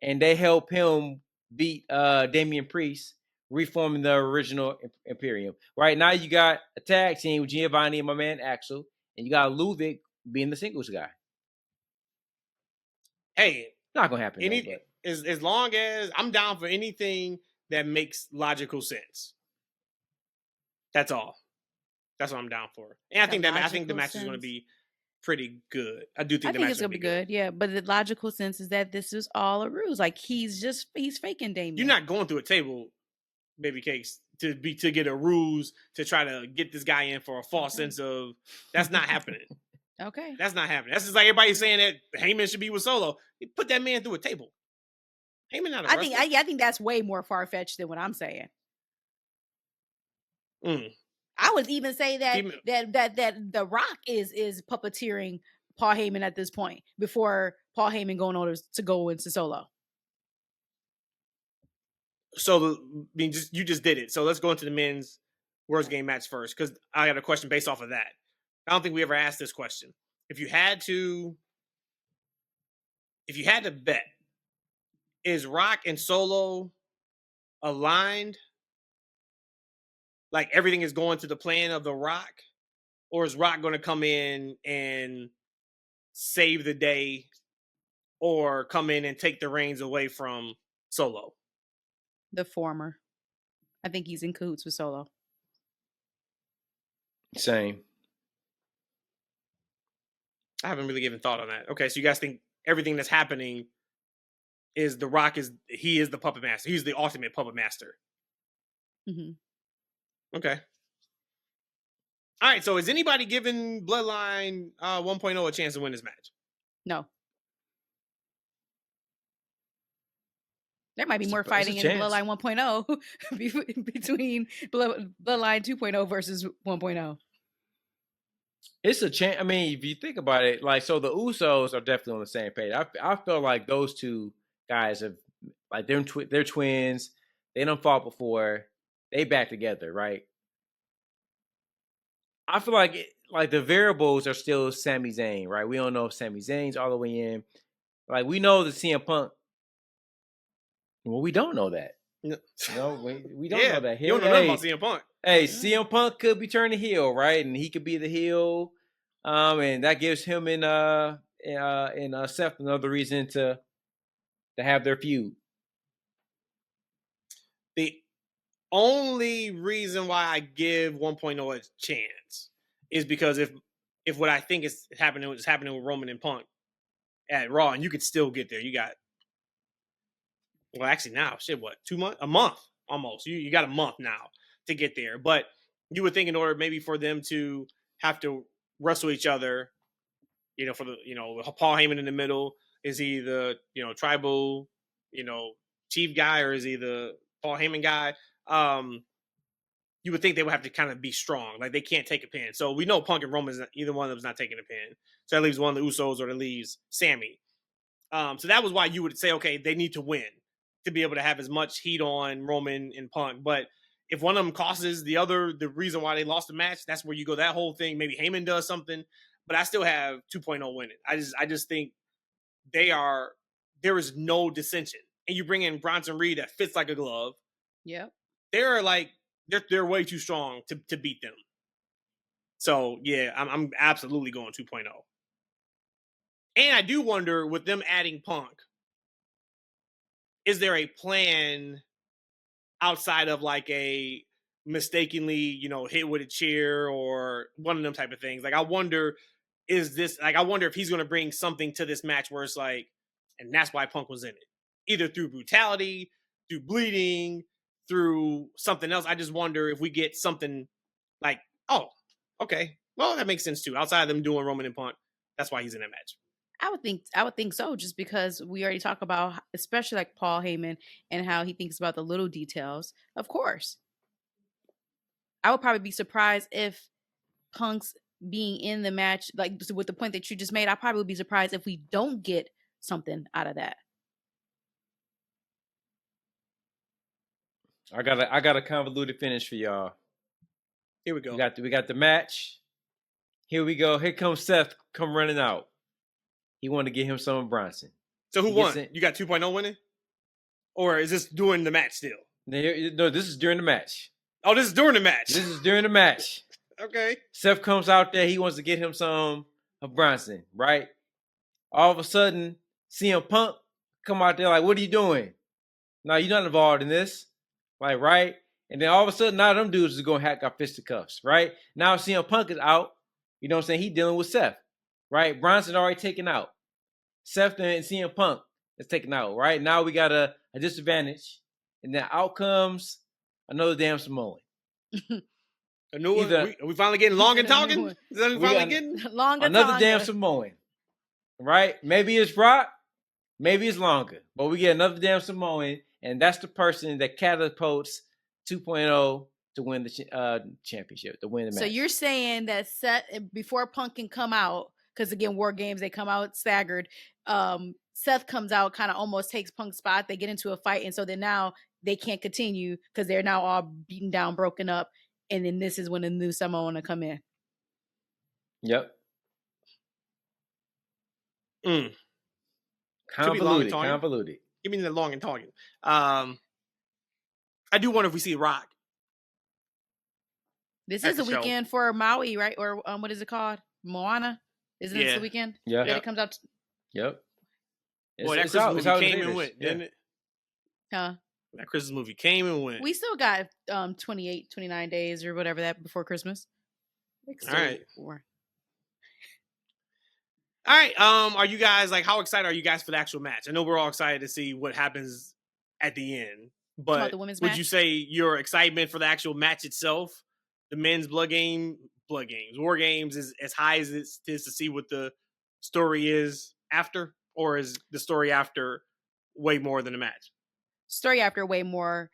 And they help him beat Damian Priest, reforming the original Imperium. Right now, you got a tag team with Giovanni and my man Axel, and you got Ludwig being the singles guy. Hey, not gonna happen. As long as I'm down for anything that makes logical sense. That's all. That's what I'm down for. And I think the match is going to be pretty good. I do think the match is going to be good. Yeah, but the logical sense is that this is all a ruse. Like he's faking Damian. You're not going through a table, baby cakes, to get a ruse to try to get this guy in for a false sense of that's not happening. Okay. That's not happening. That's just like everybody saying that Heyman should be with Solo. You put that man through a table. Heyman not a wrestler. I think that's way more far-fetched than what I'm saying. I would even say that The Rock is puppeteering Paul Heyman at this point before Paul Heyman going on to go into Solo. So you just did it. So let's go into the men's Worst Game match first, because I got a question based off of that. I don't think we ever asked this question. If you had to bet, is Rock and Solo aligned? Like everything is going to the plan of The Rock? Or is Rock going to come in and save the day or come in and take the reins away from Solo? The former. I think he's in cahoots with Solo. Same. I haven't really given thought on that. Okay, so you guys think everything that's happening is The Rock is the puppet master. He's the ultimate puppet master. Mm-hmm. Okay. All right, so is anybody giving Bloodline 1.0 a chance to win this match? No. There might be more fighting in Bloodline 1.0 between Bloodline 2.0 versus 1.0. It's a chance. I mean, if you think about it, like, so the Usos are definitely on the same page. I feel like those two guys have, like, they're twins. They don't fought before. They back together, right? I feel like the variables are still Sami Zayn, right? We don't know if Sami Zayn's all the way in. Like, we know that CM Punk. Well, we don't know that. No, we don't know that. You don't know nothing about CM Punk. Hey, CM Punk could be turning heel, right? And he could be the heel. And that gives him and Seth another reason to have their feud. The only reason why I give 1.0 a chance is because if what I think is happening with Roman and Punk at Raw, and you could still get there. You got, well, actually now, 2 months? A month almost. You got a month now to get there. But you would think in order maybe for them to have to wrestle each other, for the, Paul Heyman in the middle, is he the, tribal, chief guy, or is he the Paul Heyman guy? You would think they would have to kind of be strong. Like, they can't take a pin. So we know Punk and Roman, either one of them is not taking a pin. So that leaves one of the Usos, or that leaves Sammy. So that was why you would say, okay, they need to win to be able to have as much heat on Roman and Punk. But if one of them causes the other, the reason why they lost the match, that's where you go that whole thing. Maybe Heyman does something, but I still have 2.0 winning. I just think there is no dissension. And you bring in Bronson Reed that fits like a glove. Yep. They're way too strong to beat them. So yeah, I'm absolutely going 2.0. And I do wonder, with them adding Punk, is there a plan outside of like a mistakenly, hit with a chair or one of them type of things? Like, I wonder if he's going to bring something to this match where it's like, And that's why Punk was in it. Either through brutality, through bleeding, through something else. I just wonder if we get something like, oh, okay, well, that makes sense too. Outside of them doing Roman and Punk, that's why he's in that match. I would think so, just because we already talk about, especially like Paul Heyman and how he thinks about the little details. Of course, I would probably be surprised if Punk's being in the match, like with the point that you just made. I probably would be surprised if we don't get something out of that. I got a convoluted finish for y'all. Here we go. We got the match. Here we go. Here comes Seth. Come running out. He wanted to get him some of Bronson. So who won? You got 2.0 winning? Or is this during the match still? No, this is during the match. Oh, this is during the match. This is during the match. Okay. Seth comes out there. He wants to get him some of Bronson, right? All of a sudden, CM Punk come out there like, what are you doing? No, you're not involved in this. Like, right? And then all of a sudden, now them dudes is going to hack our fisticuffs, right? Now CM Punk is out. You know what I'm saying? He dealing with Seth, right? Bronson already taken out. Seth and CM Punk is taken out, right? Now we got a disadvantage. And then out comes another damn Samoan. A new one? Are we finally getting long and talking? Is that we finally getting? Longer another damn Samoan, right? Maybe it's Brock. Maybe it's longer. But we get another damn Samoan. And that's the person that catapults 2.0 to win the championship, to win the match. So you're saying that Seth, before Punk can come out, because again, War Games, they come out staggered. Seth comes out, kind of almost takes Punk's spot. They get into a fight. And so then now they can't continue because they're now all beaten down, broken up. And then this is when the new Samoan will come in. Yep. Convoluted. Give me the long and talking. I do wonder if we see Rock. This is a weekend for Maui, right? Or what is it called? Moana? Isn't this the weekend? Yeah. It comes out. Yep. Boy, that Christmas movie came and went, didn't it? Huh? That Christmas movie came and went. We still got 28, 29 days or whatever that before Christmas. All right. All right. Are you guys how excited are you guys for the actual match? I know we're all excited to see what happens at the end, but would you say your excitement for the actual match itself, the men's War Games, is as high as it is to see what the story is after, or is the story after way more than the match? Story after way more.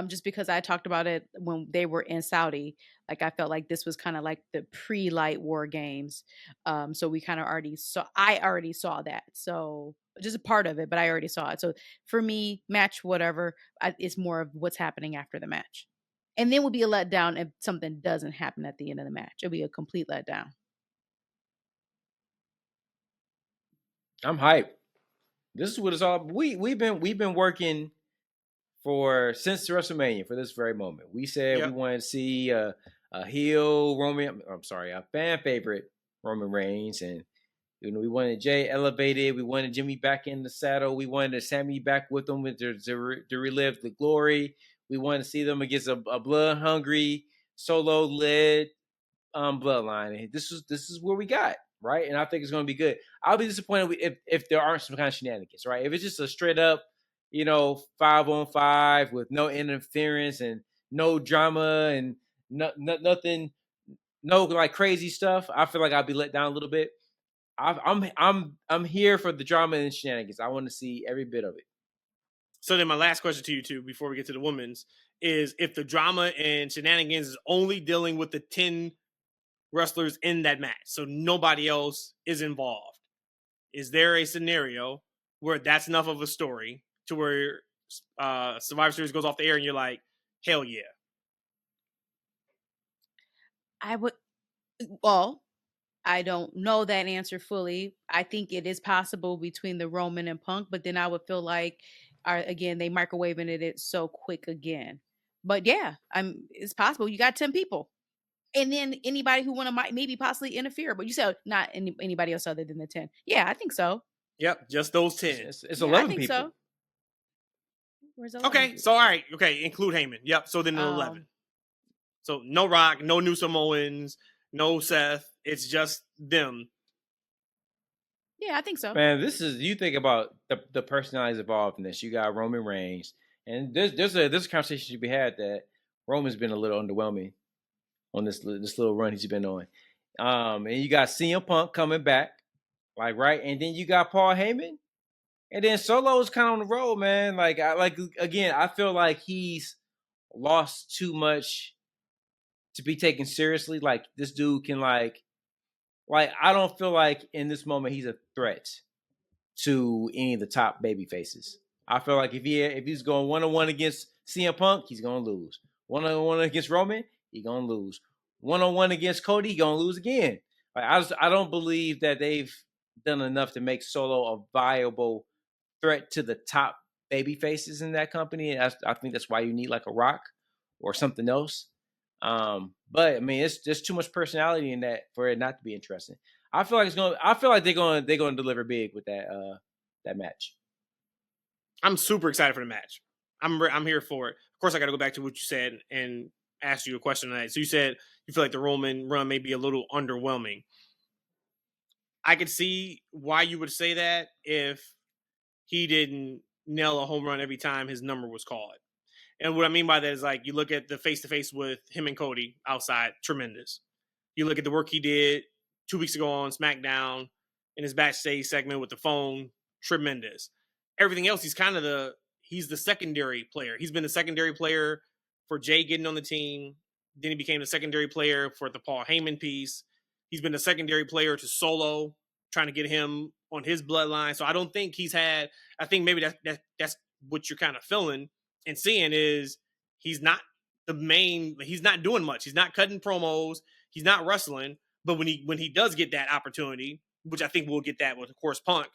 Just because I talked about it when they were in Saudi, I felt like this was kind of like the pre-light War Games. So we kind of I already saw that. So just a part of it, but I already saw it. So for me, match, whatever, it's more of what's happening after the match. And then will be a letdown if something doesn't happen at the end of the match. It'll be a complete letdown. I'm hyped. This is what it's all. We've been working since WrestleMania for this very moment. We said we wanted to see a heel Roman. I'm sorry, a fan favorite Roman Reigns, and we wanted Jay elevated. We wanted Jimmy back in the saddle. We wanted Sammy back with them to relive the glory. We wanted to see them against a blood hungry solo led bloodline. And this is where we got. Right, and I think it's going to be good. I'll be disappointed if there aren't some kind of shenanigans. Right, if it's just a straight up, 5-on-5 with no interference and no drama and nothing, no crazy stuff, I feel like I'll be let down a little bit. I'm here for the drama and shenanigans. I want to see every bit of it. So then my last question to you two, before we get to the women's, is if the drama and shenanigans is only dealing with the 10 wrestlers in that match, so nobody else is involved, is there a scenario where that's enough of a story to where Survivor Series goes off the air and you're like, hell yeah? I don't know that answer fully. I think it is possible between the Roman and Punk, but then I would feel like, they microwaving it so quick again. But yeah, it's possible. You got 10 people. And then anybody who want to maybe possibly interfere. But you said not anybody else other than the 10. Yeah, I think so. Yep, just those 10. It's 11 I think people. So. Where's 11 okay, people? So all right. Okay, include Heyman. Yep, so then 11. So no Rock, no new Samoans, no Seth. It's just them. Yeah, I think so. Man, you think about the personalities involved in this. You got Roman Reigns, and there's a conversation to be had that Roman's been a little underwhelming on this little run he's been on. And you got CM Punk coming back, like right, and then you got Paul Heyman, and then Solo's kind of on the road, man. I feel like he's lost too much to be taken seriously. Like this dude can like I don't feel like in this moment he's a threat to any of the top baby faces. I feel like if he's going 1-on-1 against CM Punk, he's gonna lose. 1-on-1 against Roman, he's gonna lose. 1-on-1 against Cody, he's gonna lose again. Like I don't believe that they've done enough to make Solo a viable threat to the top baby faces in that company. I think that's why you need like a Rock or something else. But I mean, there's too much personality in that for it not to be interesting. I feel like they're going to deliver big with that match. I'm super excited for the match. I'm here for it. Of course, I got to go back to what you said and ask you a question tonight. So you said you feel like the Roman run may be a little underwhelming. I could see why you would say that if he didn't nail a home run every time his number was called. And what I mean by that is like you look at the face-to-face with him and Cody outside, tremendous. You look at the work he did 2 weeks ago on SmackDown in his backstage segment with the phone, tremendous. Everything else, he's the secondary player. He's been the secondary player for Jay getting on the team. Then he became the secondary player for the Paul Heyman piece. He's been the secondary player to Solo, trying to get him on his bloodline. So I don't think I think maybe that's what you're kind of feeling and seeing is he's not doing much. He's not cutting promos. He's not wrestling. But when he does get that opportunity, which I think we'll get that with, of course, Punk,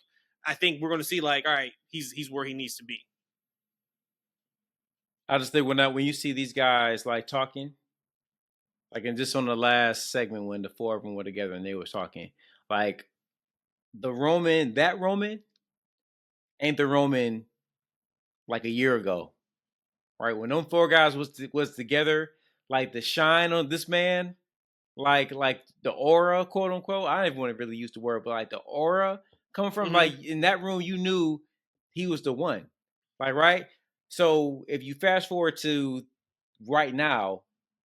I think we're going to see like, all right, he's where he needs to be. I just think when you see these guys like talking, like in just on the last segment when the four of them were together and they were talking, like that Roman ain't the Roman like a year ago, right? When them four guys was together, like the shine on this man, like the aura, quote unquote. I don't even want to really use the word, but like the aura coming from like in that room, you knew he was the one, like right. So if you fast forward to right now,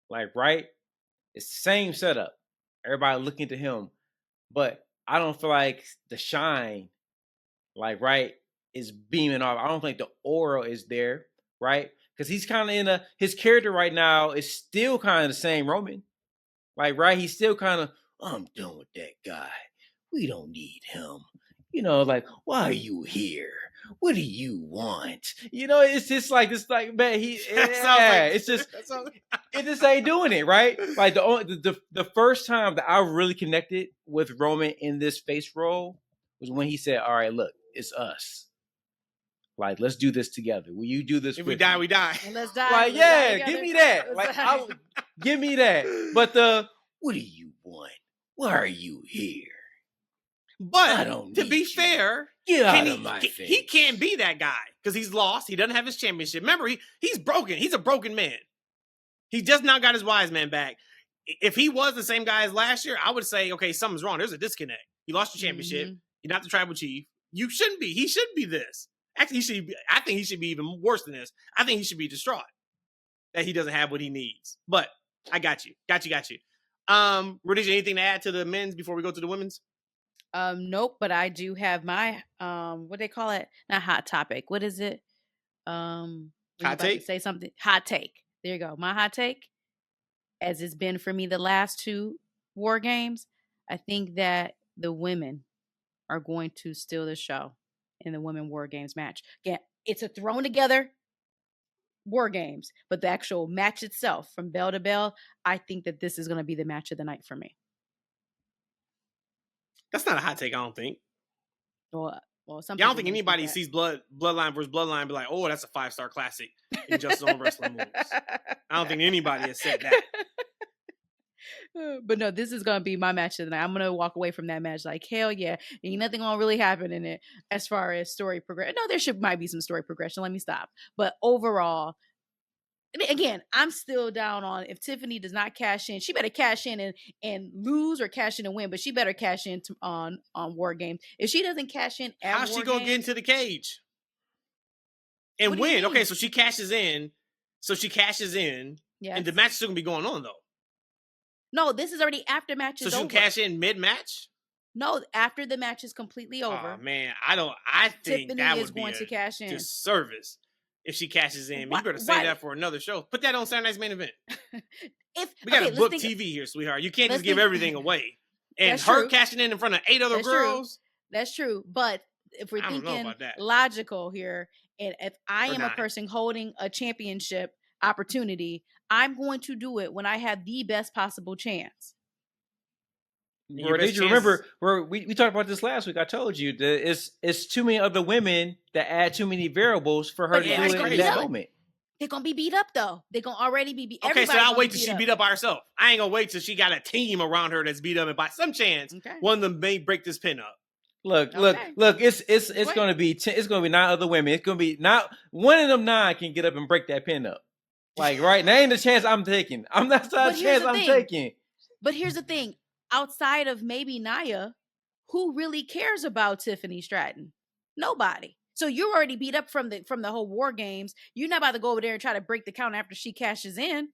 like right, it's the same setup. Everybody looking to him, but I don't feel like the shine, like right, is beaming off. I don't think the aura is there, right? Because he's kind of his character right now is still kind of the same Roman. Like, right, he's still kind of, I'm done with that guy. We don't need him. You know, like, why are you here? What do you want? You know, it's just like, man, it just ain't doing it, right? Like the first time that I really connected with Roman in this face role was when he said, all right, look, it's us. Like, let's do this together. Will you do this? If we die, we die. And let's die. Like, yeah, give me that. Like, give me that. But what do you want? Why are you here? But to be fair, get out of my face. He can't be that guy because he's lost. He doesn't have his championship. Remember, he's broken. He's a broken man. He just now got his wise man back. If he was the same guy as last year, I would say, okay, something's wrong. There's a disconnect. You lost your championship. You're not the tribal chief. You shouldn't be. He shouldn't be this. Actually, I think he should be even worse than this. I think he should be distraught that he doesn't have what he needs. But I got you. Rhodesia, anything to add to the men's before we go to the women's? Nope, but I do have my what they call it? Not hot topic. What is it? Hot take? Say something. Hot take. There you go. My hot take, as it's been for me the last two War Games, I think that the women are going to steal the show in the Women War Games match. Again, it's a thrown together War Games, but the actual match itself, from bell to bell, I think that this is going to be the match of the night for me. That's not a hot take, I don't think. Well, I don't think anybody sees Bloodline versus Bloodline and be like, oh, that's a 5-star classic in just his own wrestling moves. I don't think anybody has said that. But no, this is going to be my match of the night. I'm going to walk away from that match like, hell yeah. Ain't nothing going to really happen in it as far as story progression. No, might be some story progression. Let me stop. But overall, again, I'm still down on if Tiffany does not cash in, she better cash in and lose or cash in and win, but she better cash in on War Games. If she doesn't cash in at how's she gonna get into the cage and win? Okay, so she cashes in. Yes. And the match is still gonna be going on though. No, this is already after match is over. So she cash in mid-match? No, after the match is completely over. Oh man, I think Tiffany that is would be going to cash in. Disservice if she cashes in. You better say that for another show. Put that on Saturday Night's Main Event. We gotta book TV here, sweetheart. You can't just give everything away. And her cashing in front of 8 other girls. That's true. But if we're thinking logical here, and if I am a person holding a championship opportunity, I'm going to do it when I have the best possible chance. Did you remember where we talked about this last week? I told you that it's too many other women that add too many variables for her to do it in that moment. They're gonna be beat up though. They're gonna already be beat. Okay, so I'll wait till she beat up by herself. I ain't gonna wait till she got a team around her that's beat up, and by some chance, one of them may break this pin up. Look! It's gonna be 9 other women. It's gonna be not one of them 9 can get up and break that pin up. Like right now, ain't the chance I'm taking. That's not a chance I'm taking. But here's the thing: outside of maybe Nia, who really cares about Tiffany Stratton? Nobody. So you're already beat up from the whole War Games. You're not about to go over there and try to break the count after she cashes in.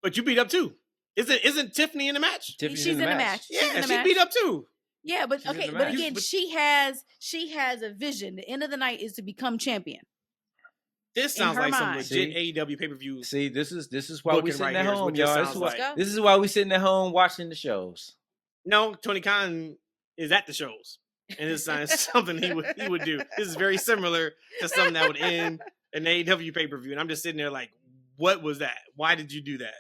But you beat up too. Isn't Tiffany in the match? She's in the match. Yeah, she beat up too. Yeah, but okay, but again, she has a vision. The end of the night is to become champion. This sounds like some legit AEW pay-per-view. See, this is why we sitting at home, y'all. This is why we sitting at home watching the shows. No, Tony Khan is at the shows. And it's something he would do. This is very similar to something that would end an AEW pay-per-view. And I'm just sitting there like, what was that? Why did you do that?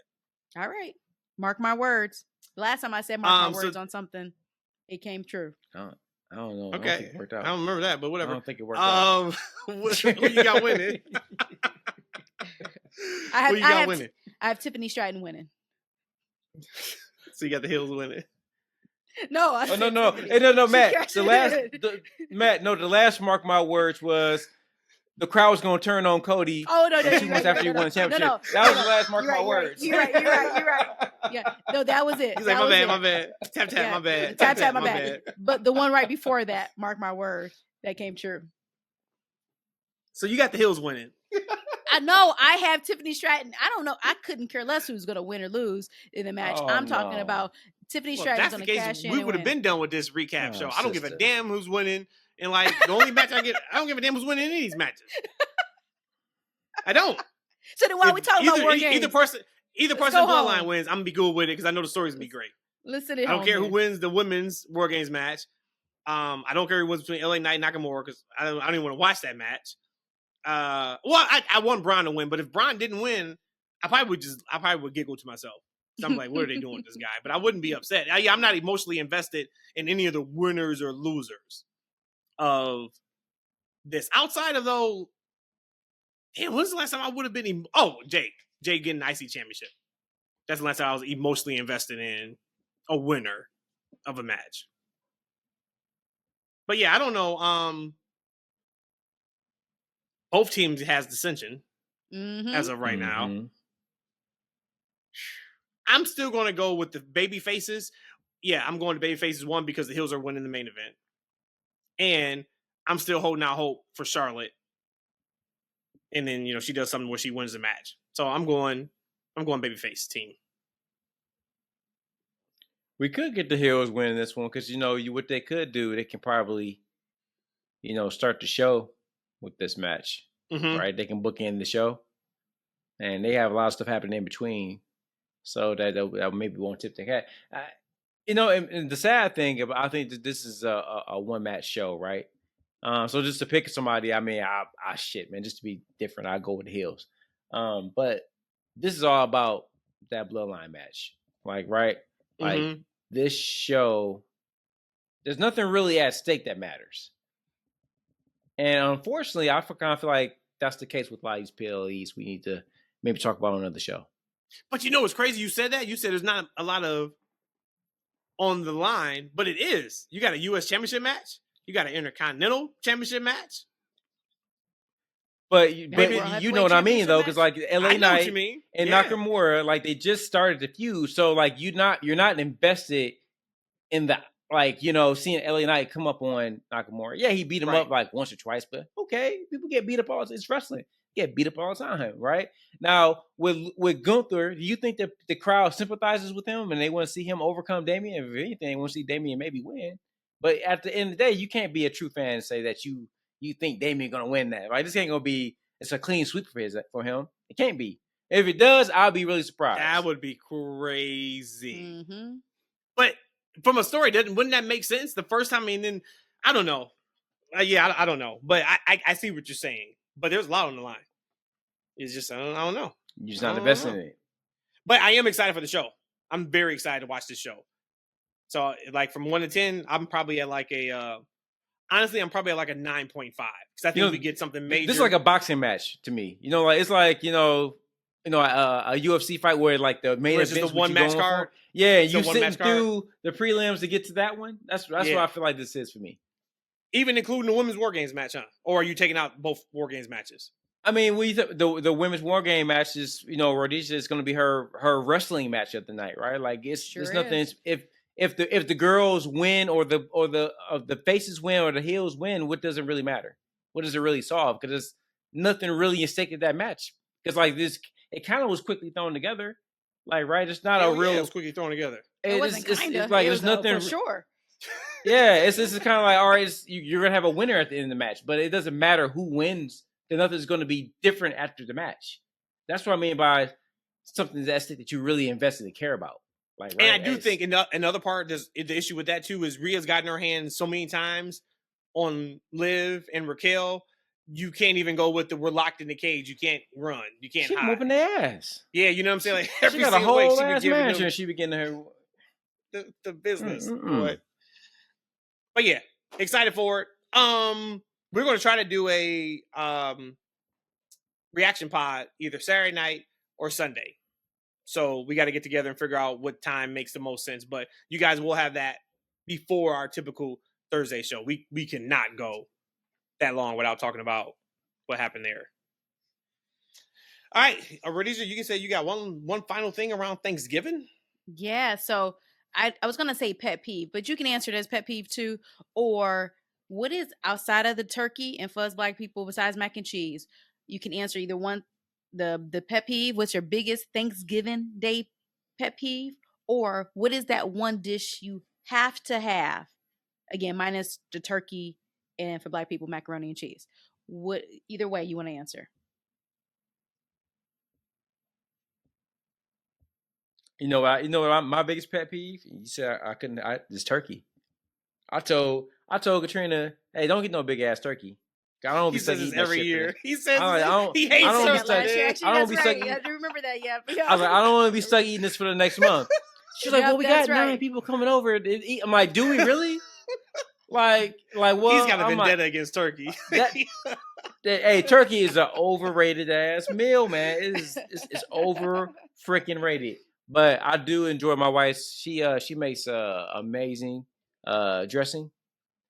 All right. Mark my words. The last time I said mark my words on something, it came true. I don't know. Okay. I don't think it worked out. I don't remember that, but whatever. I don't think it worked out. Who you got winning? I have Tiffany Stratton winning. So you got the Hills winning. No, no, Matt. The last mark my words was the crowd was going to turn on Cody. Oh no, 2 months after he won the championship. No. That was the last mark my words. You're right. Yeah, no, that was it. He's like, my bad. Tap, my bad. Tap, my bad. But the one right before that, mark my word, that came true. So you got the Hills winning. I know. I have Tiffany Stratton. I don't know. I couldn't care less who's going to win or lose in the match. I'm talking about Tiffany Stratton's going to cash in. We would have been done with this recap show. I don't give a damn who's winning. And like the only match I don't give a damn who's winning any of these matches. I don't. So then why are we talking about War Games? Either person Bloodline wins, I'm gonna be good with it because I know the story's gonna be great. Listen, I don't care who wins the women's War Games match. I don't care who wins between LA Knight and Nakamura because I don't even want to watch that match. I want Braun to win, but if Braun didn't win, I probably would giggle to myself. So I'm like, what are they doing with this guy? But I wouldn't be upset. I'm not emotionally invested in any of the winners or losers of this. Outside of though, when's the last time I would have been? Jade getting the IC championship. That's the last time I was emotionally invested in a winner of a match. But yeah, I don't know. Both teams has dissension as of right now. I'm still going to go with the baby faces. Yeah, I'm going to baby faces one because the Hills are winning the main event, and I'm still holding out hope for Charlotte. And then she does something where she wins the match. So I'm going babyface team. We could get the Hills winning this one because what they could do, they can probably start the show with this match, right? They can book in the show, and they have a lot of stuff happening in between, so that maybe won't tip the hat. And the sad thing, I think that this is a one match show, right? So just to pick somebody, just to be different, I go with the Hills. But this is all about that Bloodline match, this show. There's nothing really at stake that matters. And unfortunately, I kind of feel like that's the case with a lot of these PLEs. We need to maybe talk about on another show. But it's crazy you said that. You said there's not a lot of on the line, but it is. You got a U.S. Championship match. You got an Intercontinental Championship match. But you know what I mean, though, because like LA Knight and Nakamura, like they just started the feud, so like you're not invested in the seeing LA Knight come up on Nakamura. Yeah, he beat him up like once or twice, but okay, people get beat up all. It's wrestling. Get beat up all the time, right? Now with Gunther, do you think that the crowd sympathizes with him and they want to see him overcome Damian? If anything, they want to see Damian maybe win. But at the end of the day, you can't be a true fan and say that you think Damian gonna win that, right? This ain't gonna be. It's a clean sweep for him. It can't be. If it does, I'll be really surprised. That would be crazy. Mm-hmm. But from a story, wouldn't that make sense? The first time, and then I don't know. I don't know. But I see what you're saying. But there's a lot on the line. It's just I don't know. You're just not investing in it. But I am excited for the show. I'm very excited to watch this show. So like from 1 to 10, I'm probably at like a honestly, I'm probably at like a 9.5 because I think we get something major. This is like a boxing match to me. Like it's like a UFC fight where like the main event is the one match card. Yeah, you sitting through the prelims to get to that one. That's what I feel like this is for me. Even including the women's War Games match, huh? Or are you taking out both War Games matches? I mean, the women's War Game match is, Rhodesia is going to be her wrestling match of the night, right? Like it's nothing. If the girls win or the faces win or the heels win, what does it really matter? What does it really solve? Because there's nothing really at stake in that match. Because like this, it kind of was quickly thrown together, like right. It's not it was quickly thrown together. It wasn't kind of like there's nothing for sure. Yeah, it's kind of like all right, you're gonna have a winner at the end of the match, but it doesn't matter who wins. Then nothing's going to be different after the match. That's what I mean by something that you really invested and care about. Like, right? And I do think another part, the issue with that too is Rhea's gotten her hands so many times on Liv and Raquel. You can't even go with we're locked in the cage. You can't run. You can't hide. Whooping their ass. Yeah, you know what I'm saying? Like every she got a whole ass match and she began to the business. But yeah, excited for it. We're going to try to do a reaction pod either Saturday night or Sunday. So we got to get together and figure out what time makes the most sense. But you guys will have that before our typical Thursday show. We cannot go that long without talking about what happened there. All right, Rhodesia, you can say you got one final thing around Thanksgiving. Yeah, so I was going to say pet peeve, but you can answer it as pet peeve too, or what is outside of the turkey and fuzz black people besides mac and cheese? You can answer either one, the pet peeve. What's your biggest Thanksgiving Day pet peeve? Or what is that one dish you have to have? Again, minus the turkey and for black people, macaroni and cheese. Either way you want to answer. You know what? My biggest pet peeve. You said I couldn't. This turkey. I told Katrina, hey, don't get no big ass turkey. I don't be stuck eating every year. He says he hates it. I don't be stuck eating. I do remember that. Yeah. I was like, I don't want to be stuck eating this for the next month. She's like, well, we got 9 people coming over to eat. I'm like, do we really? like what? He's got a vendetta against turkey. Hey, turkey is an overrated ass meal, man. It's over freaking rated. But I do enjoy my wife's. She makes amazing dressing.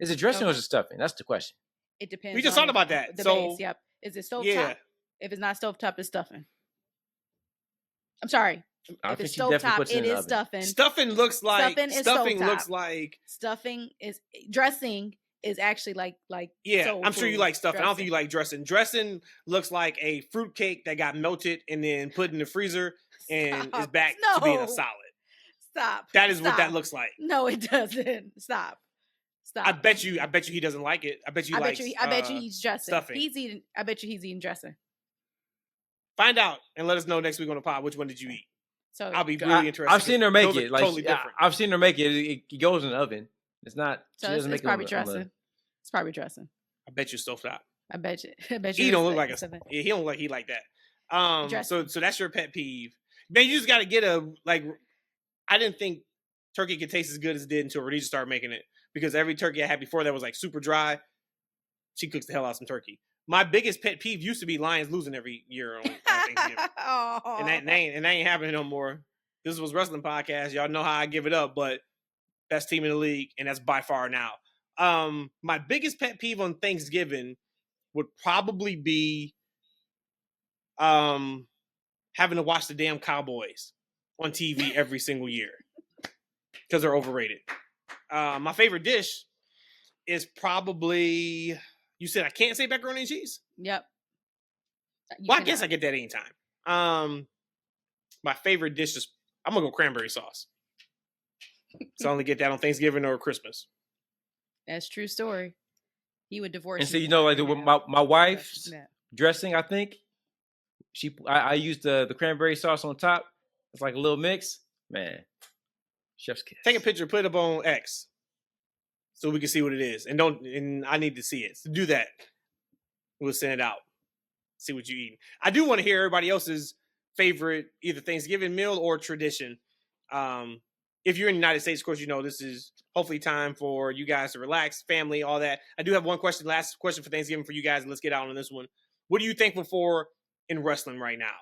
Is it dressing or is it stuffing? That's the question. It depends. We just talked about that. The base, yep. Is it stovetop? Yeah. If it's not stovetop, it's stuffing. I'm sorry. If it's stovetop, it is stuffing. Stuffing looks like dressing is actually like yeah. I'm sure you like stuffing. I don't think you like dressing. Dressing looks like a fruit cake that got melted and then put in the freezer and is back to being a solid. Stop. That is what that looks like. No, it doesn't. Stop. I bet you he doesn't like it. I bet you he's dressing. Stuffing. I bet you he's eating dressing. Find out and let us know next week on the pod. Which one did you eat? So I'll be really interested. I've seen her make it. Like totally different. I've seen her make it. It goes in the oven. It's not. So it's probably dressing. It's probably dressing. I bet you stovetop. I bet you. He don't look like he don't look like he like that. So that's your pet peeve. Man, you just got to get I didn't think turkey could taste as good as it did until Rhodesia started making it. Because every turkey I had before that was like super dry. She cooks the hell out of some turkey. My biggest pet peeve used to be Lions losing every year on Thanksgiving. And that ain't happening no more. This was wrestling podcast. Y'all know how I give it up, but best team in the league, and that's by far now. My biggest pet peeve on Thanksgiving would probably be having to watch the damn Cowboys on TV every single year because they're overrated. My favorite dish is probably, you said I can't say macaroni and cheese? Yep. I guess I get that anytime. My favorite dish is, I'm going to go cranberry sauce. So I only get that on Thanksgiving or Christmas. That's true story. He would divorce. And so, you know, like my wife's dressing, I think, I used the cranberry sauce on top. It's like a little mix. Man, chef's kiss. Take a picture, put it up on X so we can see what it is. And I need to see it. So do that. We'll send it out. See what you eat. I do want to hear everybody else's favorite either Thanksgiving meal or tradition. If you're in the United States, of course, you know this is hopefully time for you guys to relax, family, all that. I do have one question, last question for Thanksgiving for you guys, and let's get out on this one. What are you thankful for in wrestling right now?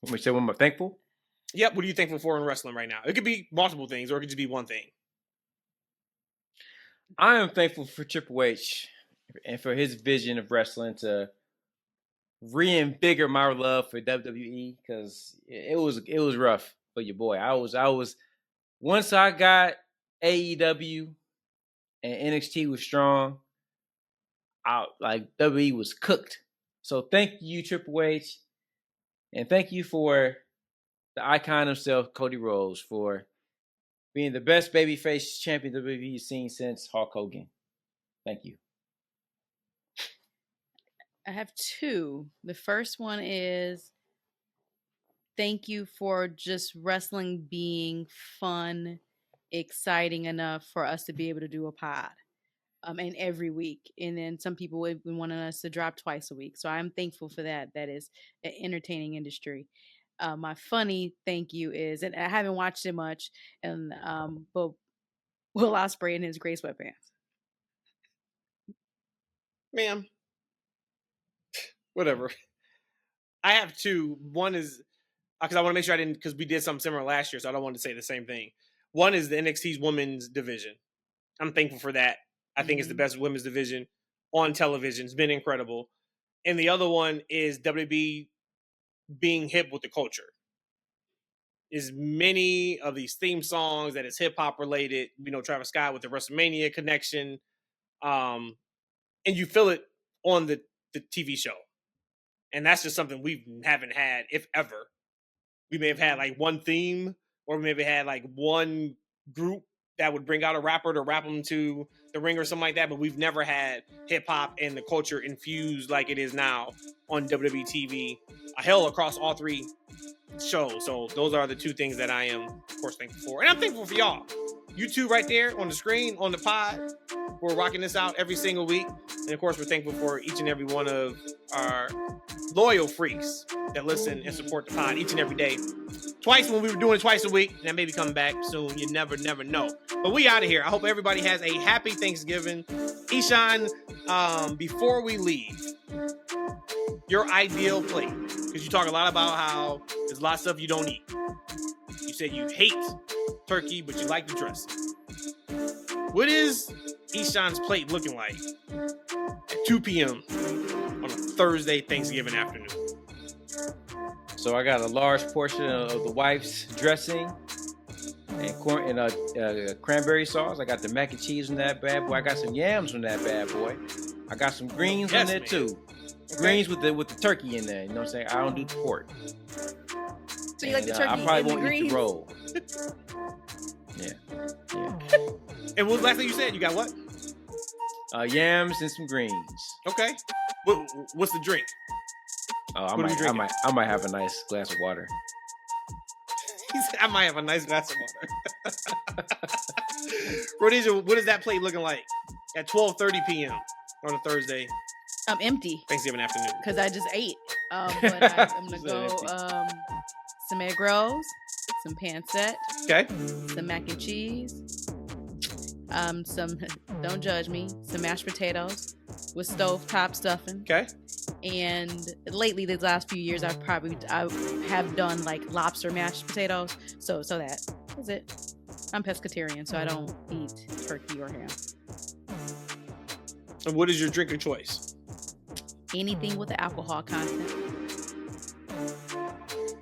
Let me say one more. Thankful? Yep. What are you thankful for in wrestling right now? It could be multiple things, or it could just be one thing. I am thankful for Triple H and for his vision of wrestling to reinvigorate my love for WWE, because it was rough for your boy. I was once I got AEW and NXT was strong, WWE was cooked. So thank you, Triple H, and thank you for the icon himself, Cody Rhodes, for being the best babyface champion WWE's seen since Hulk Hogan. Thank you. I have two. The first one is thank you for just wrestling being fun, exciting enough for us to be able to do a pod. And every week. And then some people have been wanting us to drop twice a week. So I'm thankful for that. That is an entertaining industry. My funny thank you is, and I haven't watched it much, and but Will Ospreay in his gray sweatpants. Ma'am. Whatever. I have two. One is, because I want to make sure I didn't, because we did something similar last year, so I don't want to say the same thing. One is the NXT's women's division. I'm thankful for that. I think it's the best women's division on television. It's been incredible. And the other one is WB being hip with the culture. Is many of these theme songs that is hip hop related, you know, Travis Scott with the WrestleMania connection. And you feel it on the TV show. And that's just something we haven't had, if ever. We may have had like one theme, or we maybe had like one group that would bring out a rapper to rap them to the ring or something like that, but we've never had hip-hop and the culture infused like it is now on WWE TV, hell, across all three shows. So those are the two things that I am, of course, thankful for. And I'm thankful for y'all. You two right there on the screen, on the pod. We're rocking this out every single week. And, of course, we're thankful for each and every one of our loyal freaks that listen and support the pod each and every day. Twice when we were doing it twice a week. That may be coming back soon. You never know. But we out of here. I hope everybody has a happy Thanksgiving. Eshaun, before we leave, your ideal plate. Because you talk a lot about how there's a lot of stuff you don't eat. You said you hate turkey, but you like the dressing. What is Eshaun's plate looking like at 2 p.m. on a Thursday Thanksgiving afternoon? So I got a large portion of the wife's dressing and corn and cranberry sauce. I got the mac and cheese in that bad boy. I got some yams in that bad boy. I got some greens in there too. Okay. Greens with the turkey in there. You know what I'm saying? I don't do the pork. So you like the turkey I probably and won't the greens? eat the roll. Yeah. And what was the last thing you said? You got what? Yams and some greens. Okay. What's the drink? Oh, I might have a nice glass of water. I might have a nice glass of water. Rhodesia, what is that plate looking like at 12:30 p.m. on a Thursday? I'm empty. Thanksgiving afternoon. Because I just ate. But I'm going to go some egg rolls, some pancetta. Okay. Some mac and cheese. Some, don't judge me, some mashed potatoes with stovetop stuffing. Okay. And lately, these last few years, I have done like lobster mashed potatoes. So that's it. I'm pescatarian, so I don't eat turkey or ham. And what is your drink of choice? Anything with the alcohol content.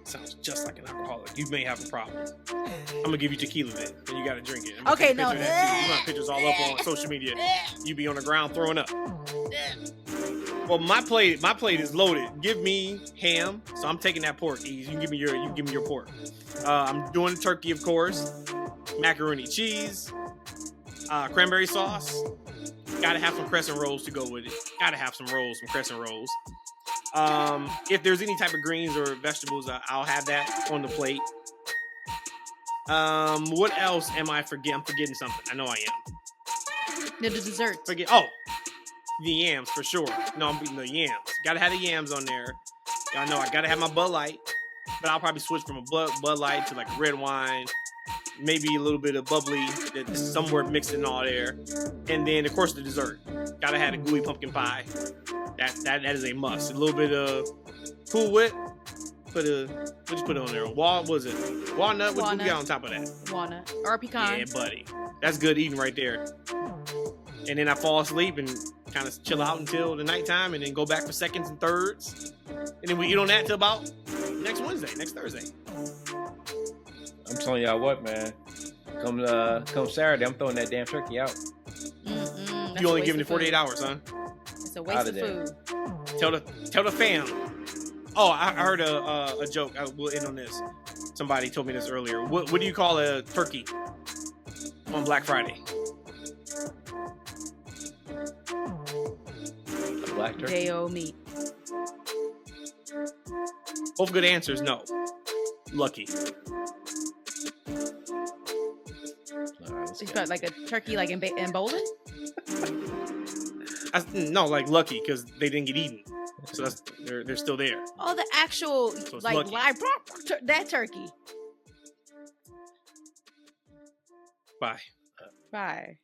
Sounds just like an alcoholic. You may have a problem. I'm gonna give you tequila then. Then you gotta drink it. Okay, no. You got pictures all up on social media. You be on the ground throwing up. Well, my plate is loaded. Give me ham, so I'm taking that pork. You can give me your pork. I'm doing turkey, of course. Macaroni cheese, cranberry sauce. Gotta have some crescent rolls to go with it. Gotta have some crescent rolls. If there's any type of greens or vegetables, I'll have that on the plate. What else am I forgetting? I'm forgetting something. I know I am. The dessert. The yams for sure. No, I'm beating the yams. Gotta have the yams on there. Y'all know I gotta have my Bud Light, but I'll probably switch from a Bud Light to like red wine, maybe a little bit of bubbly that's somewhere mixed in all there, and then of course the dessert. Gotta have the gooey pumpkin pie. That is a must. A little bit of Cool Whip. What you put on there? What was it? Walnut. What we got on top of that? Walnut or pecan. Yeah, buddy. That's good eating right there. And then I fall asleep and kind of chill out until the nighttime, and then go back for seconds and thirds, and then we eat on that till about next Thursday. I'm telling y'all what, man. Come Saturday, I'm throwing that damn turkey out. You only giving it 48 hours, huh? It's a waste of food. Tell the fam. Oh, I heard a joke. I will end on this. Somebody told me this earlier. What do you call a turkey on Black Friday? A black turkey. Day-o meat. Both good answers. No. Lucky. It's got like a turkey, like in bowling. No, like lucky because they didn't get eaten, so they're still there. Oh, the actual like lucky. live that turkey. Bye. Bye.